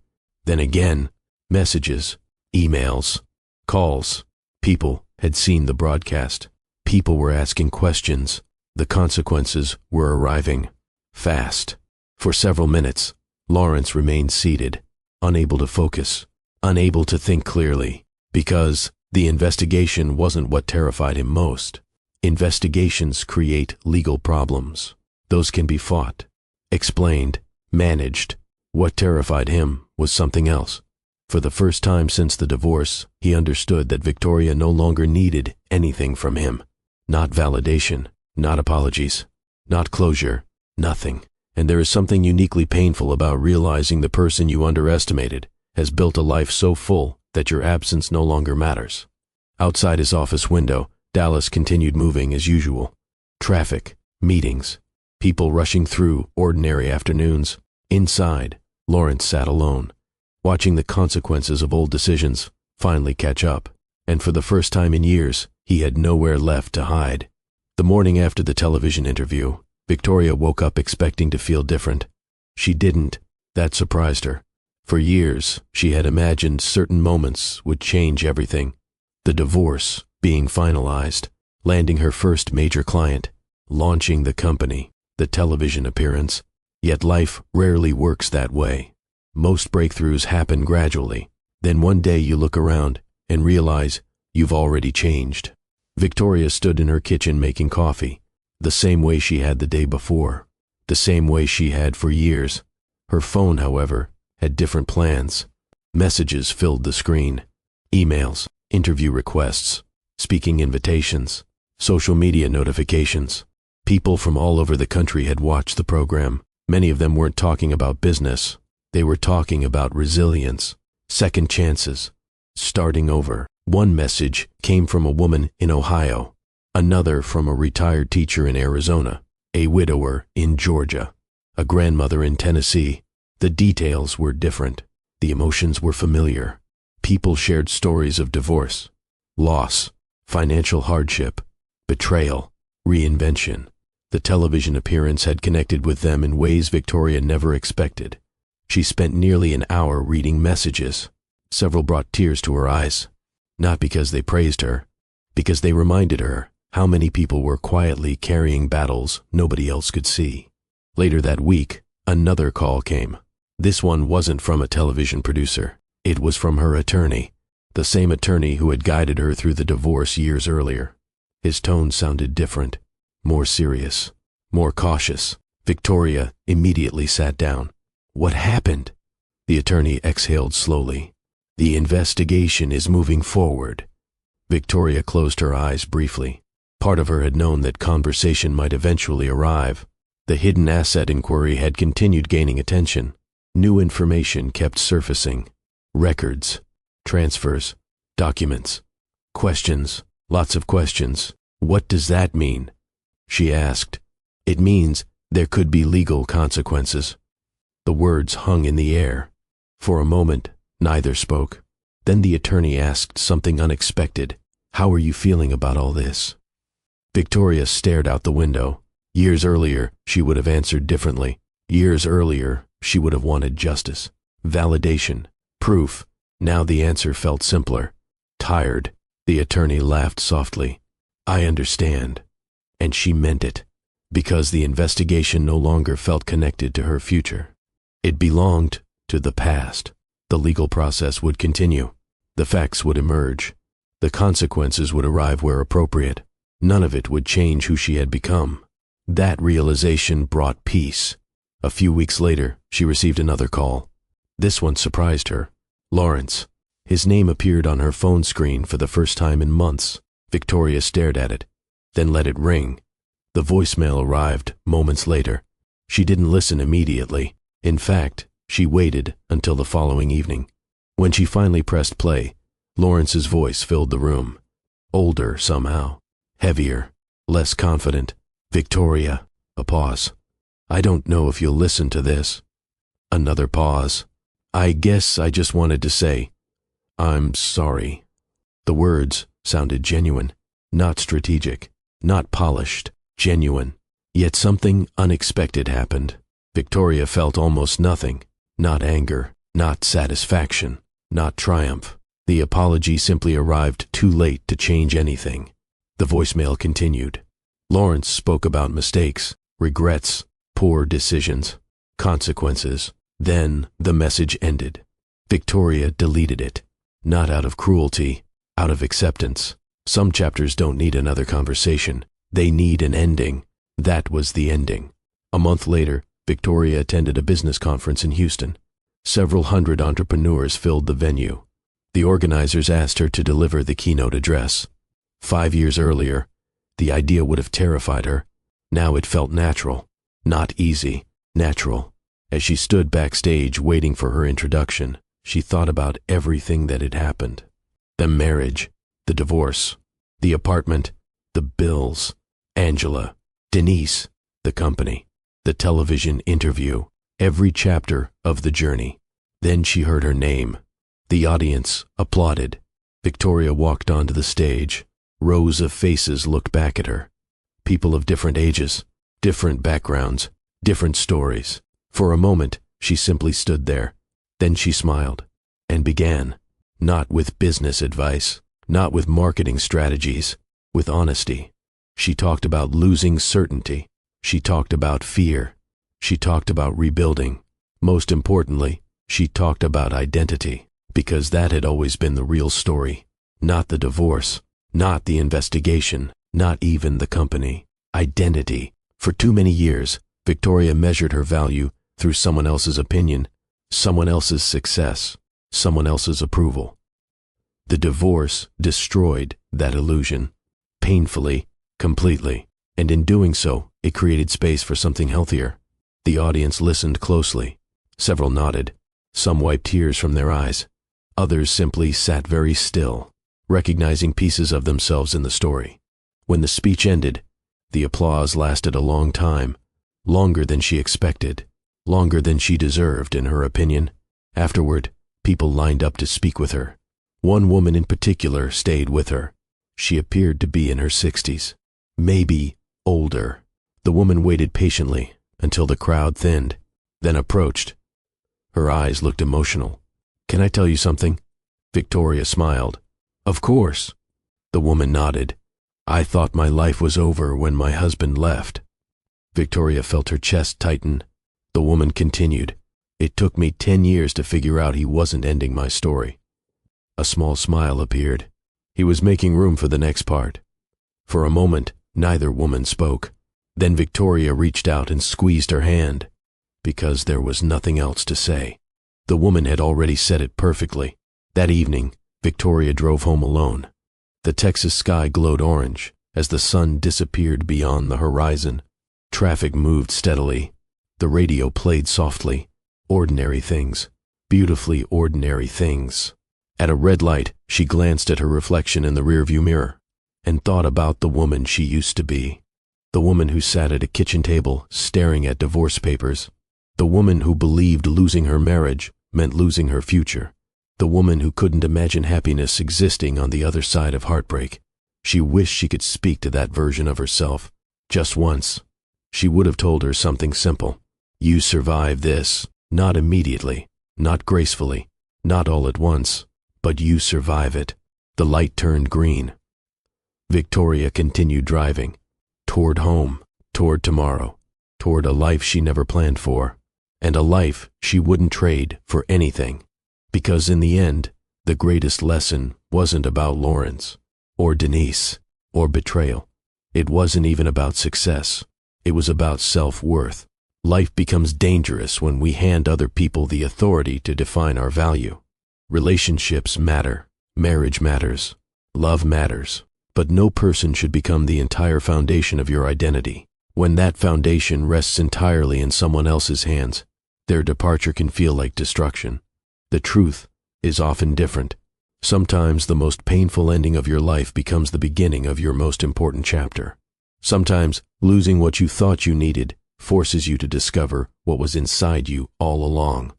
Then again. Messages, emails, calls. People had seen the broadcast. People were asking questions. The consequences were arriving. Fast. For several minutes, Lawrence remained seated, unable to focus, unable to think clearly, because the investigation wasn't what terrified him most. Investigations create legal problems. Those can be fought, explained, managed. What terrified him was something else. For the first time since the divorce, he understood that Victoria no longer needed anything from him. Not validation, not apologies, not closure, nothing. And there is something uniquely painful about realizing the person you underestimated has built a life so full that your absence no longer matters. Outside his office window, Dallas continued moving as usual. Traffic, meetings, people rushing through ordinary afternoons. Inside, Lawrence sat alone, watching the consequences of old decisions finally catch up. And for the first time in years, he had nowhere left to hide. The morning after the television interview, Victoria woke up expecting to feel different. She didn't. That surprised her. For years, she had imagined certain moments would change everything. The divorce, being finalized, landing her first major client, launching the company, the television appearance. Yet life rarely works that way. Most breakthroughs happen gradually. Then one day you look around and realize you've already changed. Victoria stood in her kitchen making coffee, the same way she had the day before, the same way she had for years. Her phone, however, had different plans. Messages filled the screen. Emails, interview requests, speaking invitations, social media notifications. People from all over the country had watched the program. Many of them weren't talking about business. They were talking about resilience, second chances, starting over. One message came from a woman in Ohio, another from a retired teacher in Arizona, a widower in Georgia, a grandmother in Tennessee. The details were different. The emotions were familiar. People shared stories of divorce, loss, financial hardship, betrayal, reinvention. The television appearance had connected with them in ways Victoria never expected. She spent nearly an hour reading messages. Several brought tears to her eyes, not because they praised her, because they reminded her how many people were quietly carrying battles nobody else could see. Later that week, another call came. This one wasn't from a television producer. It was from her attorney, the same attorney who had guided her through the divorce years earlier. His tone sounded different, more serious, more cautious. Victoria immediately sat down. What happened? The attorney exhaled slowly. The investigation is moving forward. Victoria closed her eyes briefly. Part of her had known that conversation might eventually arrive. The hidden asset inquiry had continued gaining attention. New information kept surfacing. Records, transfers, documents, questions, lots of questions. What does that mean? She asked. It means there could be legal consequences. The words hung in the air. For a moment, neither spoke. Then the attorney asked something unexpected. How are you feeling about all this? Victoria stared out the window. Years earlier, she would have answered differently. Years earlier, she would have wanted justice, validation, proof. Now the answer felt simpler. Tired. The attorney laughed softly. I understand. And she meant it, because the investigation no longer felt connected to her future. It belonged to the past. The legal process would continue. The facts would emerge. The consequences would arrive where appropriate. None of it would change who she had become. That realization brought peace. A few weeks later, she received another call. This one surprised her. Lawrence. His name appeared on her phone screen for the first time in months. Victoria stared at it, then let it ring. The voicemail arrived moments later. She didn't listen immediately. In fact, she waited until the following evening. When she finally pressed play, Lawrence's voice filled the room. Older somehow, heavier, less confident. Victoria. A pause. I don't know if you'll listen to this. Another pause. I guess I just wanted to say, I'm sorry. The words sounded genuine, not strategic, not polished, genuine. Yet something unexpected happened. Victoria felt almost nothing, not anger, not satisfaction, not triumph. The apology simply arrived too late to change anything. The voicemail continued. Lawrence spoke about mistakes, regrets, poor decisions, consequences. Then the message ended. Victoria deleted it, not out of cruelty, out of acceptance. Some chapters don't need another conversation. They need an ending. That was the ending. A month later, Victoria attended a business conference in Houston. Several hundred entrepreneurs filled the venue. The organizers asked her to deliver the keynote address. 5 years earlier, the idea would have terrified her. Now it felt natural. Not easy, natural. As she stood backstage waiting for her introduction, she thought about everything that had happened. The marriage, the divorce, the apartment, the bills, Angela, Denise, the company, the television interview, every chapter of the journey. Then she heard her name. The audience applauded. Victoria walked onto the stage. Rows of faces looked back at her. People of different ages, different backgrounds, different stories. For a moment, she simply stood there. Then she smiled and began, not with business advice, not with marketing strategies, with honesty. She talked about losing certainty. She talked about fear. She talked about rebuilding. Most importantly, she talked about identity, because that had always been the real story. Not the divorce, not the investigation, not even the company. Identity. For too many years, Victoria measured her value through someone else's opinion, someone else's success, someone else's approval. The divorce destroyed that illusion, painfully, completely, and in doing so, it created space for something healthier. The audience listened closely. Several nodded. Some wiped tears from their eyes. Others simply sat very still, recognizing pieces of themselves in the story. When the speech ended, the applause lasted a long time, longer than she expected, longer than she deserved, in her opinion. Afterward, people lined up to speak with her. One woman in particular stayed with her. She appeared to be in her 60s, maybe older. The woman waited patiently until the crowd thinned, then approached. Her eyes looked emotional. "Can I tell you something?" Victoria smiled. "Of course." The woman nodded. "I thought my life was over when my husband left." Victoria felt her chest tighten. The woman continued. "It took me 10 years to figure out he wasn't ending my story." A small smile appeared. He was making room for the next part. For a moment, neither woman spoke. Then Victoria reached out and squeezed her hand, because there was nothing else to say. The woman had already said it perfectly. That evening, Victoria drove home alone. The Texas sky glowed orange as the sun disappeared beyond the horizon. Traffic moved steadily. The radio played softly. Ordinary things. Beautifully ordinary things. At a red light, she glanced at her reflection in the rearview mirror and thought about the woman she used to be. The woman who sat at a kitchen table staring at divorce papers. The woman who believed losing her marriage meant losing her future. The woman who couldn't imagine happiness existing on the other side of heartbreak. She wished she could speak to that version of herself. Just once. She would have told her something simple. You survive this. Not immediately. Not gracefully. Not all at once. But you survive it. The light turned green. Victoria continued driving. Toward home. Toward tomorrow. Toward a life she never planned for. And a life she wouldn't trade for anything. Because in the end, the greatest lesson wasn't about Lawrence, or Denise, or betrayal. It wasn't even about success. It was about self-worth. Life becomes dangerous when we hand other people the authority to define our value. Relationships matter. Marriage matters. Love matters. But no person should become the entire foundation of your identity. When that foundation rests entirely in someone else's hands, their departure can feel like destruction. The truth is often different. Sometimes the most painful ending of your life becomes the beginning of your most important chapter. Sometimes losing what you thought you needed forces you to discover what was inside you all along.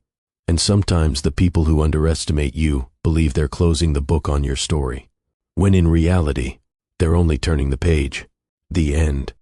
And sometimes the people who underestimate you believe they're closing the book on your story. when in reality, they're only turning the page. The end.